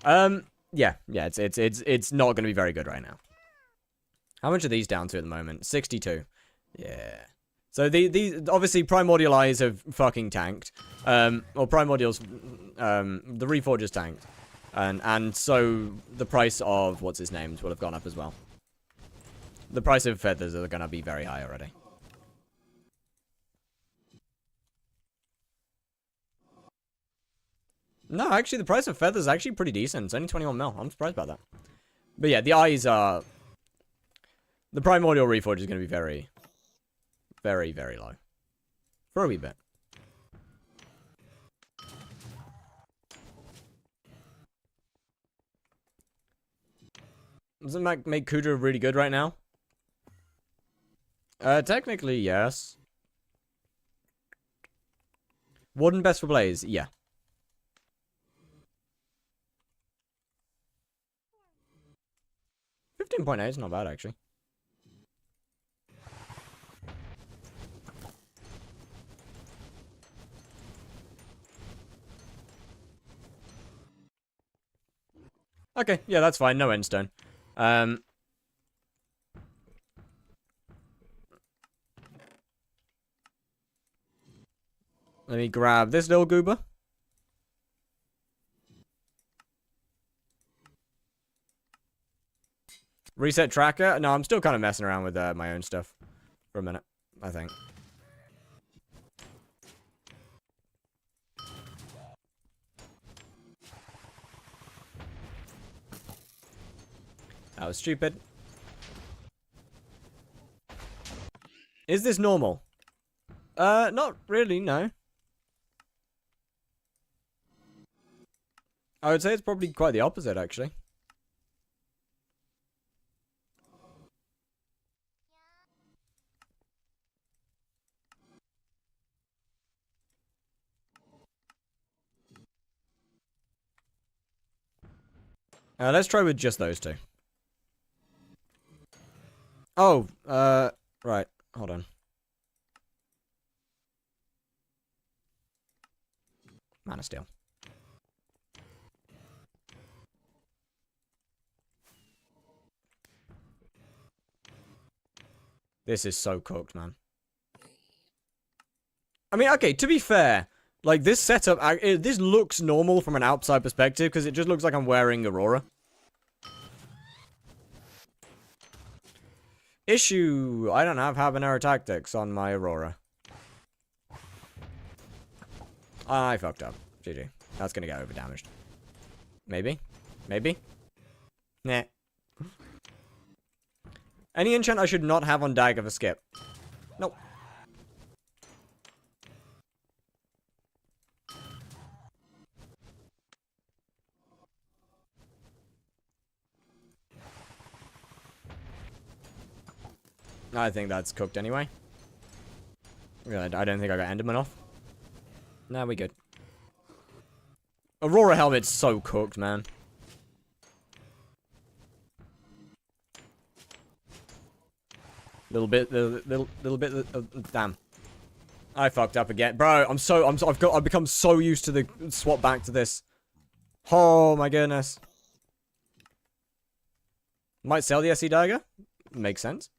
Yeah. It's not going to be very good right now. How much are these down to at the moment? 62. Yeah. So these obviously primordial eyes have fucking tanked. Or primordials, the reforgers tanked, and so the price of what's his names will have gone up as well. The price of feathers are going to be very high already. No, actually, the price of feathers is actually pretty decent. It's only 21 mil. I'm surprised about that. But yeah, the eyes are... The primordial reforge is going to be very, very, very low. For a wee bit. Doesn't that make Kudra really good right now? Technically, yes. Warden best for Blaze, yeah. 15.8 is not bad, actually. Okay, yeah, that's fine. No endstone. Let me grab this little goober. Reset tracker. No, I'm still kind of messing around with my own stuff for a minute, I think. That was stupid. Is this normal? Not really, no. I would say it's probably quite the opposite, actually. Let's try with just those two. Oh, right. Hold on. Man of Steel. This is so cooked, man. I mean, okay, to be fair, like, this setup, this looks normal from an outside perspective, because it just looks like I'm wearing Aurora. Issue, I don't have habanero tactics on my Aurora. I fucked up. GG. That's gonna get overdamaged. Maybe? Maybe? Nah. Any enchant I should not have on dagger for skip. Nope. I think that's cooked anyway. I don't think I got Enderman off. Nah, we good. Aurora helmet's so cooked, man. Little bit, damn. I fucked up again, bro. I've become so used to the swap back to this. Oh my goodness. Might sell the SC dagger. Makes sense.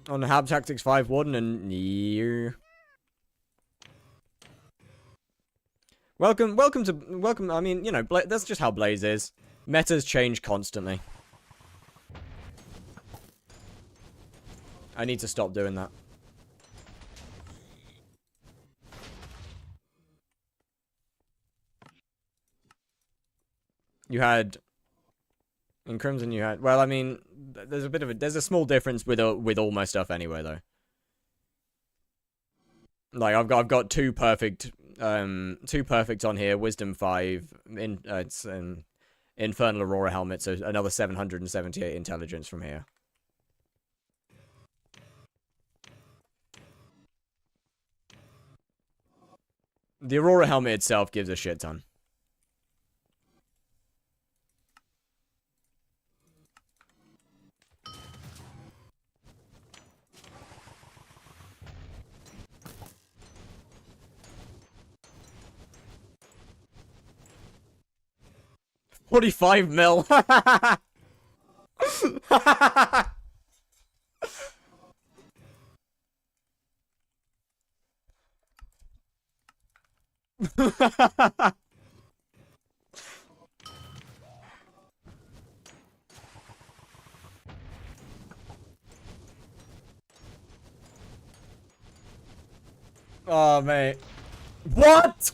On the Hab Tactics 5 Warden and yeah. Welcome, I mean, you know, that's just how Blaze is. Metas change constantly. I need to stop doing that. You had... In Crimson you had... Well, I mean, there's a bit of a... There's a small difference with all my stuff anyway, though. Like, I've got two perfect on here. Wisdom 5. It's an Infernal Aurora helmet, so another 778 intelligence from here. The Aurora helmet itself gives a shit ton. $45 mil. Oh, mate. What?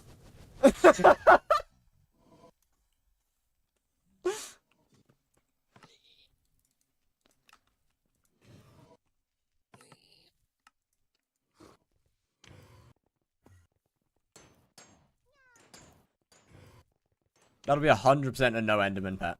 That'll be 100% a no Enderman pet.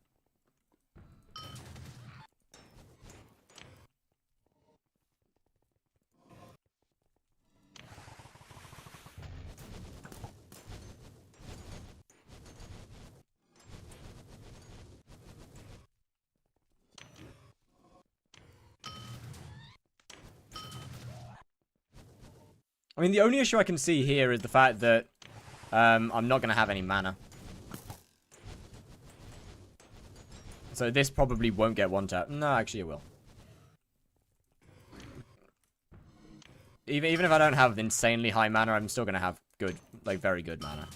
I mean, the only issue I can see here is the fact that I'm not going to have any mana. So this probably won't get one tap. No, actually it will. Even if I don't have insanely high mana, I'm still going to have good, like, very good mana.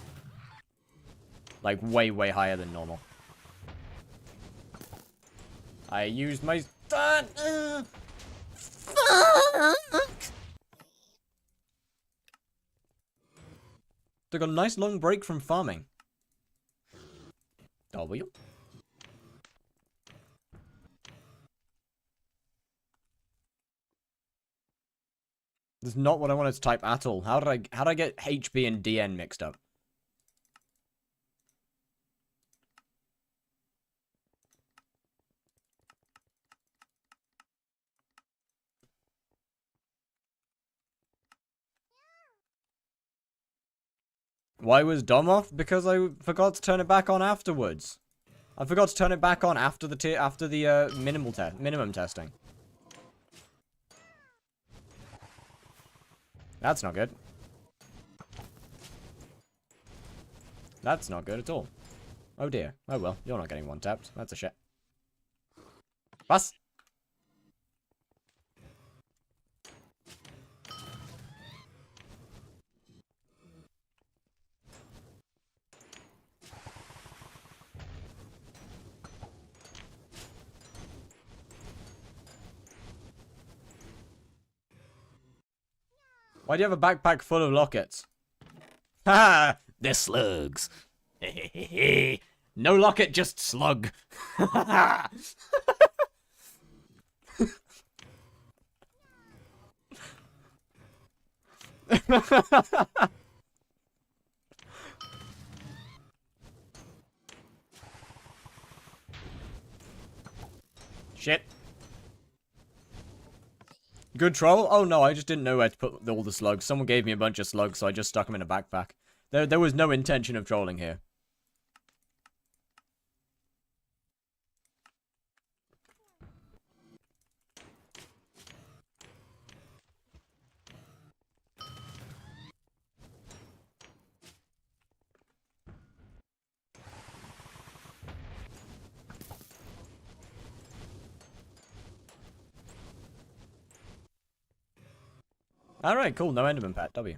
Like, way, way higher than normal. I used my... Fuck! Took a nice long break from farming. W. That's not what I wanted to type at all. How did I get HB and DN mixed up? Why was Dom off? Because I forgot to turn it back on afterwards. I forgot to turn it back on after the minimum testing. That's not good. That's not good at all. Oh dear. Oh well, you're not getting one tapped. That's a shit. Bus. Why do you have a backpack full of lockets? Ha! They're slugs. No locket, just slug. Shit. Good troll? Oh no, I just didn't know where to put all the slugs. Someone gave me a bunch of slugs, so I just stuck them in a backpack. There was no intention of trolling here. Alright, cool. No Enderman pet. W.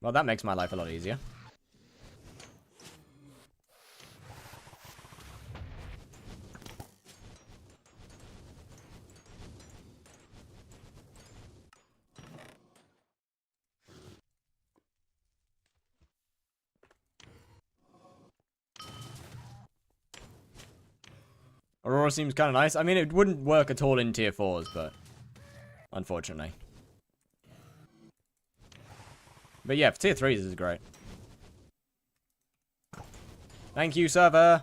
Well, that makes my life a lot easier. Aurora seems kind of nice. I mean, it wouldn't work at all in tier 4s, but... unfortunately. But yeah, for tier 3s, this is great. Thank you, server!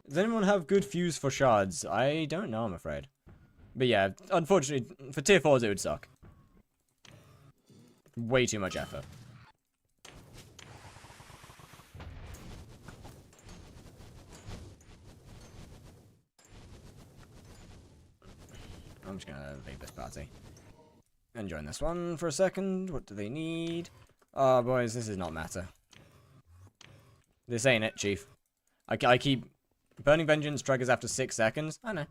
Does anyone have good fuse for shards? I don't know, I'm afraid. But yeah, unfortunately, for tier 4s, it would suck. Way too much effort. I'm just gonna leave this party. And join this one for a second. What do they need? Oh, boys, this is not matter. This ain't it, Chief. I keep... Burning Vengeance triggers after 6 seconds. I know.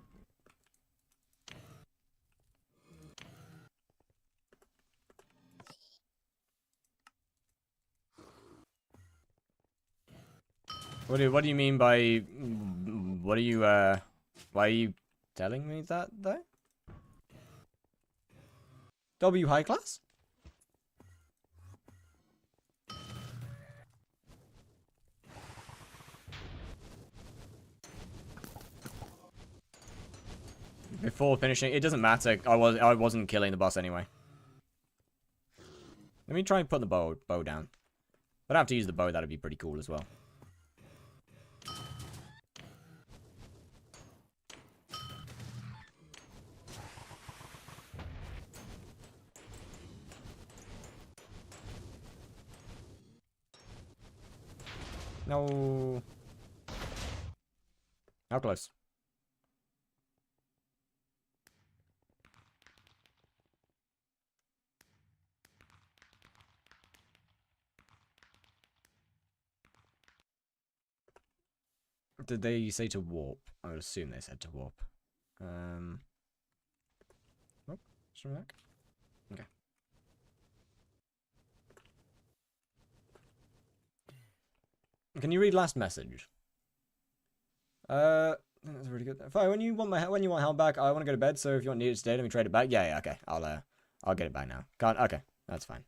What do you mean by... What are you, why are you telling me that, though? W high class? Before finishing, it doesn't matter. I wasn't killing the boss anyway. Let me try and put the bow down. If I'd have to use the bow, that'd be pretty cool as well. No. How close? Did they say to warp? I would assume they said to warp. Oh, swim back. Okay. Can you read last message? That's really good. Fine, when you want help back, I want to go to bed. So if you want to need it today, let me trade it back. Yeah, okay. I'll get it back now. Can't. Okay, that's fine.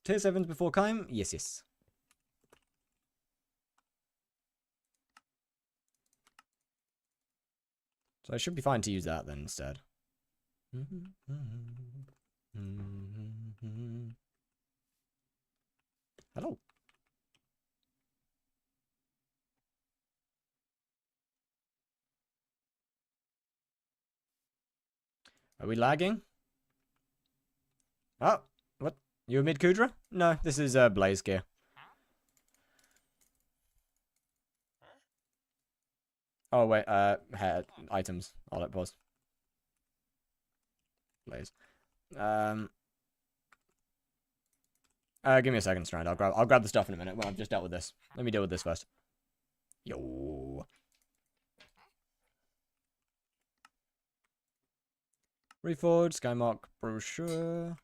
Tier 7s before Kaim? Yes. So I should be fine to use that then instead. Hello. Are we lagging? Oh, what? You a mid Kudra? No, this is Blaze gear. Oh wait, hair items. I'll let pause. Blaze. Give me a second, Strand. I'll grab the stuff in a minute when I've just dealt with this. Let me deal with this first. Yo. Reforged, Skymark brochure.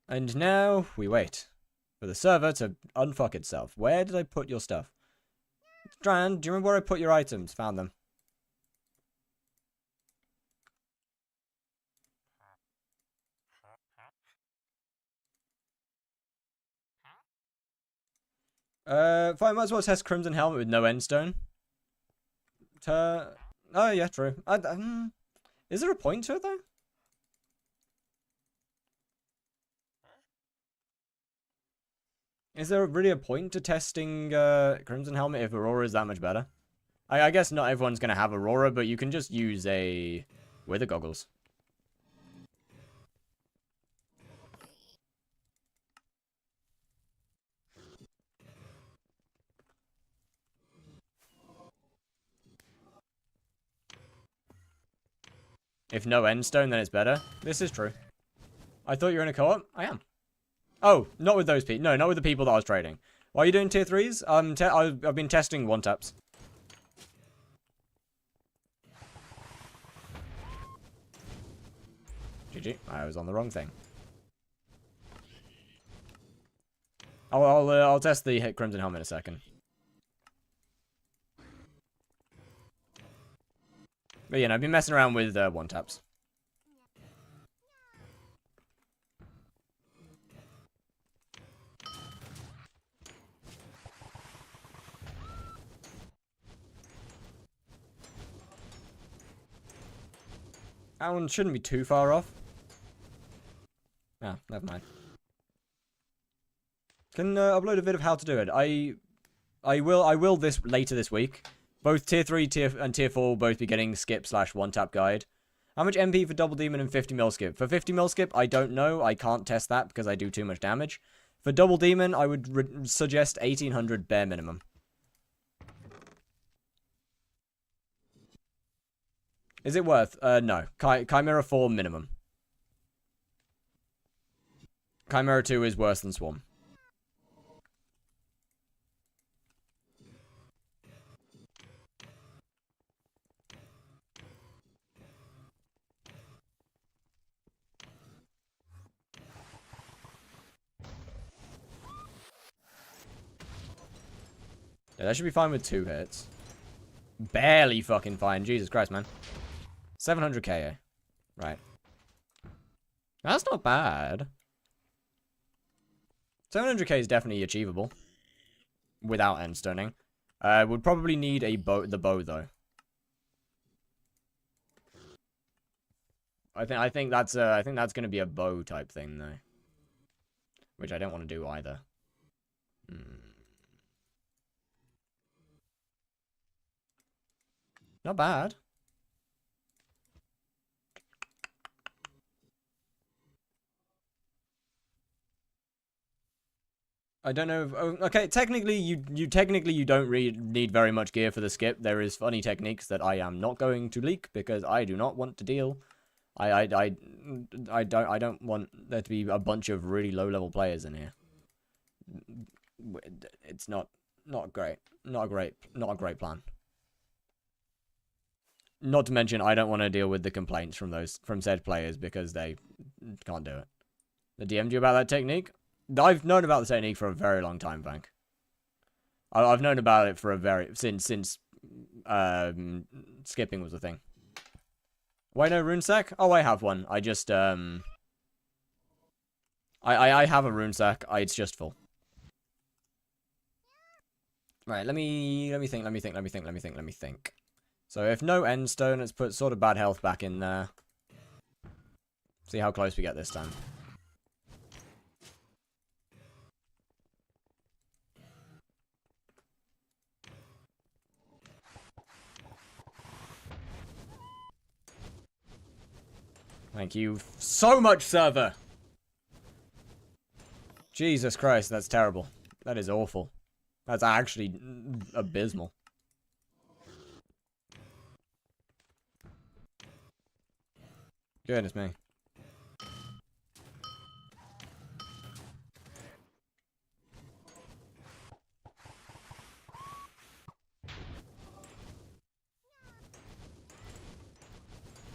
And now we wait for the server to unfuck itself. Where did I put your stuff? Strand, do you remember where I put your items? Found them. Fine, might as well test Crimson Helmet with no endstone. Oh, yeah, true. Is there a point to it, though? Is there really a point to testing Crimson Helmet if Aurora is that much better? I guess not everyone's going to have Aurora, but you can just use a Wither Goggles. If no endstone, then it's better. This is true. I thought you were in a co-op? I am. Oh, not with those people. No, not with the people that I was trading. Why are you doing tier 3s? I've been testing one-taps. GG. I was on the wrong thing. I'll test the Crimson Helmet in a second. But, you know, I've been messing around with one-taps. That one shouldn't be too far off. Ah, never mind. Can upload a vid of how to do it. I will this later this week. Both tier 3 and tier 4 will both be getting skip / one-tap guide. How much MP for Double Demon and 50 mil skip? For 50 mil skip, I don't know. I can't test that because I do too much damage. For Double Demon, I would suggest 1800 bare minimum. Is it worth? No. Chimera 4 minimum. Chimera 2 is worse than Swarm. Yeah, that should be fine with 2 hits. Barely fucking fine. Jesus Christ, man. 700k, eh? Right. That's not bad. 700k is definitely achievable. Without end stoning. Would probably need a bow, the bow, though. I think that's gonna be a bow type thing, though. Which I don't want to do either. Not bad. I don't know if, oh, okay, technically you don't really need very much gear for the skip. There is funny techniques that I am not going to leak because I do not want to deal. I don't want there to be a bunch of really low level players in here. It's not great. Not a great plan. Not to mention I don't want to deal with the complaints from said players because they can't do it. The DM'd you about that technique? I've known about the technique for a very long time, Vank. I've known about it for since skipping was a thing. Why no rune sack? Oh, I have one. I just I have a rune sack. It's just full. Right, let me think. So if no end stone, let's put sort of bad health back in there. See how close we get this time. Thank you so much, server. Jesus Christ, that's terrible. That is awful. That's actually abysmal. Goodness me.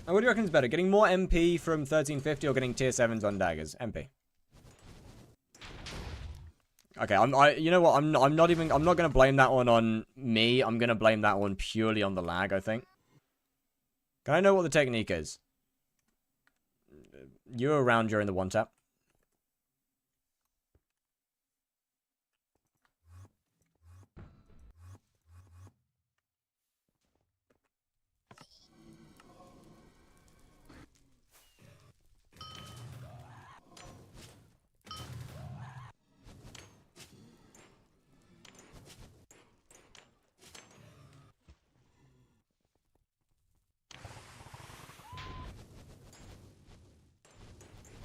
Now, what do you reckon is better? Getting more MP from 1350 or getting tier 7s on daggers? MP. Okay, you know what? I'm not gonna blame that one on me. I'm gonna blame that one purely on the lag, I think. Can I know what the technique is? You were around during the one tap.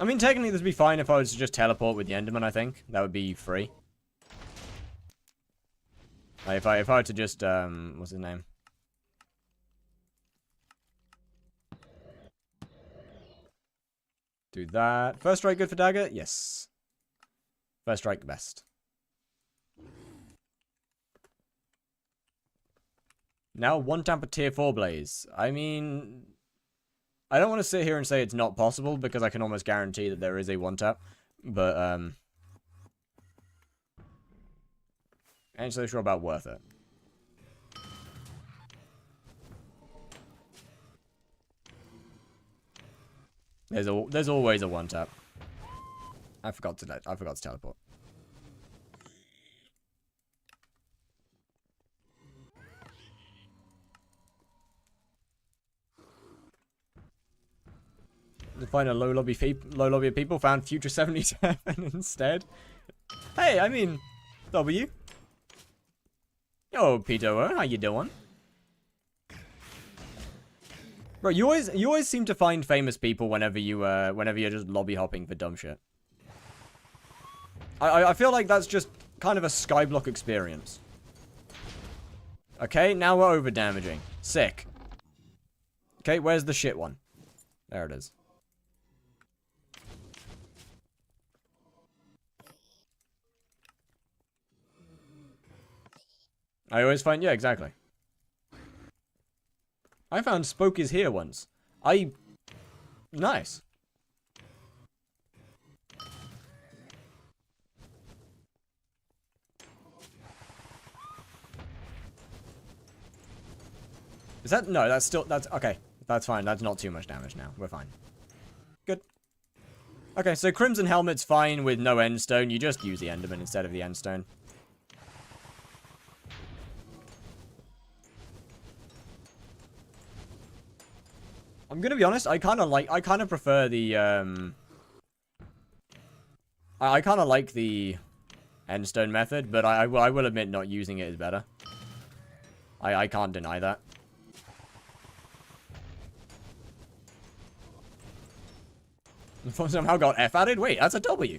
I mean, technically this would be fine if I was to just teleport with the Enderman, I think. That would be free. Like, if I were to just, what's his name? Do that. First strike good for dagger? Yes. First strike best. Now one tap a tier 4 blaze. I mean, I don't want to sit here and say it's not possible because I can almost guarantee that there is a one tap. But, I ain't so sure about worth it. There's always a one tap. I forgot to teleport. To find a low lobby of people, found Future 77 instead. Hey, I mean, W. Yo, Pito, how you doing? Bro, you always seem to find famous people whenever you're just lobby hopping for dumb shit. I feel like that's just kind of a skyblock experience. Okay, now we're over damaging. Sick. Okay, where's the shit one? There it is. I always find, yeah, exactly. I found Spoke is here once. Nice. Is that... No, that's still... That's... Okay. That's fine. That's not too much damage now. We're fine. Good. Okay, so Crimson Helmet's fine with no Endstone. You just use the Enderman instead of the Endstone. I'm gonna be honest, I kind of prefer the, I kind of like the Endstone method, but I will admit not using it is better. I can't deny that. Somehow got F added? Wait, that's a W.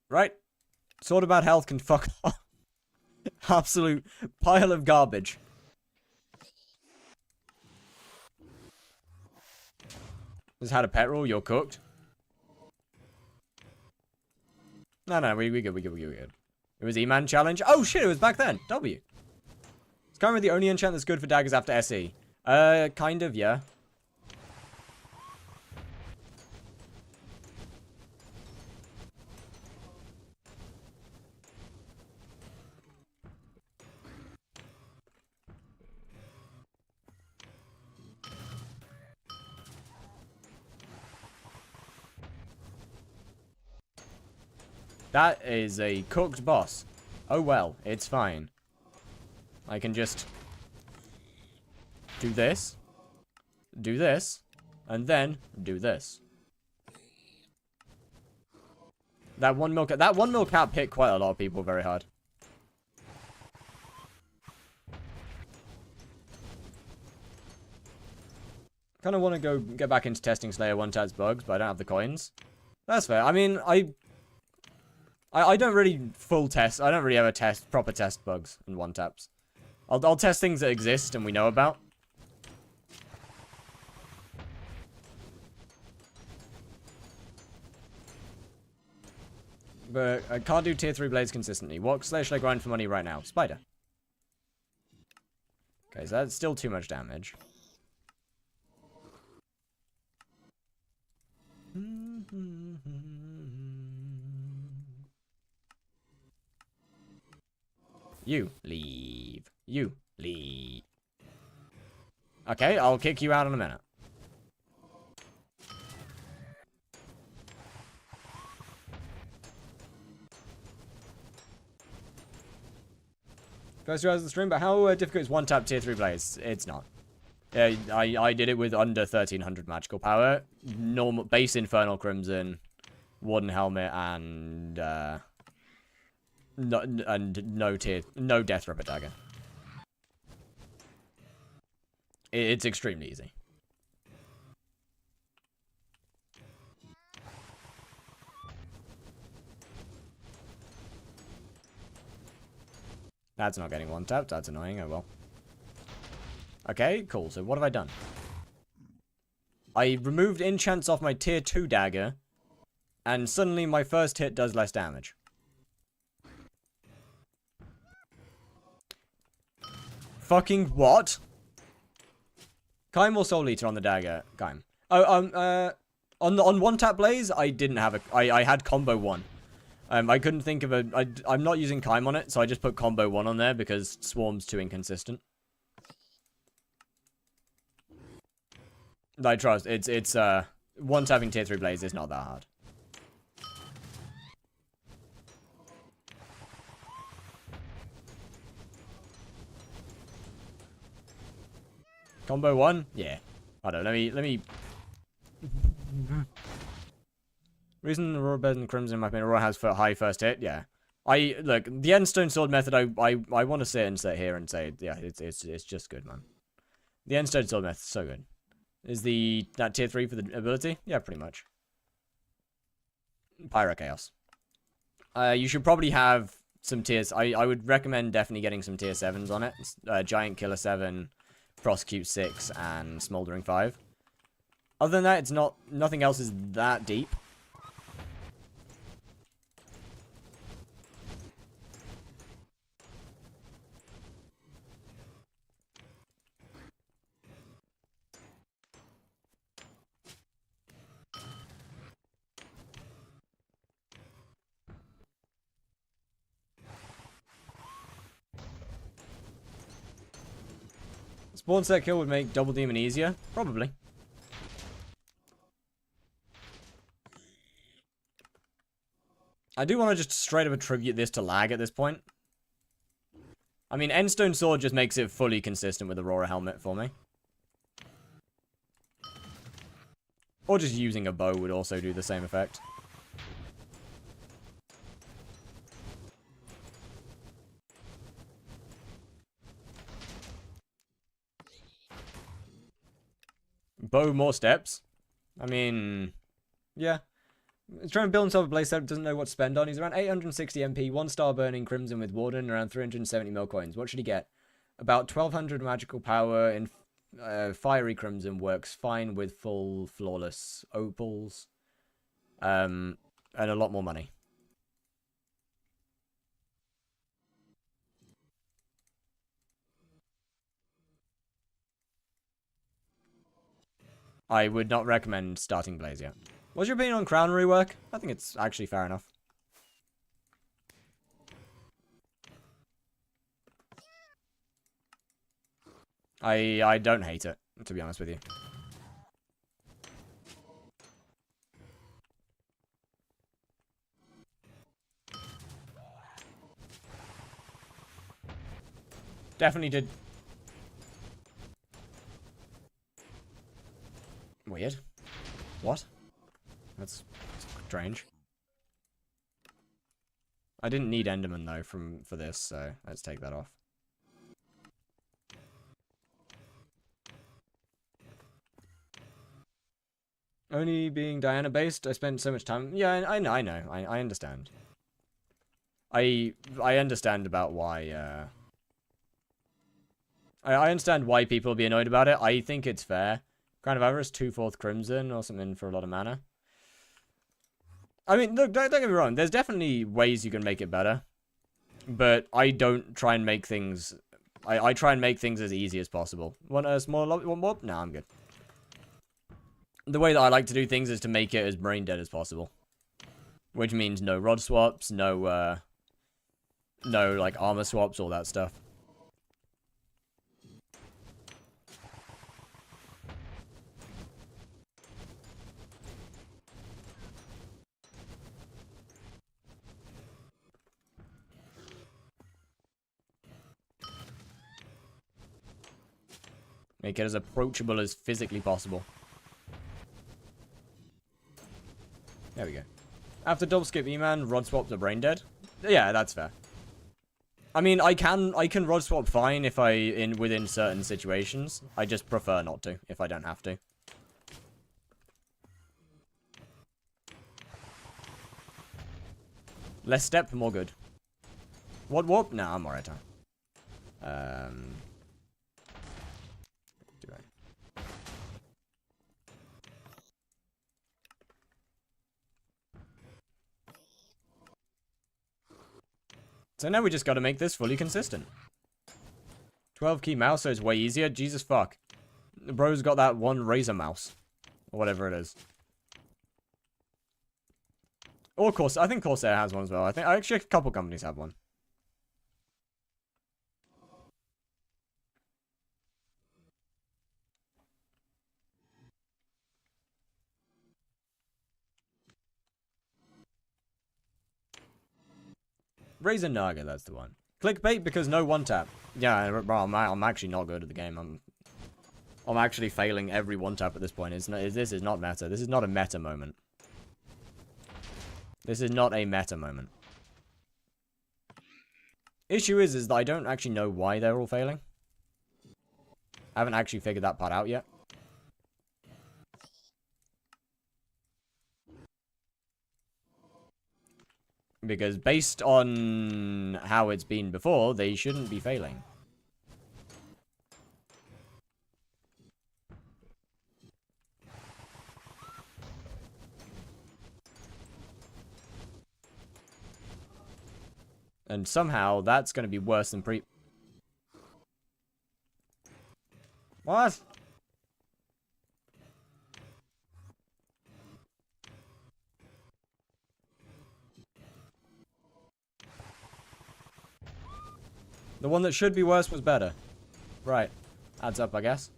Right. Sword about health can fuck off. Absolute pile of garbage. Just had a pet roll, you're cooked. No, we good. It was E-Man challenge. Oh shit, it was back then. W. It's kind of the only enchant that's good for daggers after SE. Kind of, yeah. That is a cooked boss. Oh well, it's fine. I can just do this, and then do this. That one milk cap hit quite a lot of people very hard. Kind of want to go get back into testing Slayer one-taps bugs, but I don't have the coins. That's fair. I mean, I don't really full test. I don't really ever proper test bugs and one-taps. I'll test things that exist and we know about. But I can't do tier 3 blades consistently. What slayer should I grind for money right now? Spider. Okay, so that's still too much damage. You leave. You leave. Okay, I'll kick you out in a minute. First 2 hours of the stream, but how difficult is one-tap tier 3 blades? It's not. I did it with under 1300 magical power. Normal, base Infernal Crimson, Warden Helmet, and no Death Ripper Dagger. It's extremely easy. That's not getting one-tapped. That's annoying. Oh well. Okay, cool. So what have I done? I removed enchants off my tier 2 dagger, and suddenly my first hit does less damage. Fucking what? Kaim or Soul Eater on the dagger? Kaim. Oh, on one-tap blaze, I didn't have I had combo 1. I couldn't think of I'm not using Kaim on it, so I just put combo 1 on there because Swarm's too inconsistent. I trust. It's one-tapping tier 3 blaze is not that hard. Combo 1? Yeah. I don't know. Let me... Reason Aurora better than Crimson in my opinion. Aurora has high first hit. Yeah. Look, the Endstone Sword method, I want to sit here and say, yeah, it's just good, man. The Endstone Sword method is so good. Is that tier 3 for the ability? Yeah, pretty much. Pyro Chaos. You should probably have some tiers. I would recommend definitely getting some tier 7s on it. Giant Killer 7, Prosecute 6, and Smoldering 5. Other than that, nothing else is that deep. Spawn set kill would make Double Demon easier? Probably. I do want to just straight up attribute this to lag at this point. I mean, Endstone Sword just makes it fully consistent with Aurora Helmet for me. Or just using a bow would also do the same effect. Bow more steps? I mean, yeah. He's trying to build himself a blaze setup, doesn't know what to spend on. He's around 860 MP, 1-star burning Crimson with Warden, around 370 mil coins. What should he get? About 1200 magical power in Fiery Crimson works fine with full flawless opals. And a lot more money. I would not recommend starting Blaze yet. What's your opinion on Crown rework? I think it's actually fair enough. I don't hate it, to be honest with you. Definitely did. Weird. What? That's strange. I didn't need Enderman though for this, so let's take that off. Only being Diana based, I spent so much time. Yeah, I know. I understand. I understand about why. I understand why people will be annoyed about it. I think it's fair. Kind of average 2/4 Crimson or something for a lot of mana. I mean, look, don't get me wrong. There's definitely ways you can make it better. But I don't try and make things... I try and make things as easy as possible. Want a small... One more? No, I'm good. The way that I like to do things is to make it as brain dead as possible. Which means no rod swaps, no, like, armor swaps, all that stuff. Make it as approachable as physically possible. There we go. After double skip E-Man, rod swap to brain dead. Yeah, that's fair. I mean, I can rod swap fine if within certain situations. I just prefer not to if I don't have to. Less step, more good. What warp? Nah, I'm alright. So now we just got to make this fully consistent. 12 key mouse, so it's way easier. Jesus fuck. The bro's got that one razor mouse. Or whatever it is. Or Corsair. I think Corsair has one as well. I think actually a couple companies have one. Razor Naga, that's the one. Clickbait because no one tap. Yeah, bro, I'm actually not good at the game. I'm actually failing every one tap at this point. This is not meta. This is not a meta moment. This is not a meta moment. Issue is that I don't actually know why they're all failing. I haven't actually figured that part out yet. Because based on how it's been before, they shouldn't be failing. And somehow, that's going to be worse than What? The one that should be worse was better. Right. Adds up, I guess.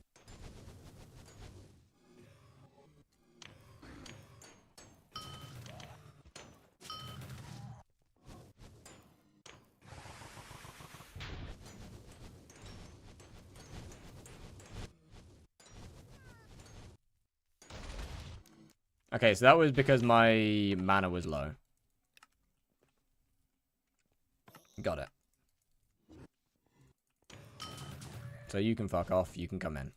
Okay, so that was because my mana was low. Got it. So you can fuck off, you can come in.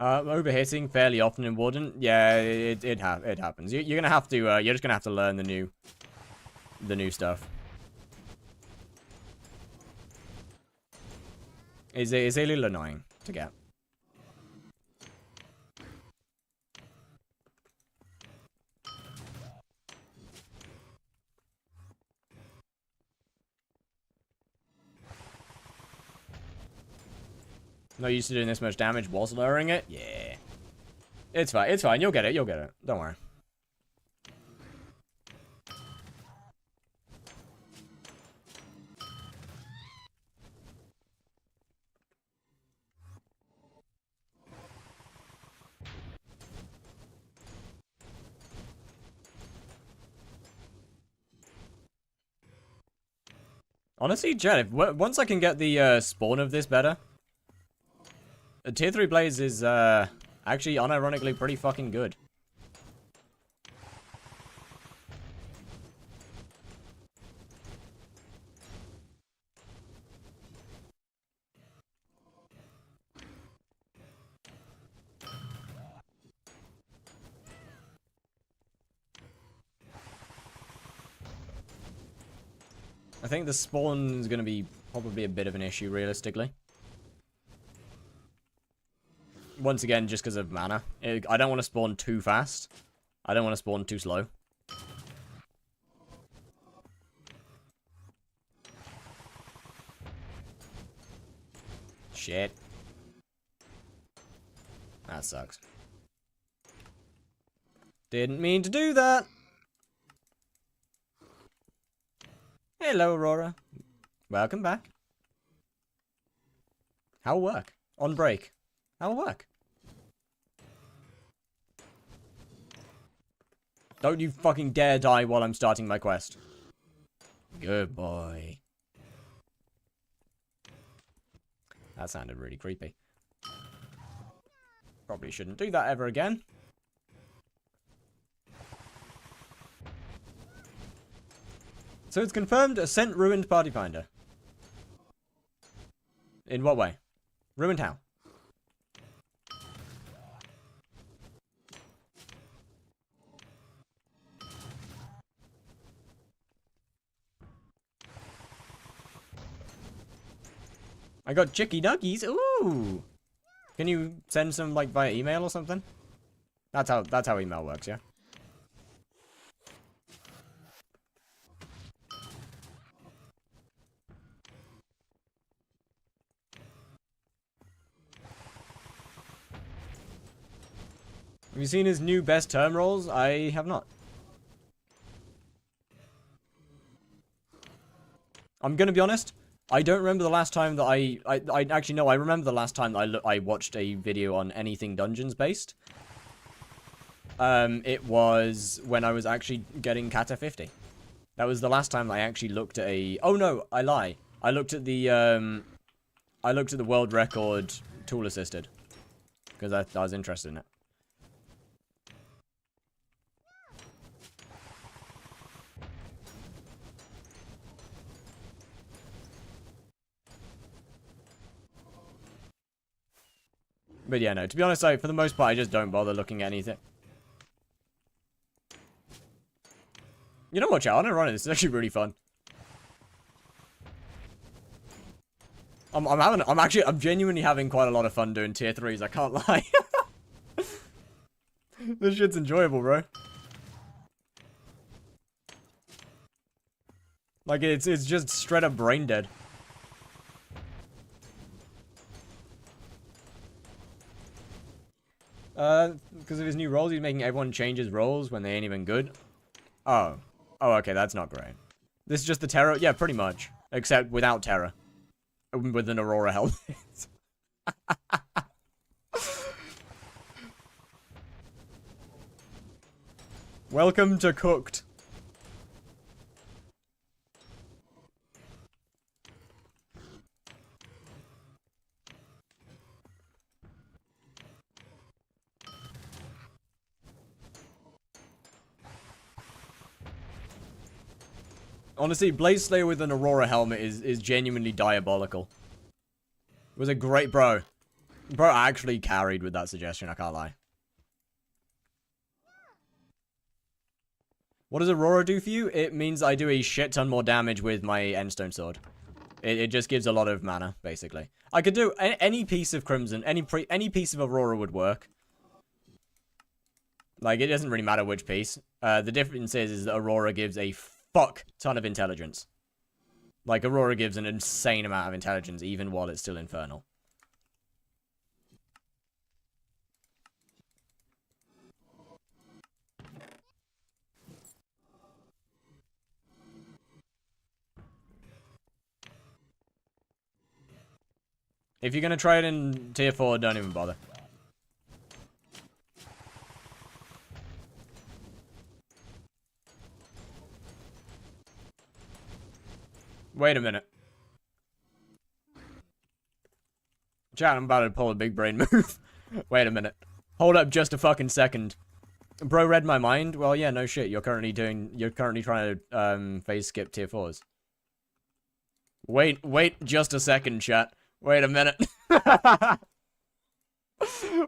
Overhitting fairly often in Warden. Yeah, it happens. You're gonna have to. You're just gonna have to learn the new stuff. It's a little annoying to get. Not used to doing this much damage whilst lowering it? Yeah. It's fine. It's fine. You'll get it. You'll get it. Don't worry. Honestly, Jen, once I can get the spawn of this better, Tier 3 Blaze is actually unironically pretty fucking good. I think the spawn is going to be probably a bit of an issue, realistically. Once again, just because of mana. I don't want to spawn too fast. I don't want to spawn too slow. Shit. That sucks. Didn't mean to do that. Hello, Aurora. Welcome back. How'll work? On break. How'll work? Don't you fucking dare die while I'm starting my quest. Good boy. That sounded really creepy. Probably shouldn't do that ever again. So it's confirmed Ascent ruined Party Finder. In what way? Ruined how? I got chicky nuggies. Ooh. Can you send some like via email or something? That's how email works, yeah. Have you seen his new best term rolls? I have not. I'm gonna be honest. I don't remember the last time that I actually no. I remember the last time that I watched a video on anything dungeons based. It was when I was actually getting Kata 50. That was the last time I actually looked at a. Oh no, I lie. I looked at the world record tool assisted because I was interested in it. But yeah, no, to be honest, for the most part, I just don't bother looking at anything. You know what, chat? I'm gonna run it. This is actually really fun. I'm genuinely having quite a lot of fun doing tier 3s, I can't lie. This shit's enjoyable, bro. Like, it's just straight up brain dead. Because of his new roles, he's making everyone change his roles when they ain't even good. Oh. Oh, okay, that's not great. This is just the Terror? Yeah, pretty much. Except without Terror. With an Aurora helmet. Welcome to Cooked. Honestly, Blaze Slayer with an Aurora helmet is genuinely diabolical. It was a great bro. Bro actually carried with that suggestion, I can't lie. What does Aurora do for you? It means I do a shit ton more damage with my Endstone Sword. It just gives a lot of mana, basically. I could do any piece of Crimson, any piece of Aurora would work. Like, it doesn't really matter which piece. The difference is that Aurora gives a fuck ton of intelligence. Like, Aurora gives an insane amount of intelligence, even while it's still infernal. If you're gonna try it in tier 4, don't even bother. Wait a minute. Chat, I'm about to pull a big brain move. Wait a minute. Hold up just a fucking second. Bro read my mind? Well, yeah, no shit. You're currently trying to, phase skip tier 4s. Wait just a second, chat. Wait a minute.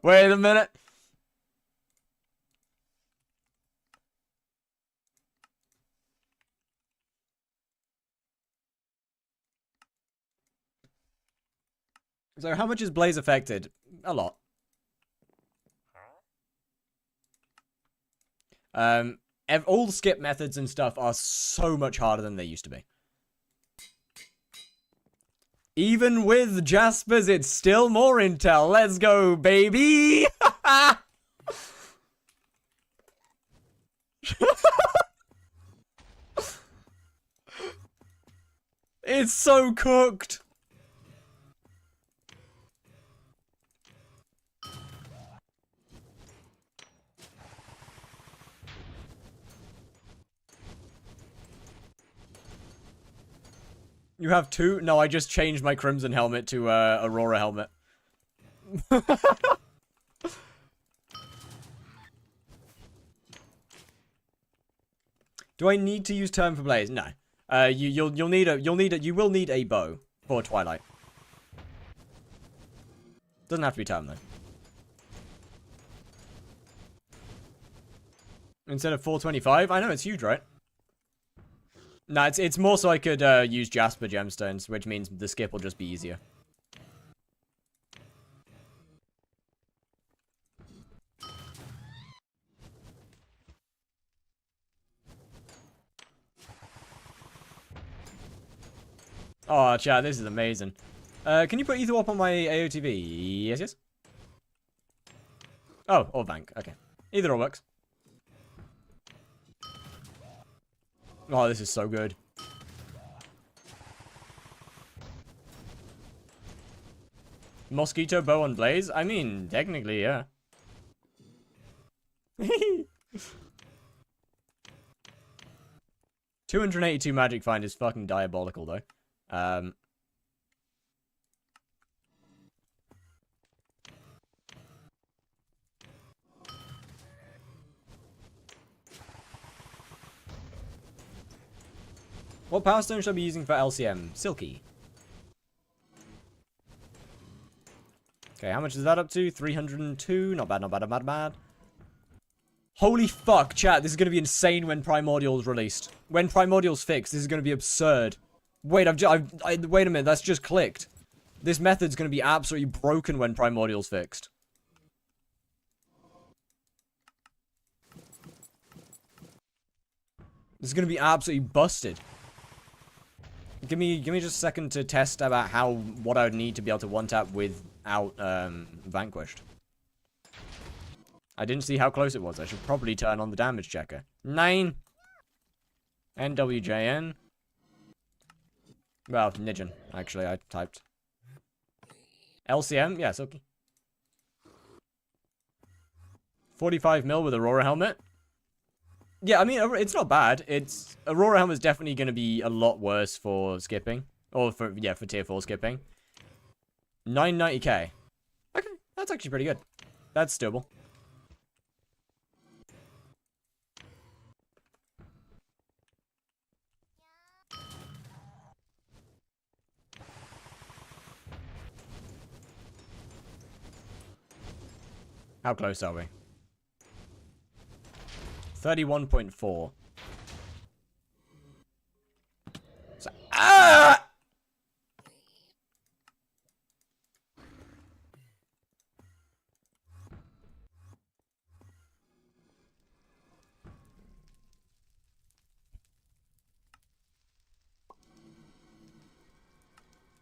Wait a minute. So how much is Blaze affected? A lot. All the skip methods and stuff are so much harder than they used to be. Even with Jaspers, it's still more intel. Let's go, baby! It's so cooked! You have two? No, I just changed my Crimson helmet to Aurora helmet. Do I need to use Turn for Blaze? No. You will need a bow for Twilight. Doesn't have to be Turn though. Instead of 425? I know it's huge, right? No, it's more so I could use Jasper gemstones, which means the skip will just be easier. Oh, chat, this is amazing. Can you put Ether up on my AOTV? Yes, yes. Oh, or bank. Okay. Either or works. Oh, this is so good. Mosquito bow on Blaze? I mean, technically, yeah. 282 magic find is fucking diabolical, though. What power stone should I be using for LCM? Silky. Okay, how much is that up to? 302. Not bad, not bad, not bad, not bad. Holy fuck, chat. This is going to be insane when Primordial's released. When Primordial's fixed, this is going to be absurd. Wait, wait a minute. That's just clicked. This method's going to be absolutely broken when Primordial's fixed. This is going to be absolutely busted. give me just a second to test about what I would need to be able to one-tap without Vanquished. I didn't see how close it was. I should probably turn on the damage checker. 9. NWJN. Well, Nijin, actually, I typed. LCM, yes, okay. 45 mil with Aurora helmet. Yeah, I mean, it's not bad. Aurora helmet is definitely going to be a lot worse for skipping. Or for tier 4 skipping. 990k. Okay, that's actually pretty good. That's doable. How close are we? 31.4. So, ah!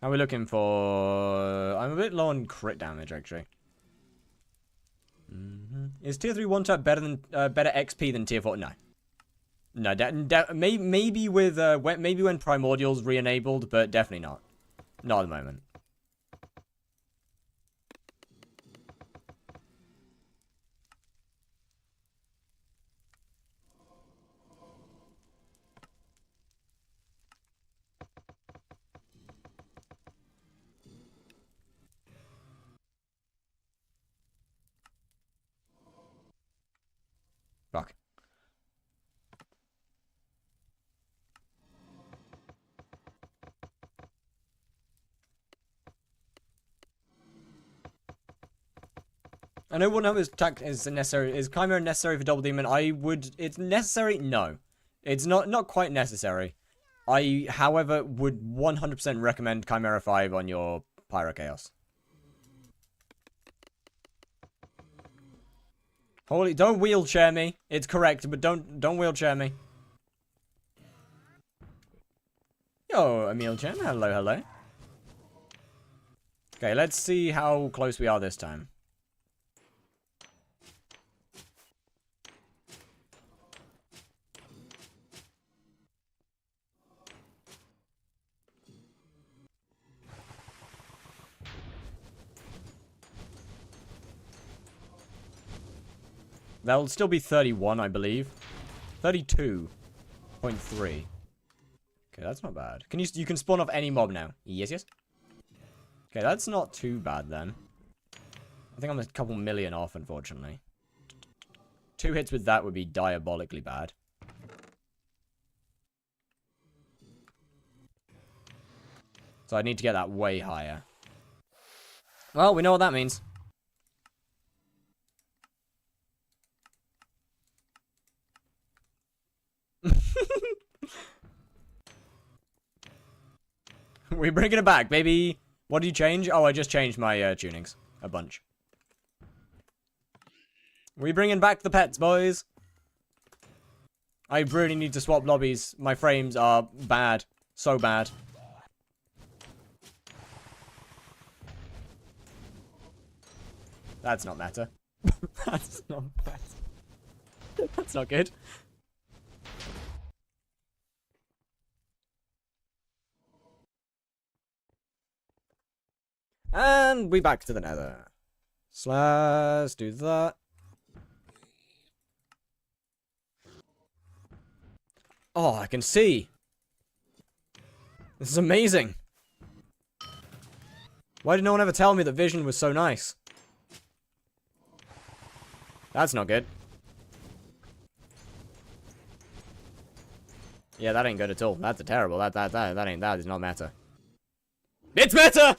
How are we looking for... I'm a bit low on crit damage, actually. Is tier 3 one-tap better XP than tier 4? No. No, maybe when Primordial's re-enabled, but definitely not. Not at the moment. Fuck. I know one is necessary. Is Chimera necessary for Double Demon? It's necessary? No. It's not quite necessary. I, however, would 100% recommend Chimera 5 on your Pyro Chaos. Holy, don't wheelchair me. It's correct, but don't wheelchair me. Yo, Emil Chen, hello, hello. Okay, let's see how close we are this time. That'll still be 31, I believe. 32.3. Okay, that's not bad. You can spawn off any mob now? Yes, yes. Okay, that's not too bad then. I think I'm a couple million off, unfortunately. 2 hits with that would be diabolically bad. So I need to get that way higher. Well, we know what that means. We're bringing it back, baby. What did you change? Oh, I just changed my tunings. A bunch. We bringing back the pets, boys. I really need to swap lobbies. My frames are bad. So bad. That's not meta. That's not meta. That's not good. And we back to the nether. Let's do that. Oh, I can see. This is amazing. Why did no one ever tell me that vision was so nice? That's not good. Yeah, that ain't good at all. That's terrible. That is not meta. It's meta!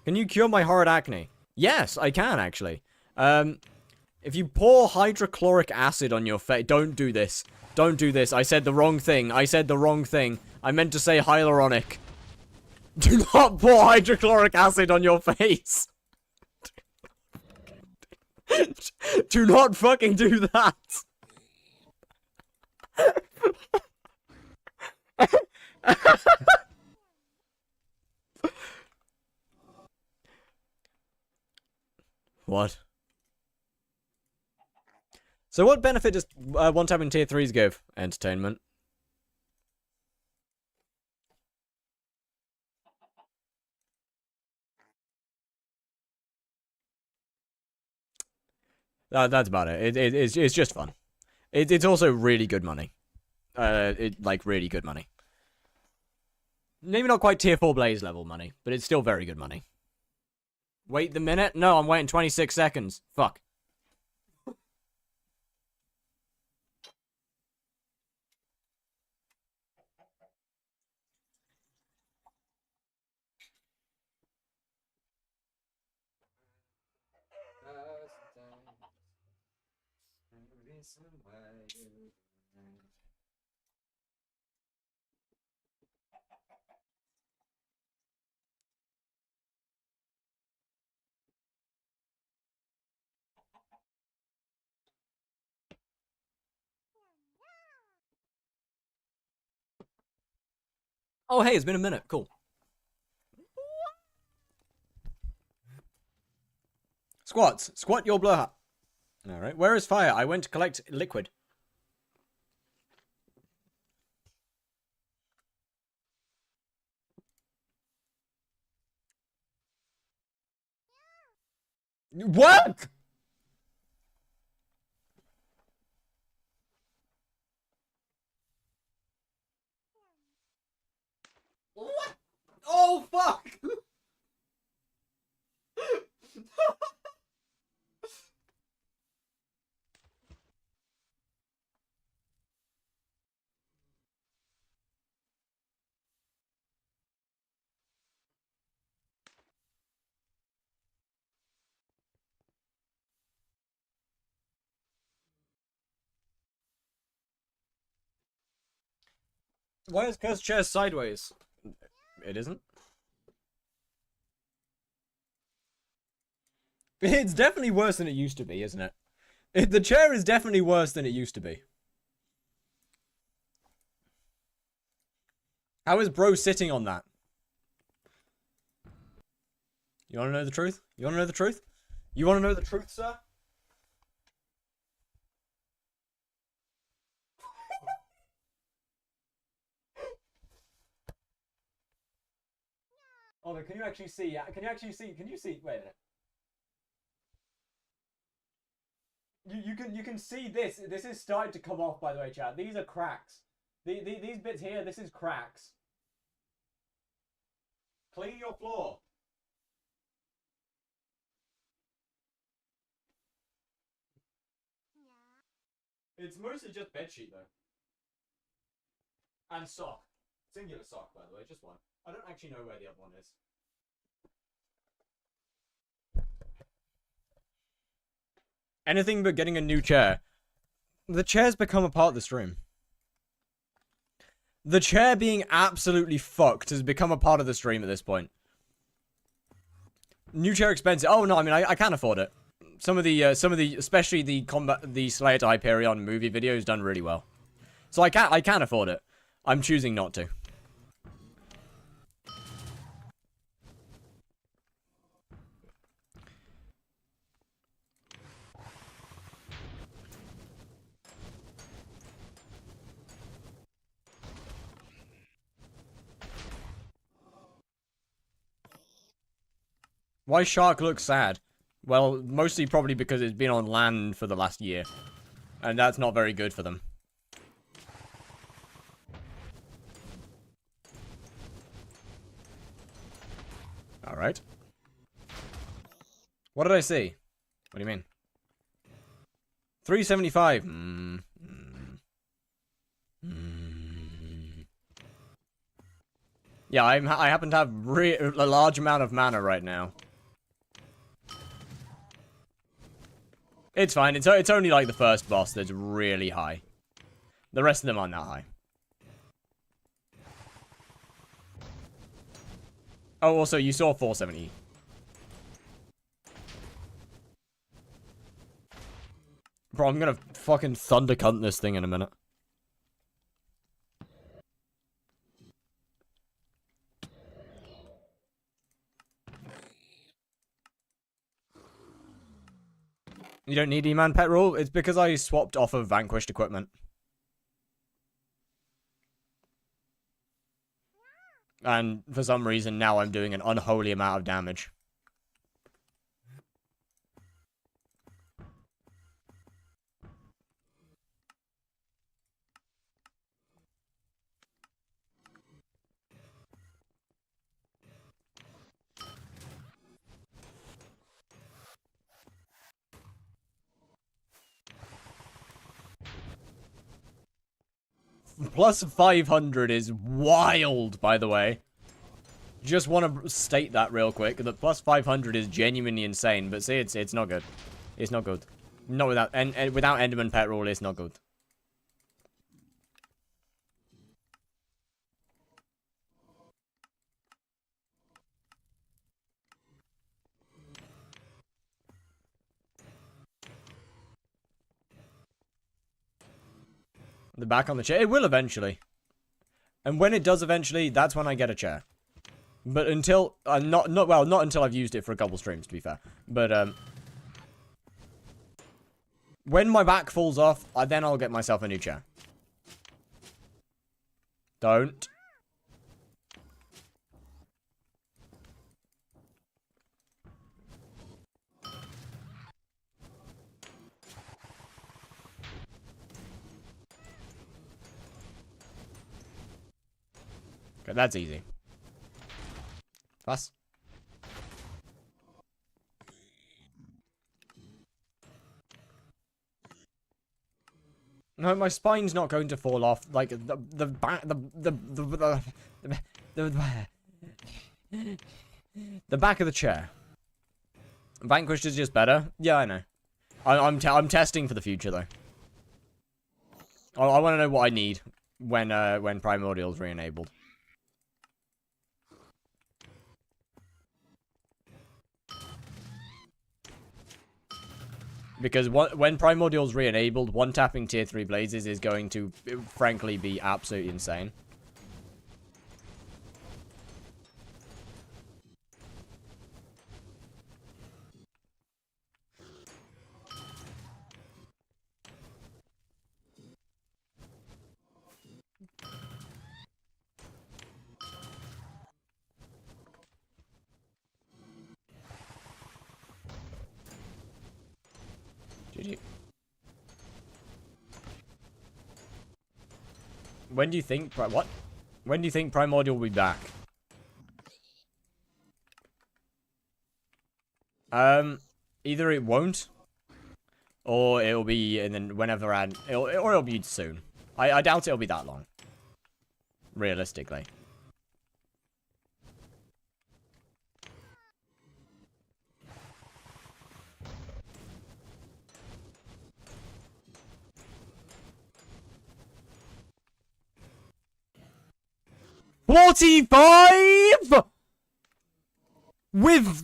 Can you cure my horrid acne? Yes, I can, actually. If you pour hydrochloric acid on your face... Don't do this. Don't do this. I said the wrong thing. I said the wrong thing. I meant to say hyaluronic. Do not pour hydrochloric acid on your face. Do not fucking do that. What? So what benefit does one tapping tier 3s give? Entertainment. That's about it. It's just fun. It's also really good money. Like really good money. Maybe not quite tier 4 Blaze level money, but it's still very good money. Wait the minute? No, I'm waiting 26 seconds. Fuck. Oh, hey, it's been a minute. Cool. Squats. Squat your blur hat. Alright. Where is fire? I went to collect liquid. What? What? Oh, fuck! Why is cursed chair sideways? It isn't? It's definitely worse than it used to be, isn't it? The chair is definitely worse than it used to be. How is bro sitting on that? You want to know the truth? You want to know the truth? You want to know the truth, sir? Oh, can you actually see? Can you actually see? Can you see? Wait a minute. You can see this. This is starting to come off, by the way, chat. These are cracks. These bits here, this is cracks. Clean your floor. It's mostly just bedsheet though. And sock. Singular sock, by the way, just one. I don't actually know where the other one is. Anything but getting a new chair. The chair's become a part of the stream. The chair being absolutely fucked has become a part of the stream at this point. New chair expensive. Oh no, I mean I can't afford it. Some of the especially the Slayer to Hyperion movie videos done really well. So I can't afford it. I'm choosing not to. Why Shark looks sad? Well, mostly probably because it's been on land for the last year. And that's not very good for them. Alright. What did I see? What do you mean? 375. Yeah, I happen to have a large amount of mana right now. It's fine. It's only like the first boss that's really high. The rest of them aren't that high. Oh, also, you saw 470. Bro, I'm gonna fucking thunder cunt this thing in a minute. You don't need E-Man pet rule? It's because I swapped off of Vanquished equipment. And for some reason, now I'm doing an unholy amount of damage. Plus 500 is wild, by the way. Just want to state that real quick. That plus 500 is genuinely insane. But see, it's not good. It's not good. Not without without Enderman pet rule, it's not good. The back on the chair. It will eventually. And when it does eventually, that's when I get a chair. But until not until I've used it for a couple streams, to be fair. But when my back falls off, then I'll get myself a new chair. Don't. Okay, that's easy. Fast. No, my spine's not going to fall off. Like the back, the back of the chair. Vanquished is just better. Yeah, I know. I'm testing for the future though. I want to know what I need when Primordial's re-enabled. Because when Primordial's re-enabled, one-tapping tier 3 blazes is going to, frankly, be absolutely insane. GG. When do you think... What? When do you think Primordial will be back? Either it won't, or it'll be, and then whenever or it'll be soon. I doubt it'll be that long. Realistically. $45 with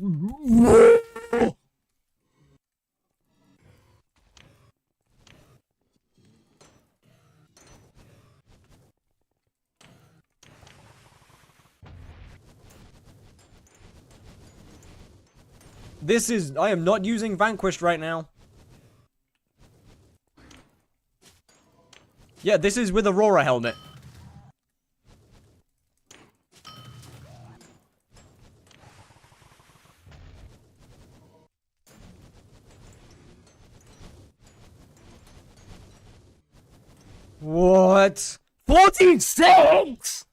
this is I am not using Vanquished right now. Yeah, this is with Aurora helmet. What? 46?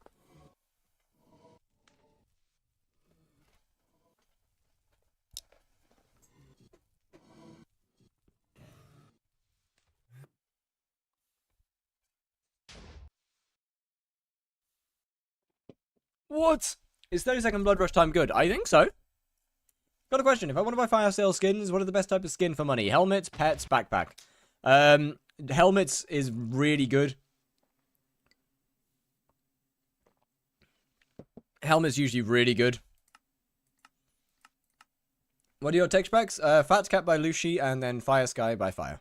What? Is 30-second blood rush time good? I think so. Got a question. If I want to buy fire sale skins, what are the best type of skin for money? Helmets, pets, backpack. Helmets is really good. Helmet's usually really good. What are your tech specs? Fat Cat by Lucy and then Fire Sky by Fire.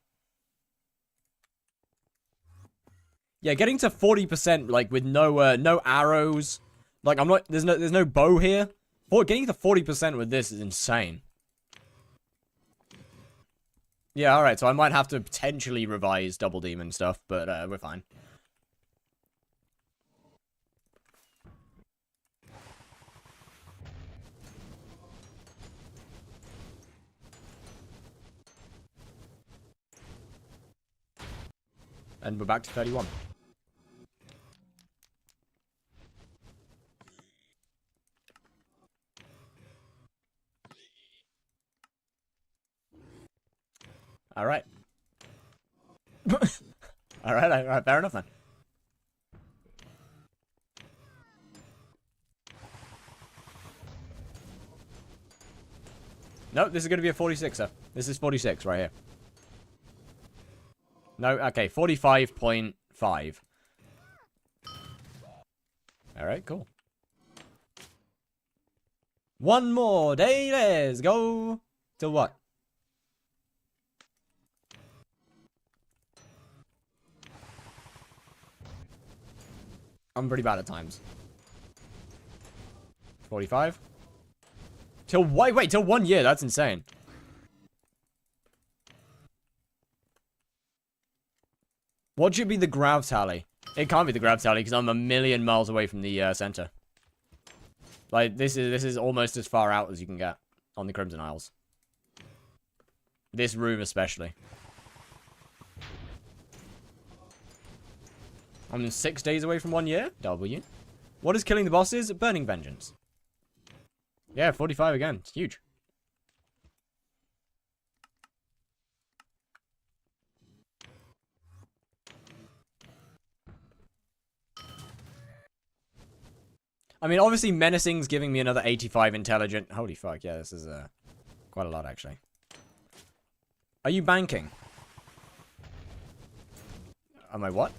Yeah, getting to 40% like with no arrows. Like I'm not there's no bow here. Getting to 40% with this is insane. Yeah, alright, so I might have to potentially revise Double Demon stuff, but we're fine. And we're back to 31. Alright. Alright, fair enough then. No, this is going to be a 46er. This is 46 right here. No, okay, 45.5. Alright, cool. One more day, let's go. Till what? I'm pretty bad at times. 45? Till, wait, till 1 year, that's insane. What should be the grav tally? It can't be the grav tally because I'm a million miles away from the center. Like this is almost as far out as you can get on the Crimson Isles. This room especially. I'm 6 days away from 1 year. W. What is killing the bosses? Burning Vengeance. Yeah, 45 again. It's huge. I mean, obviously, Menacing's giving me another 85 intelligent. Holy fuck, yeah, this is quite a lot, actually. Are you banking? Am I what?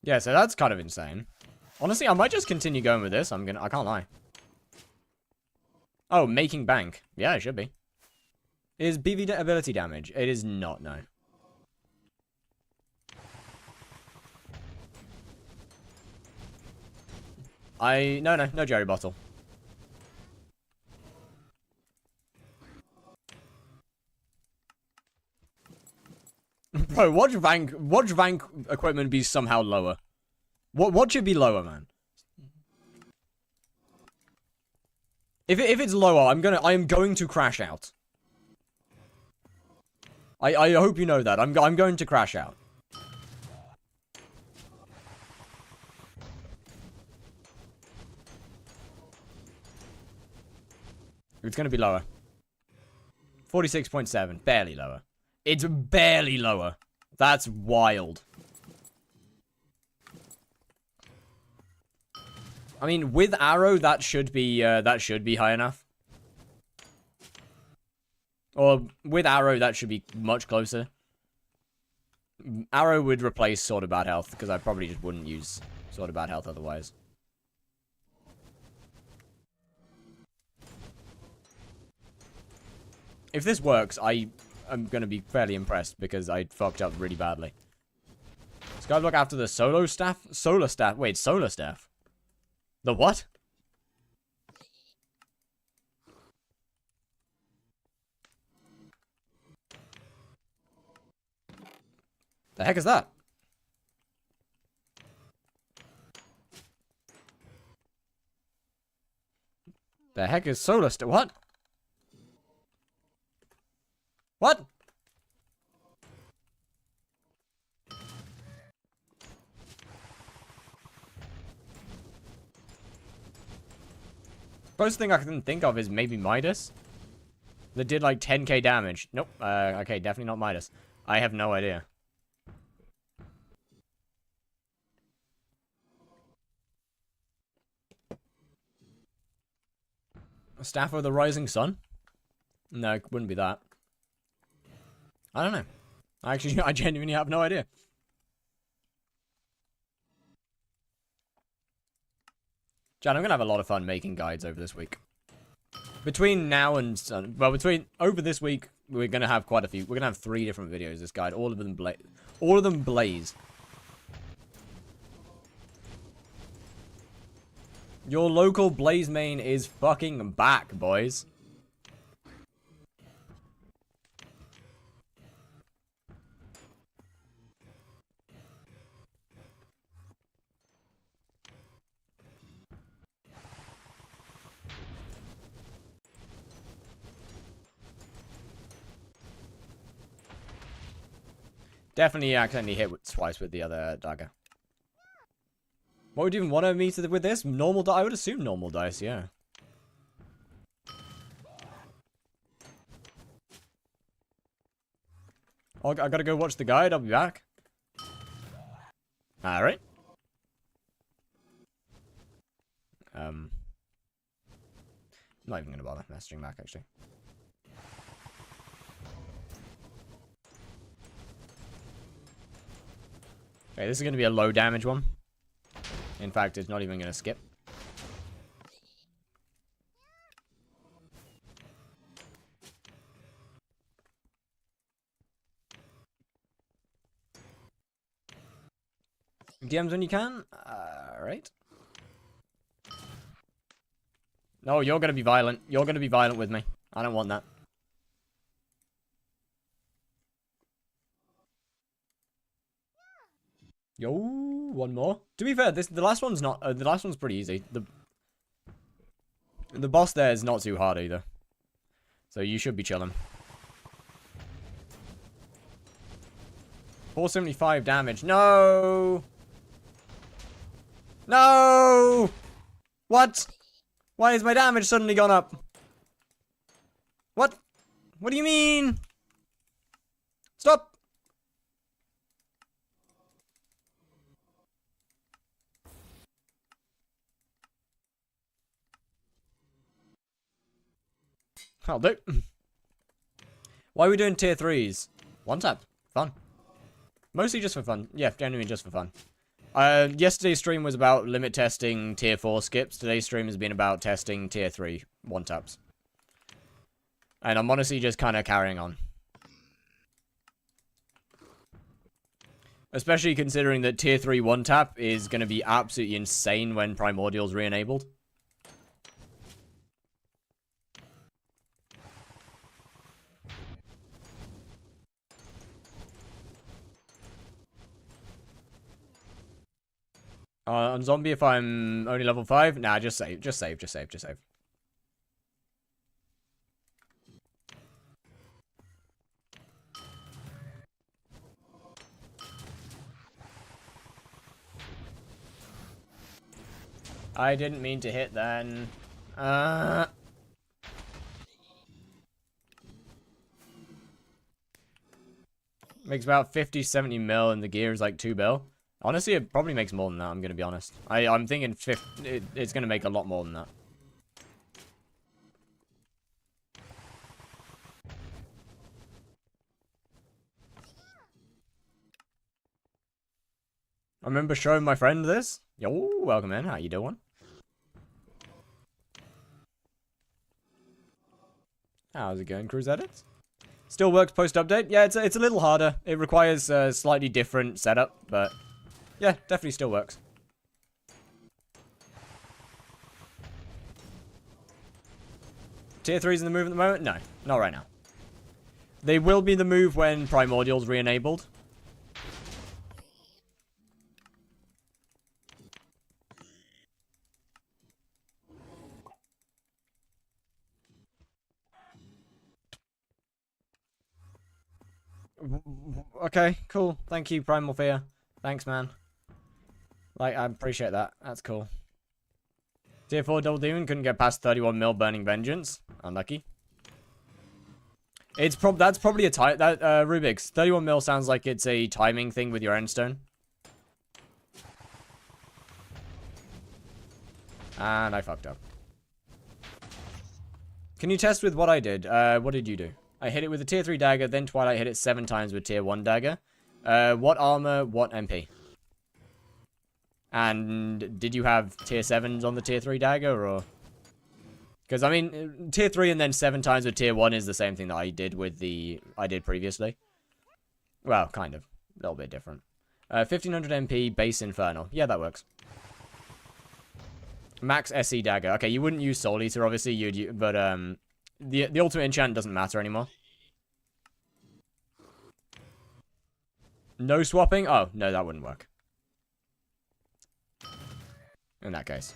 Yeah, so that's kind of insane. Honestly, I might just continue going with this. I can't lie. Oh, making bank. Yeah, it should be. Is BV ability damage? It is not, no. No Jerry Bottle. Bro, watch Vank equipment be somehow lower. What should be lower, man? If it's lower, I am going to crash out. I hope you know that. I'm going to crash out. It's going to be lower. 46.7. Barely lower. It's barely lower. That's wild. I mean, with arrow, that should be high enough. Or with arrow, that should be much closer. Arrow would replace Sword of Bad Health, because I probably just wouldn't use Sword of Bad Health otherwise. If this works, I'm going to be fairly impressed, because I fucked up really badly. Skyblock after the solar staff? Wait, solar staff? The what? The heck is that? The heck is solar staff? What? What? First thing I can think of is maybe Midas. That did like 10k damage. Nope. Okay, definitely not Midas. I have no idea. Staff of the Rising Sun? No, it wouldn't be that. I don't know. Actually, I genuinely have no idea. Jan, I'm going to have a lot of fun making guides over this week. Between now and... well, over this week, we're going to have quite a few. We're going to have 3 different videos, this guide. All of them blaze. Your local Blaze main is fucking back, boys. Definitely accidentally hit twice with the other dagger. What would you even want me to with this? Normal dice? I would assume normal dice, yeah. I gotta go watch the guide. I'll be back. Alright. I'm not even gonna bother messaging back, actually. Okay, this is gonna be a low damage one. In fact, it's not even gonna skip. DMs when you can? Alright. No, you're gonna be violent. You're gonna be violent with me. I don't want that. Yo, one more. To be fair, the last one's not. The last one's pretty easy. The boss there is not too hard either. So you should be chilling. 475 damage. No! No! What? Why has my damage suddenly gone up? What? What do you mean? Stop! I'll do. Why are we doing tier 3s? One tap. Fun. Mostly just for fun. Yeah, genuinely just for fun. Yesterday's stream was about limit testing tier 4 skips. Today's stream has been about testing tier 3 one taps. And I'm honestly just kind of carrying on. Especially considering that tier 3 one tap is going to be absolutely insane when Primordial's re-enabled. On zombie, if I'm only level 5, nah, just save, just save, just save, just save. I didn't mean to hit then. Makes about 50, 70 mil, and the gear is like 2 bill. Honestly, it probably makes more than that, I'm going to be honest. I'm thinking it's going to make a lot more than that. I remember showing my friend this. Yo, welcome in. How you doing? How's it going, Cruise Edits? Still works post-update? Yeah, it's a little harder. It requires a slightly different setup, but... yeah, definitely still works. Tier 3's in the move at the moment? No, not right now. They will be the move when Primordial's re-enabled. Okay, cool. Thank you, Primal Fear. Thanks, man. Like, I appreciate that. That's cool. Tier 4 Double Demon couldn't get past 31 mil Burning Vengeance. Unlucky. That's probably a Rubik's. 31 mil sounds like it's a timing thing with your endstone. And I fucked up. Can you test with what I did? What did you do? I hit it with a tier 3 dagger, then Twilight hit it 7 times with tier 1 dagger. What armor, what MP? And did you have tier 7s on the tier 3 dagger, or? Because, I mean, tier 3 and then 7 times with tier 1 is the same thing that I did with I did previously. Well, kind of. A little bit different. 1500 MP, base Infernal. Yeah, that works. Max SE dagger. Okay, you wouldn't use Soul Eater, obviously. But the ultimate enchant doesn't matter anymore. No swapping? Oh, no, that wouldn't work. In that case.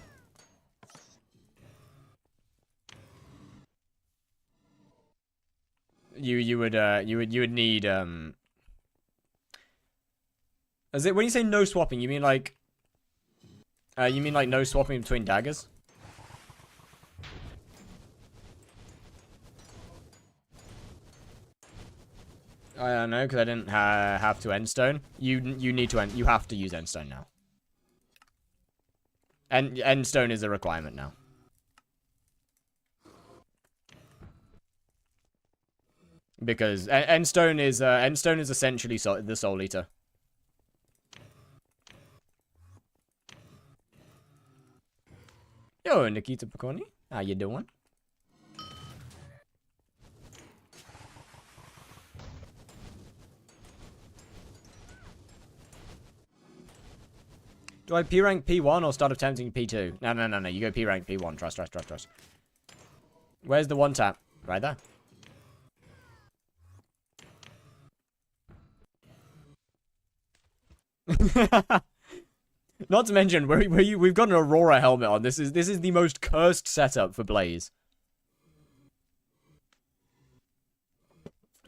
You would need Is it when you say no swapping, you mean like no swapping between daggers? I don't know, because I didn't have to endstone. You need to you have to use endstone now. And endstone is a requirement now. Because endstone is essentially the Soul Eater. Yo, Nikita Paconi, how you doing? Do I P rank P1 or start attempting P2? No. You go P rank P1. Trust. Where's the one tap? Right there. Not to mention, we've got an Aurora helmet on. This is the most cursed setup for Blaze.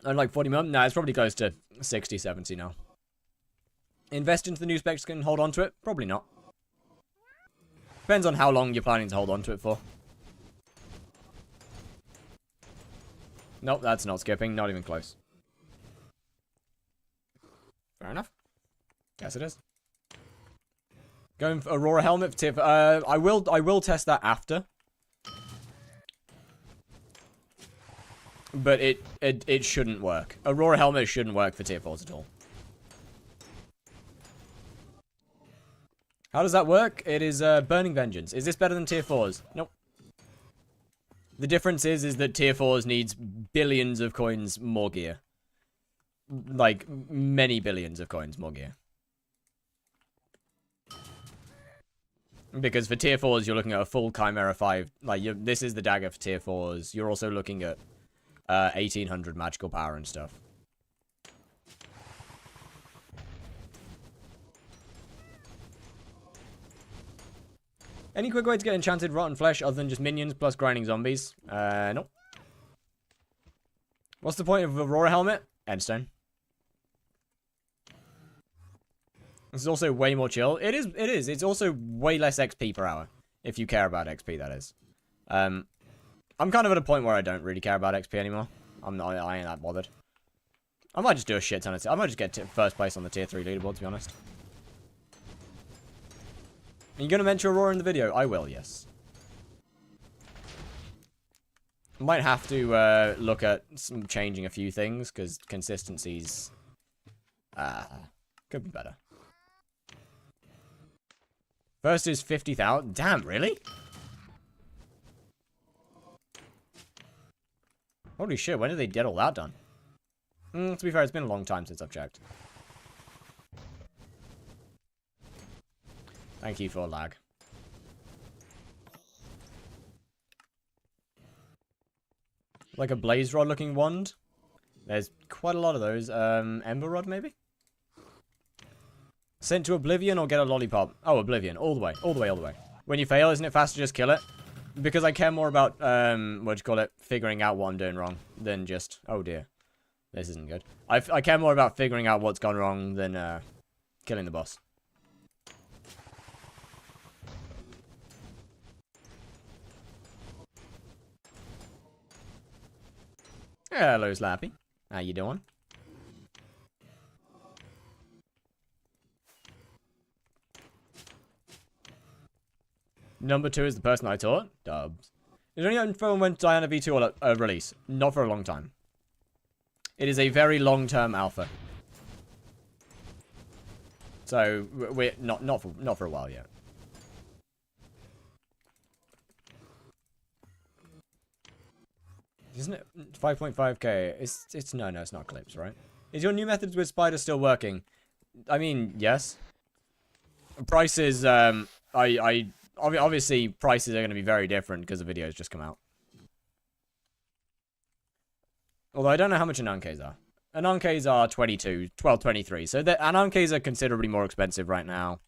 And like 40 mil? Nah, it's probably close to 60, 70 now. Invest into the new specs and hold on to it? Probably not. Depends on how long you're planning to hold on to it for. Nope, that's not skipping. Not even close. Fair enough. Yes, it is. Going for Aurora helmet for tier. I will test that after. But it shouldn't work. Aurora helmet shouldn't work for tier 4s at all. How does that work? It is Burning Vengeance. Is this better than tier 4s? Nope. The difference is that tier 4s needs billions of coins more gear. Like, many billions of coins more gear. Because for tier 4s, you're looking at a full Chimera 5. Like, this is the dagger for tier 4s. You're also looking at 1800 magical power and stuff. Any quick way to get enchanted rotten flesh other than just minions plus grinding zombies? Nope. What's the point of Aurora helmet? Endstone. This is also way more chill. It is. It's also way less XP per hour. If you care about XP, that is. I'm kind of at a point where I don't really care about XP anymore. I ain't that bothered. I might just do a shit ton of... I might just get first place on the tier 3 leaderboard, to be honest. Are you going to mention Aurora in the video? I will, yes. Might have to look at changing a few things, because consistency's... could be better. First is 50,000. Damn, really? Holy shit, when did they get all that done? To be fair, it's been a long time since I've checked. Thank you for lag. Like a blaze rod looking wand. There's quite a lot of those. Ember rod maybe? Sent to Oblivion or get a lollipop? Oh, Oblivion. All the way. All the way, all the way. When you fail, isn't it faster to just kill it? Because I care more about, figuring out what I'm doing wrong than just, oh dear. This isn't good. I care more about figuring out what's gone wrong than, killing the boss. Hello, Slappy. How you doing? Number 2 is the person I taught. Dubs. Is there any info on when Diana V2 will release? Not for a long time. It is a very long-term alpha. So we're not for a while yet. Isn't it 5.5k? It's no, it's not clips, right? Is your new methods with Spider still working? I mean, yes. Prices, I Obviously, prices are going to be very different because the videos just come out. Although I don't know how much Anankes are. Anankes are 22, 12, 23. So the Anankes are considerably more expensive right now.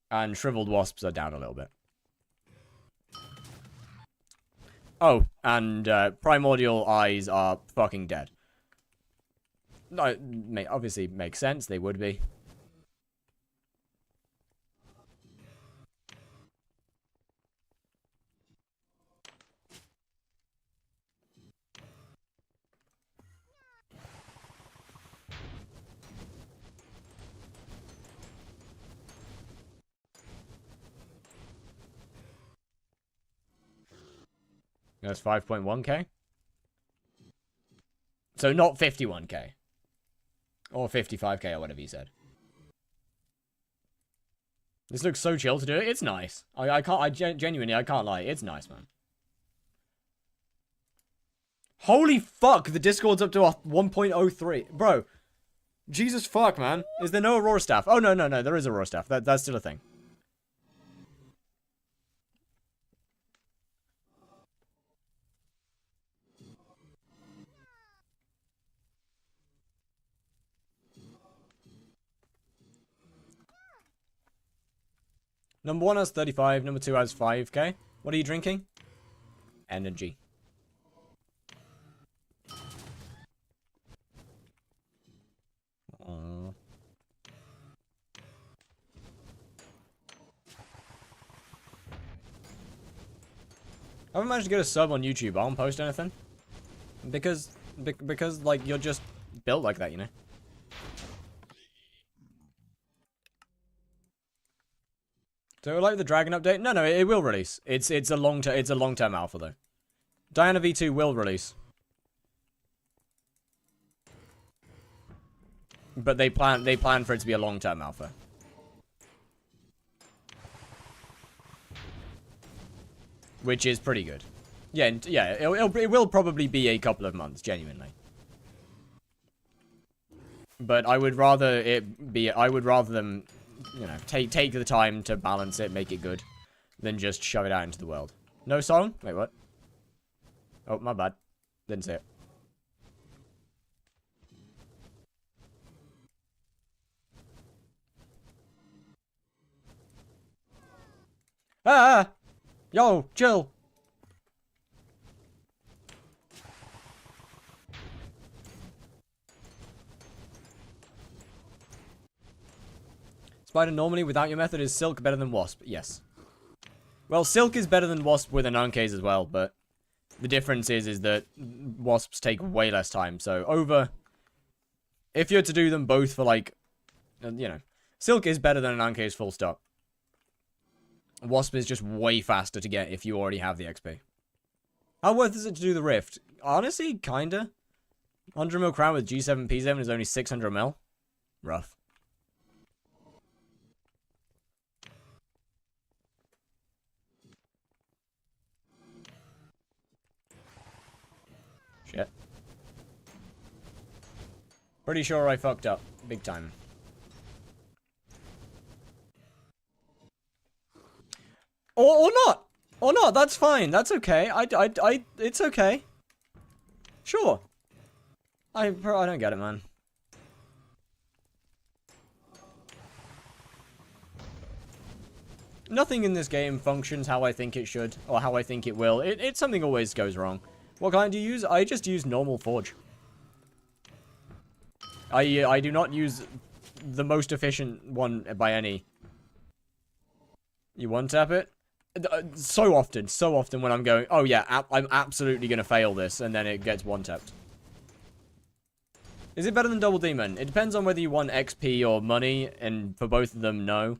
And shriveled wasps are down a little bit. Oh, and primordial eyes are fucking dead. No, it obviously makes sense. They would be. That's 5.1k. So not 51k. Or 55k or whatever you said. This looks so chill to do it. It's nice. Genuinely, I can't lie. It's nice, man. Holy fuck, the Discord's up to a 1.03. Bro, Jesus fuck, man. Is there no Aurora Staff? Oh, no, there is Aurora Staff. That's still a thing. Number 1 has 35, number 2 has 5k. What are you drinking? Energy. Aww. I haven't managed to get a sub on YouTube. I won't post anything. Because, like, you're just built like that, you know? So, like the Dragon update? No, it will release. It's a long-term alpha, though. Diana V2 will release. But they plan for it to be a long-term alpha. Which is pretty good. Yeah, it will probably be a couple of months, genuinely. But I would rather them, you know, take the time to balance it, make it good, than just shove it out into the world. No song? Wait, what? Oh, my bad. Didn't see it. Ah! Yo, chill! Spider normally without your method is Silk better than Wasp? Yes. Well, Silk is better than Wasp with an Ankes as well, but the difference is that Wasps take way less time, so if you're to do them both for, like, you know, Silk is better than an Ankes full stop. Wasp is just way faster to get if you already have the XP. How worth is it to do the Rift? Honestly, kinda. 100 mil crown with G7, P7 is only 600 mil. Rough. Shit. Pretty sure I fucked up. Big time. Or not. Or not. That's fine. That's okay. It's okay. Sure. I don't get it, man. Nothing in this game functions how I think it should, or how I think it will. Something always goes wrong. What kind do you use? I just use normal Forge. I do not use the most efficient one by any. You one-tap it? So often when I'm going, oh yeah, I'm absolutely going to fail this, and then it gets one-tapped. Is it better than Double Demon? It depends on whether you want XP or money, and for both of them, no.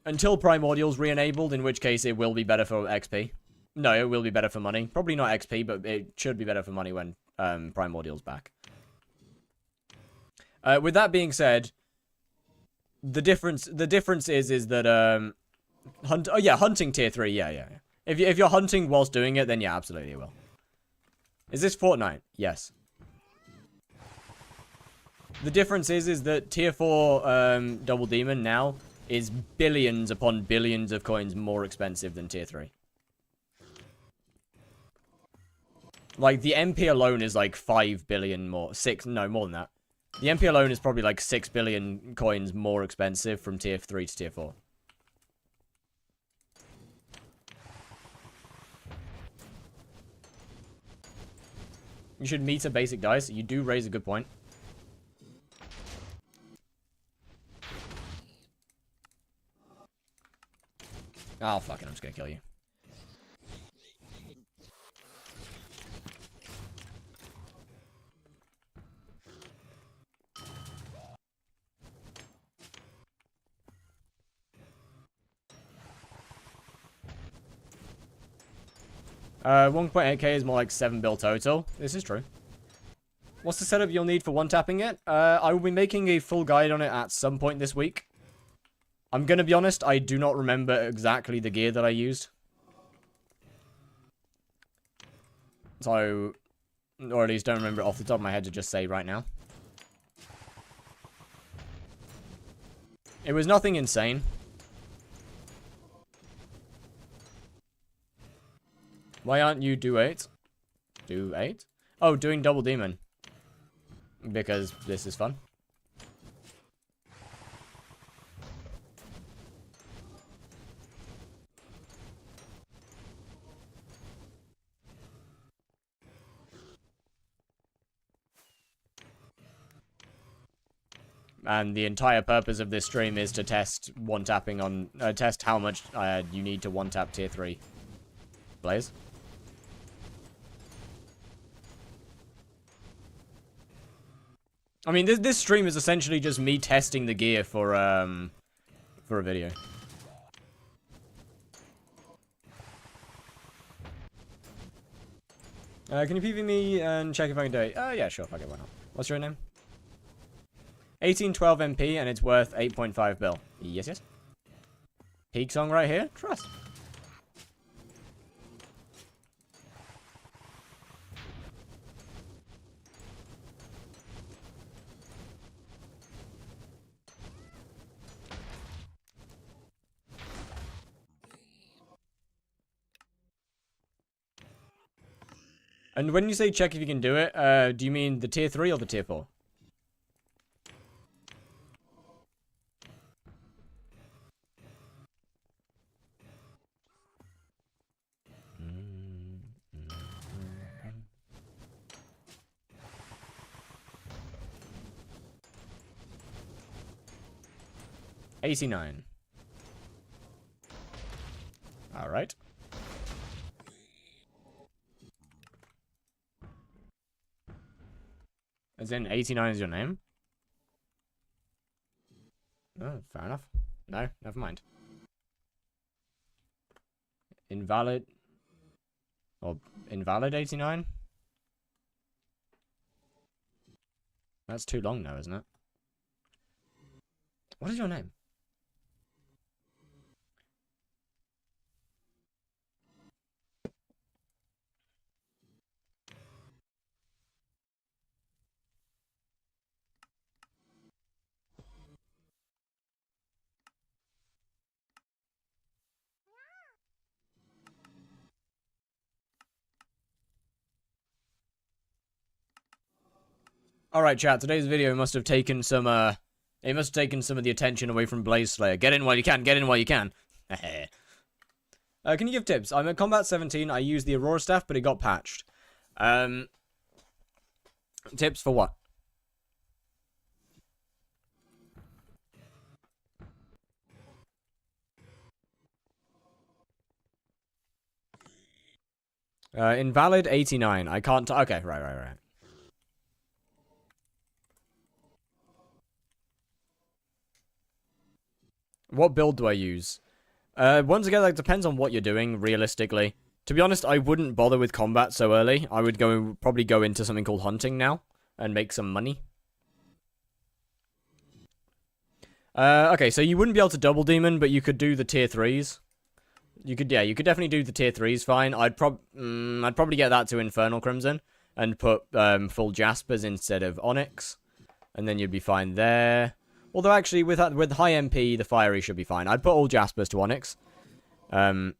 Until Primordial's re-enabled, in which case it will be better for XP. No, it will be better for money. Probably not XP, but it should be better for money when Primordial's back. With that being said, the difference is that hunting tier 3, yeah. If you're hunting whilst doing it, then yeah, absolutely it will. Is this Fortnite? Yes. The difference is that tier 4 Double Demon now is billions upon billions of coins more expensive than tier 3. Like, the MP alone is like 5 billion more. No, more than that. The MP alone is probably like 6 billion coins more expensive from tier 3 to tier 4. You should meter basic dice. You do raise a good point. Oh, fuck it. I'm just gonna kill you. 1.8k is more like 7 bill total. This is true. What's the setup you'll need for one-tapping it? I will be making a full guide on it at some point this week. I'm gonna be honest, I do not remember exactly the gear that I used. So, or at least don't remember it off the top of my head to just say right now. It was nothing insane. Why aren't you do 8? Do 8? Oh, doing Double Demon. Because this is fun. And the entire purpose of this stream is to test one-tapping on... test how much you need to one-tap tier 3. Blaze? I mean, this stream is essentially just me testing the gear for a video. Can you PV me and check if I can do it? Yeah, sure, fuck it, why not? What's your name? 1812 MP and it's worth 8.5 bill. Yes, yes. Peak song right here? Trust. And when you say check if you can do it, do you mean the tier 3 or the tier 4? $89. All right. As in 89 is your name? Oh, fair enough. No, never mind. Invalid. Or invalid 89? That's too long now, isn't it? What is your name? Alright, chat, today's video must have taken some, it must have taken some of the attention away from Blaze Slayer. Get in while you can, get in while you can. Can you give tips? I'm at Combat 17, I used the Aurora Staff, but it got patched. Tips for what? Invalid 89, I can't, okay, right. What build do I use? Once again, that depends on what you're doing, realistically. To be honest, I wouldn't bother with combat so early. I would probably go into something called hunting now, and make some money. Okay, so you wouldn't be able to double demon, but you could do the tier 3s. You could definitely do the tier 3s fine. I'd probably get that to Infernal Crimson, and put full Jaspers instead of Onyx. And then you'd be fine there. Although actually, with high MP, the fiery should be fine. I'd put all Jaspers to Onyx. And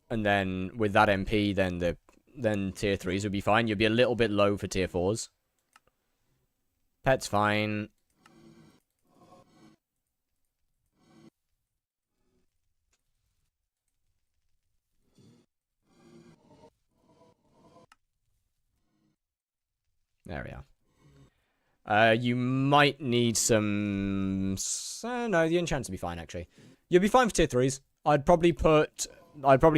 then with that MP, then tier 3s would be fine. You'd be a little bit low for tier 4s. Pet's fine. There we are. You might need some... no, the enchants will be fine, actually. You'll be fine for tier 3s. I'd probably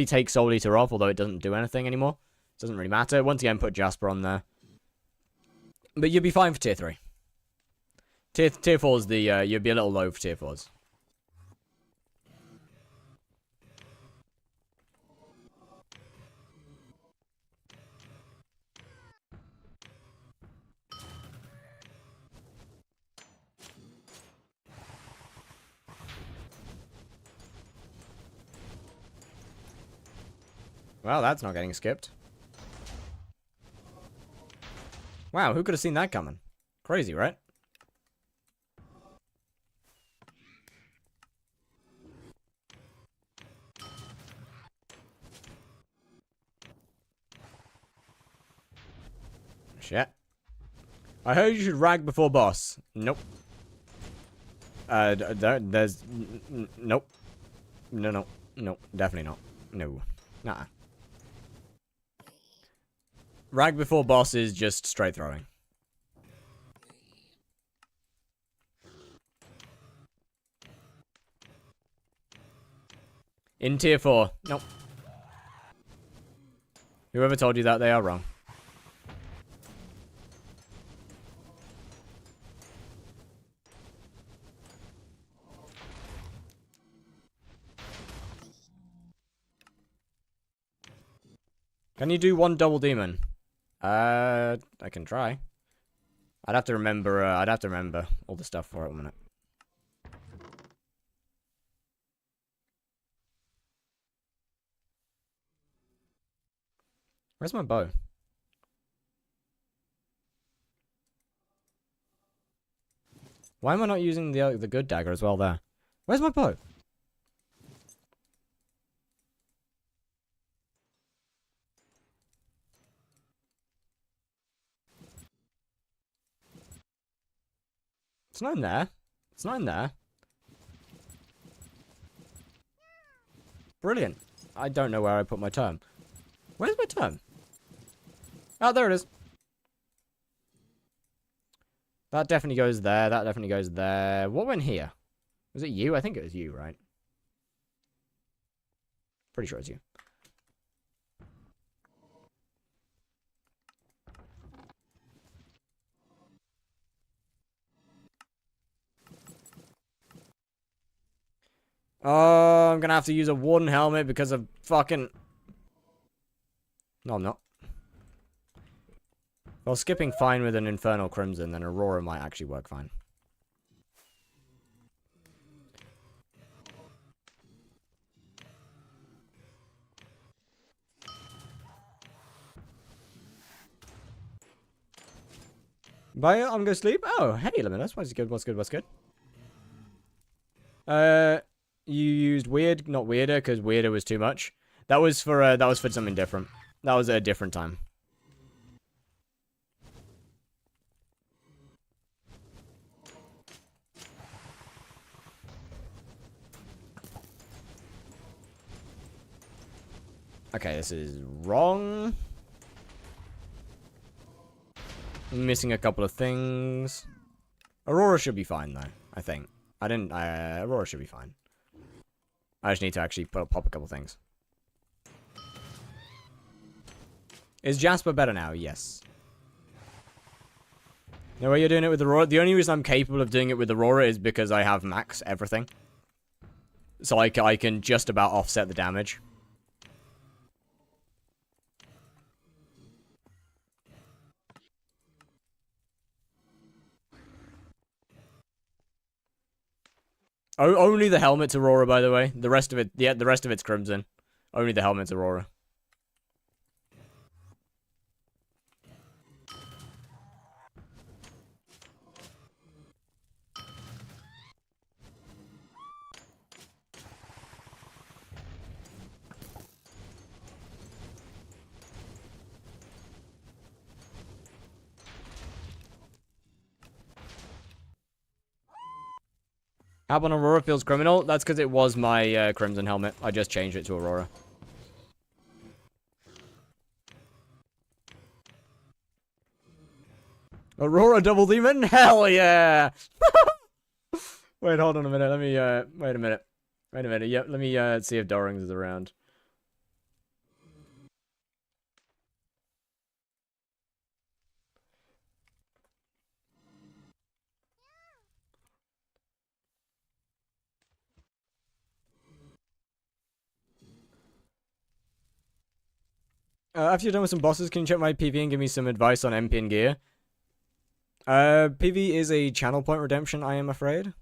take Soul Eater off, although it doesn't do anything anymore. It doesn't really matter. Once again, put Jasper on there. But you'll be fine for tier 3. Tier 4's the... you'll be a little low for tier 4s. Well, that's not getting skipped. Wow, who could have seen that coming? Crazy, right? Shit. I heard you should rag before boss. Nope. There's... Nope. No. Definitely not. No. Nah. Rag before boss is just straight throwing. In tier 4. Nope. Whoever told you that, they are wrong. Can you do one double demon? I can try. I'd have to remember all the stuff for it 1 minute. Where's my bow? Why am I not using the good dagger as well there? Where's my bow? It's not in there. It's not in there. Brilliant. I don't know where I put my term. Where's my term? Oh, there it is. That definitely goes there. That definitely goes there. What went here? Was it you? I think it was you, right? Pretty sure it's you. Oh, I'm gonna have to use a warden helmet because of fucking... No, I'm not. Well, skipping fine with an Infernal Crimson, then Aurora might actually work fine. Bye, I'm gonna sleep. Oh, hey, Luminous. What's good? What's good? What's good? You used weird, not weirder, because weirder was too much. That was for something different. That was at a different time. Okay, this is wrong. I'm missing a couple of things. Aurora should be fine, though, I think. Aurora should be fine. I just need to actually pop a couple things. Is Jasper better now? Yes. No way you're doing it with Aurora? The only reason I'm capable of doing it with Aurora is because I have max everything. So I can just about offset the damage. Oh, only the helmet's Aurora, by the way. The rest of it, yeah, the rest of it's Crimson. Only the helmet's Aurora. Albon Aurora feels criminal. That's because it was my Crimson helmet. I just changed it to Aurora. Aurora Double Demon? Hell yeah! Wait, hold on a minute. Let me, wait a minute. Wait a minute. Yep, let me, see if Dorings is around. After you're done with some bosses, can you check my PV and give me some advice on MP and gear? PV is a channel point redemption, I am afraid.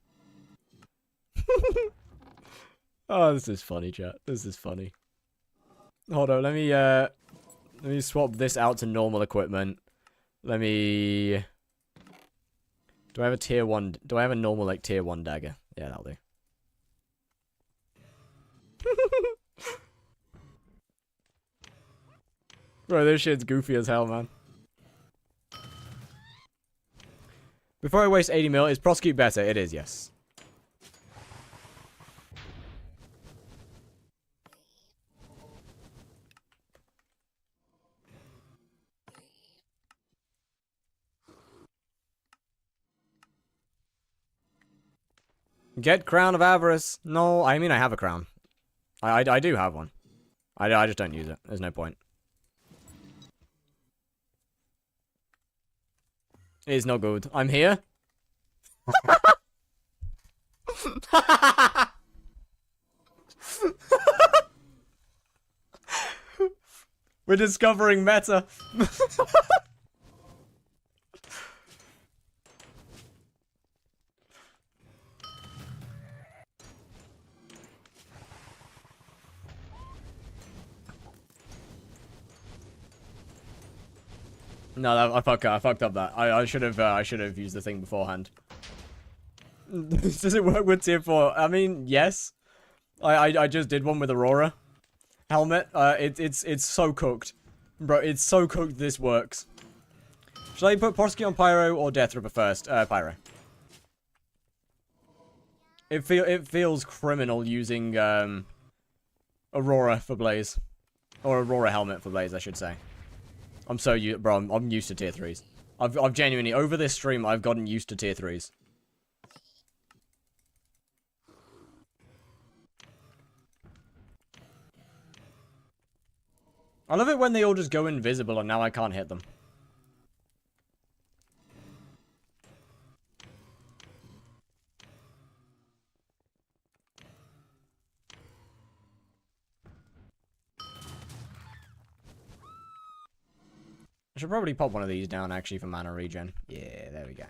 Oh, this is funny, chat. This is funny. Hold on, let me swap this out to normal equipment. Let me... Do I have a tier 1... Do I have a normal, like, tier 1 dagger? Yeah, that'll do. Bro, this shit's goofy as hell, man. Before I waste 80 mil, is prosecute better? It is, yes. Get Crown of Avarice. No, I mean I have a crown. I do have one. I just don't use it. There's no point. It is not good. I'm here. We're discovering meta. No, I fucked up that. I should have used the thing beforehand. Does it work with tier 4? I mean, yes. I just did one with Aurora helmet. It's so cooked, bro. It's so cooked. This works. Should I put prosecute on Pyro or Death Ripper first? Pyro. It feels criminal using Aurora for Blaze, or Aurora helmet for Blaze, I should say. I'm so bro. I'm used to tier 3s. I've genuinely over this stream I've gotten used to tier 3s. I love it when they all just go invisible and now I can't hit them. I should probably pop one of these down, actually, for mana regen. Yeah, there we go.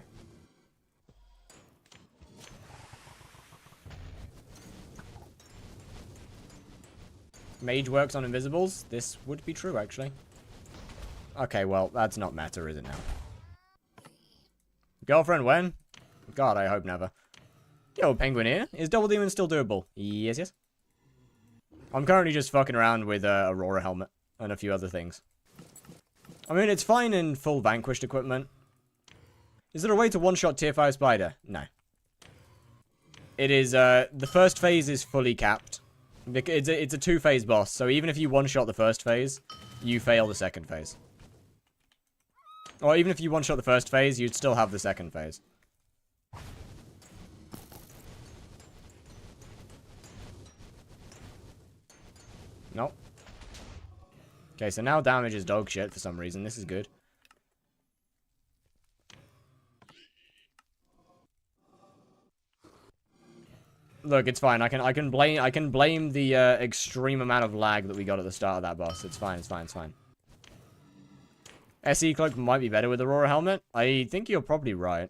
Mage works on invisibles? This would be true, actually. Okay, well, that's not meta, is it now? Girlfriend, when? God, I hope never. Yo, Penguin here. Is Double Demon still doable? Yes, yes. I'm currently just fucking around with Aurora helmet and a few other things. I mean, it's fine in full Vanquished equipment. Is there a way to one-shot tier 5 Spider? No. It is, the first phase is fully capped. It's a 2-phase boss, so even if you one-shot the first phase, you fail the second phase. Or even if you one-shot the first phase, you'd still have the second phase. Nope. Okay, so now damage is dog shit for some reason. This is good. Look, it's fine. I can blame the extreme amount of lag that we got at the start of that boss. It's fine. It's fine. It's fine. SE cloak might be better with Aurora helmet. I think you're probably right.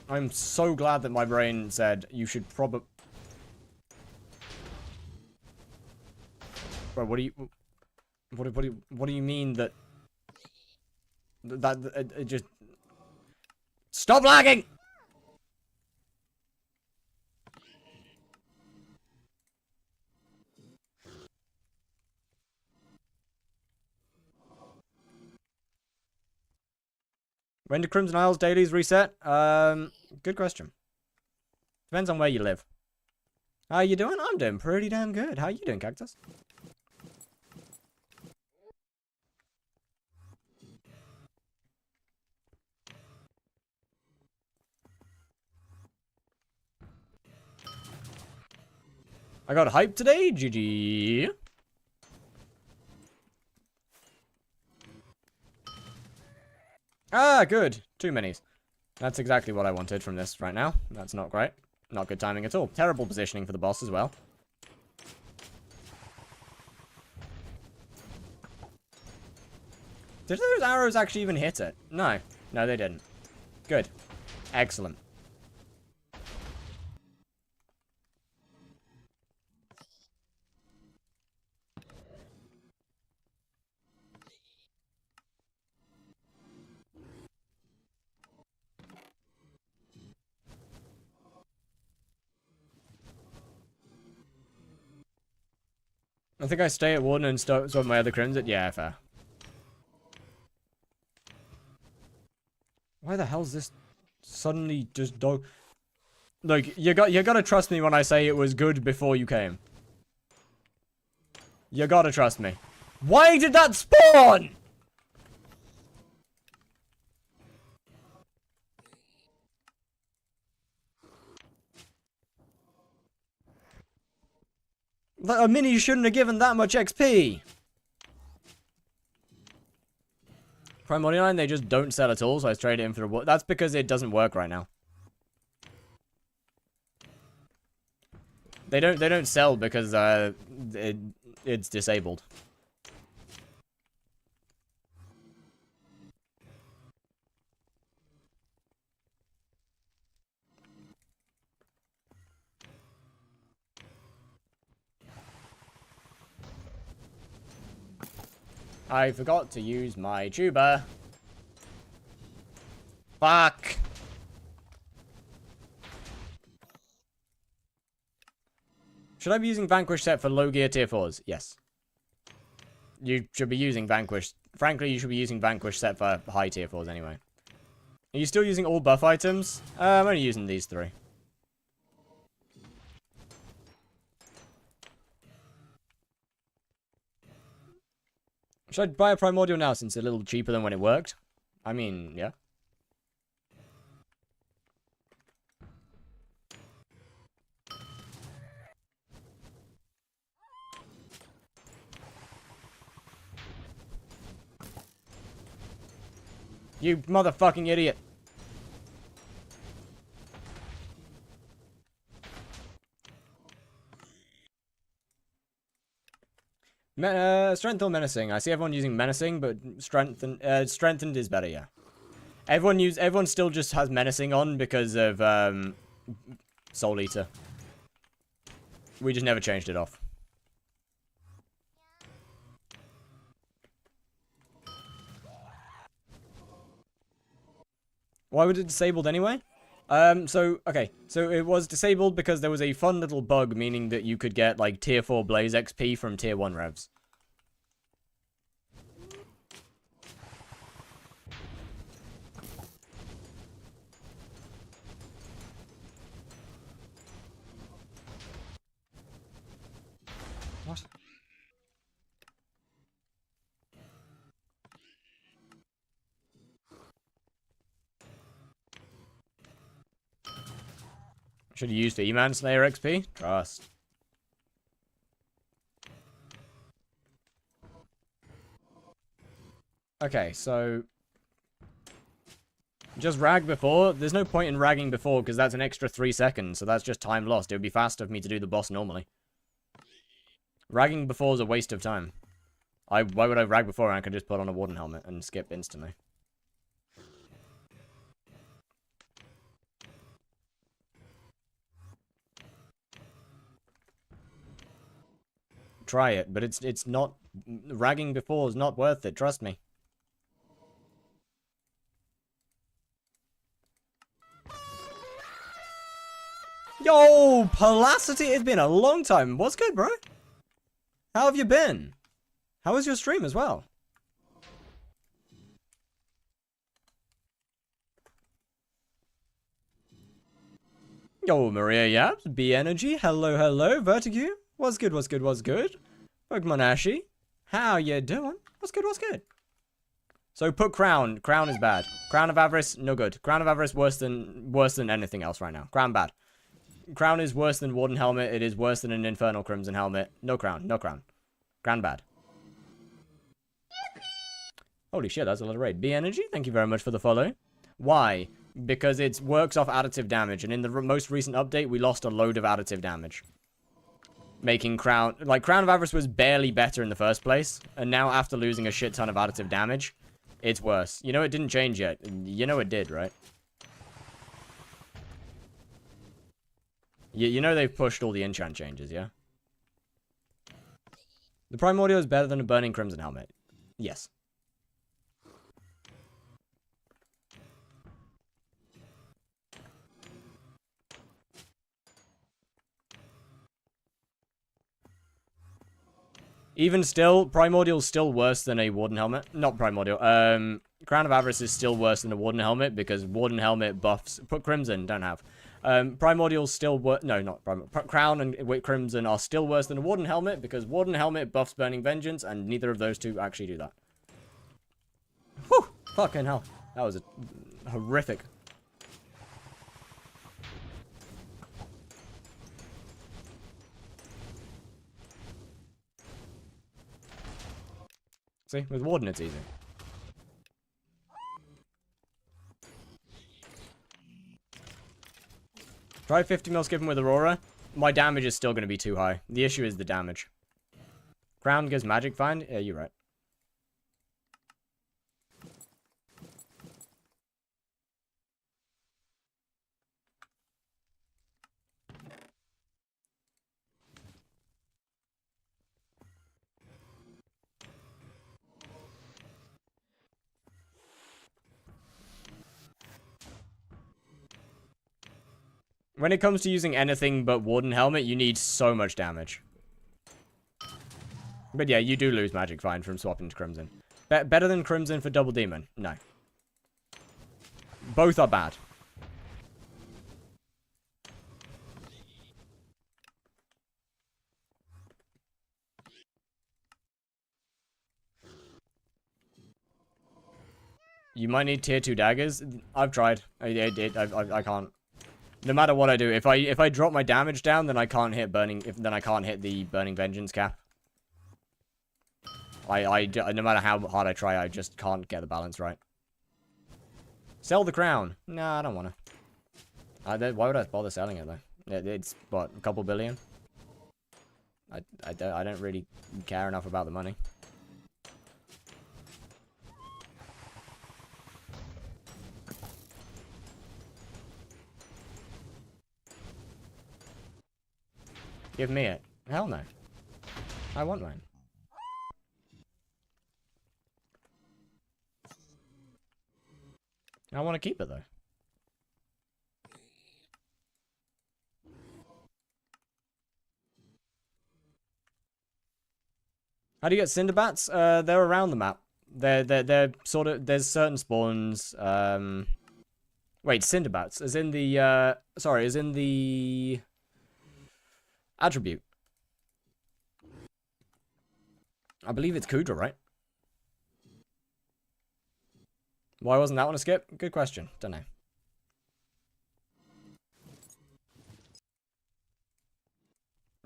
I'm so glad that my brain said you should probably... Bro, what do you... What do you mean that... That it just... Stop lagging! When do Crimson Isles dailies reset? Good question. Depends on where you live. How you doing? I'm doing pretty damn good. How you doing, Cactus? I got hype today. GG. Ah, good. 2 minis. That's exactly what I wanted from this right now. That's not great. Not good timing at all. Terrible positioning for the boss as well. Did those arrows actually even hit it? No. No, they didn't. Good. Excellent. I think I stay at Warden and swap my other crimson. Yeah, fair. Why the hell's this suddenly just dog? Look, you gotta trust me when I say it was good before you came. You gotta trust me. Why did that spawn? A mini shouldn't have given that much XP. Primordial Line, they just don't sell at all, so I trade it in for a... That's because it doesn't work right now. They don't sell because it's disabled. I forgot to use my tuber. Fuck. Should I be using Vanquish set for low gear tier 4s? Yes. You should be using Vanquish. Frankly, you should be using Vanquish set for high tier 4s anyway. Are you still using all buff items? I'm only using these 3. Should I buy a Primordial now since it's a little cheaper than when it worked? I mean, yeah. You motherfucking idiot. Strength or menacing? I see everyone using menacing, but strengthened is better, yeah. Everyone still just has menacing on because of Soul Eater. We just never changed it off. Why was it disabled anyway? Okay. So it was disabled because there was a fun little bug, meaning that you could get, like, tier 4 Blaze XP from tier 1 revs. What? Should have used the E-Man Slayer XP? Trust. Okay, so... just rag before? There's no point in ragging before, because that's an extra 3 seconds, so that's just time lost. It would be faster for me to do the boss normally. Ragging before is a waste of time. Why would I rag before and I could just put on a Warden helmet and skip instantly? Try it, but it's not... ragging before is not worth it, trust me. Yo, Palacity, it's been a long time. What's good, bro? How have you been? How was your stream as well? Yo, Maria Yaps, B Energy, hello, hello, Vertigo, what's good, what's good, what's good? Pokemon Ashy, how you doing? What's good, what's good? So put Crown, Crown is bad. Crown of Avarice, no good. Crown of Avarice worse than anything else right now. Crown bad. Crown is worse than Warden Helmet, it is worse than an Infernal Crimson Helmet. No Crown, no Crown. Crown bad. Holy shit, that's a lot of raid. B Energy, thank you very much for the follow. Why? Because it works off additive damage, and in the most recent update, we lost a load of additive damage. Making Crown... Like, Crown of Avarice was barely better in the first place, and now after losing a shit ton of additive damage, it's worse. You know it didn't change yet. You know it did, right? You know they've pushed all the enchant changes, yeah? The Primordial is better than a Burning Crimson Helmet. Yes. Even still, Primordial's still worse than a Warden Helmet. Not Primordial. Crown of Avarice is still worse than a Warden Helmet because Warden Helmet buffs... Put Crimson, don't have. Primordial's still worse... No, not Primordial. Crown and Crimson are still worse than a Warden Helmet because Warden Helmet buffs Burning Vengeance and neither of those two actually do that. Whew! Fucking hell. That was a horrific... See, with Warden it's easy. Try 50 mil skipping with Aurora. My damage is still going to be too high. The issue is the damage. Crown gives Magic Find? Yeah, you're right. When it comes to using anything but Warden Helmet, you need so much damage. But yeah, you do lose Magic Find from swapping to Crimson. Better than Crimson for Double Demon? No. Both are bad. You might need tier 2 daggers. I've tried. I can't. No matter what I do, if I drop my damage down, then I can't hit then I can't hit the Burning Vengeance cap. No matter how hard I try, I just can't get the balance right. Sell the crown. Nah, I don't want to. Why would I bother selling it though? It's what, a couple billion? I don't really care enough about the money. Give me it. Hell no. I want mine. I want to keep it though. How do you get Cinderbats? They're around the map. They're sort of, there's certain spawns. Wait, Cinderbats, as in the sorry, as in the attribute. I believe it's Kudra, right? Why wasn't that one a skip? Good question. Don't know.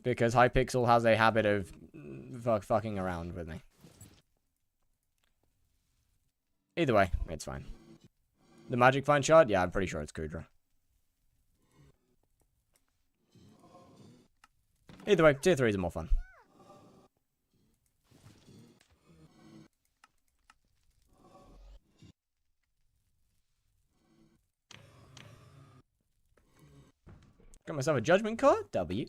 Because HYPIXEL has a habit of fucking around with me. Either way, it's fine. The Magic Find shard? Yeah, I'm pretty sure it's Kudra. Either way, tier 3s are more fun. Got myself a judgment card. W.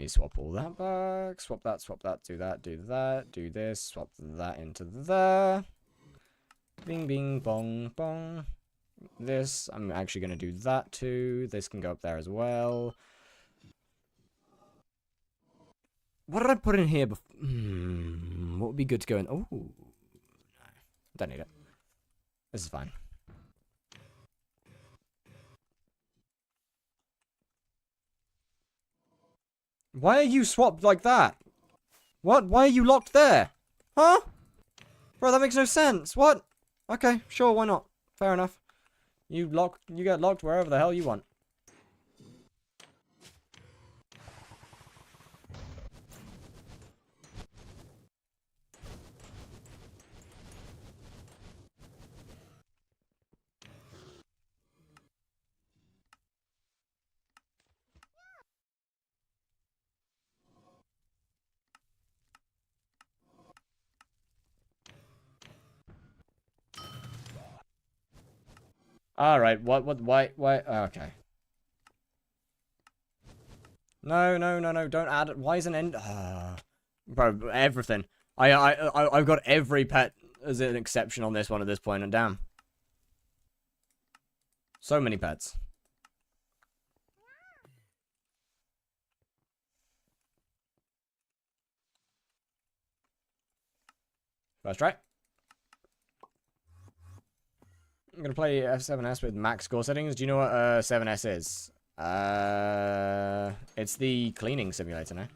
me swap all that back. Swap that, do that, do this. Swap that into there. Bing, bing, bong, bong. This, I'm actually going to do that too. This can go up there as well. What did I put in here before? What would be good to go in? Oh, no. Don't need it. This is fine. Why are you swapped like that? What? Why are you locked there? Huh? Bro, that makes no sense. What? Okay, sure, why not? Fair enough. You get locked wherever the hell you want. Alright, why, okay. No, don't add it. Why is an end? Bro, everything. I've got every pet as an exception on this one at this point, and damn. So many pets. First try. I'm gonna play F7S with max score settings. Do you know what 7S is? It's the cleaning simulator now.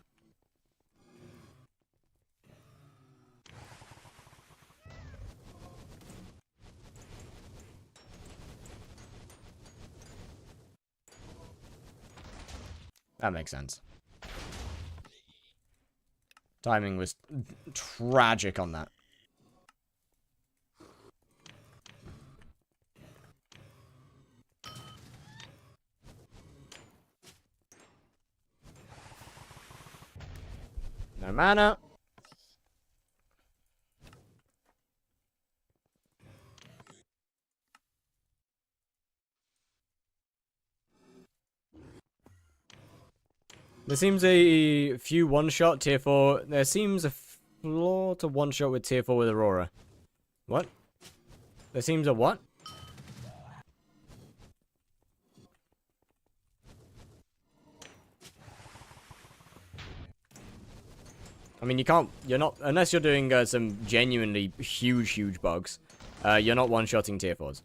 That makes sense. Timing was tragic on that. No mana. There seems a few one-shot tier 4. There seems a flaw to one-shot with tier 4 with Aurora. What? There seems a what? I mean, you're not, unless you're doing some genuinely huge bugs, you're not one-shotting tier 4s.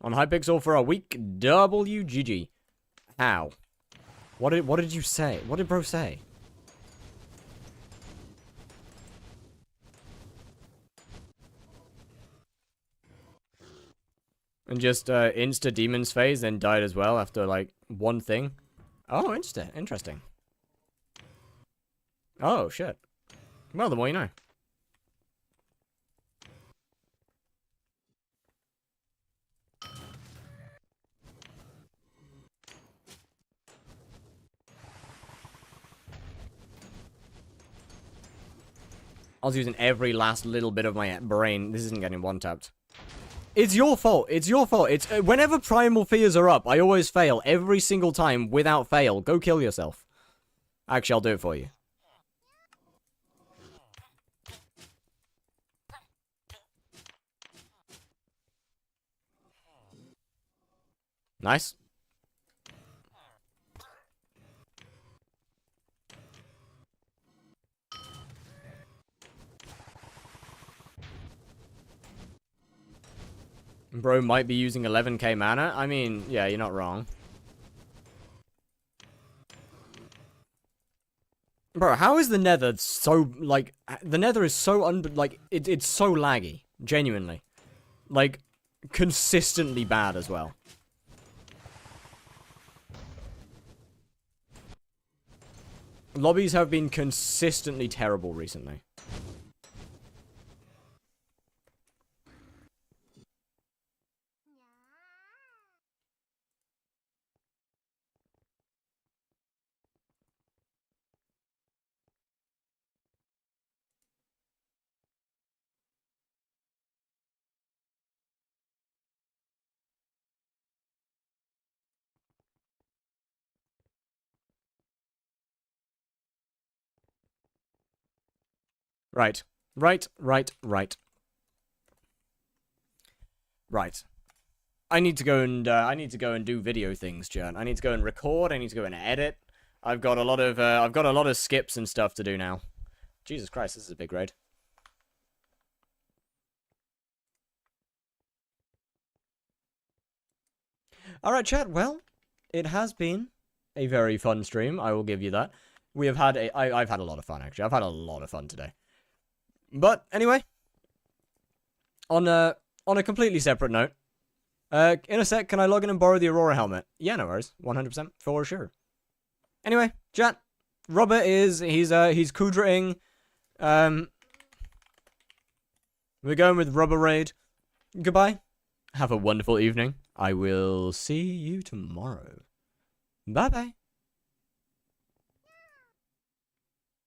On HYPIXEL for a week, WGG. How? What did you say? What did bro say? And just insta demon's phase, then died as well after like one thing. Oh, interesting. Oh shit. Well, the more you know. I was using every last little bit of my brain. This isn't getting one-tapped. It's your fault. It's your fault. It's whenever primal fears are up, I always fail every single time without fail. Go kill yourself. Actually, I'll do it for you. Nice. Bro might be using 11k mana. I mean, yeah, you're not wrong. Bro, how is the Nether so, like, the Nether is so, it's so laggy. Genuinely. Like, consistently bad as well. Lobbies have been consistently terrible recently. Right. I need to go and do video things, Jan. I need to go and record. I need to go and edit. I've got a lot of skips and stuff to do now. Jesus Christ, this is a big raid. All right, chat. Well, it has been a very fun stream. I will give you that. We have had I've had a lot of fun, actually. I've had a lot of fun today. But anyway, on a completely separate note, in a sec, can I log in and borrow the Aurora helmet? Yeah, no worries. 100% for sure. Anyway, chat. Robert he's Kudraing. We're going with Rubber Raid. Goodbye. Have a wonderful evening. I will see you tomorrow. Bye-bye.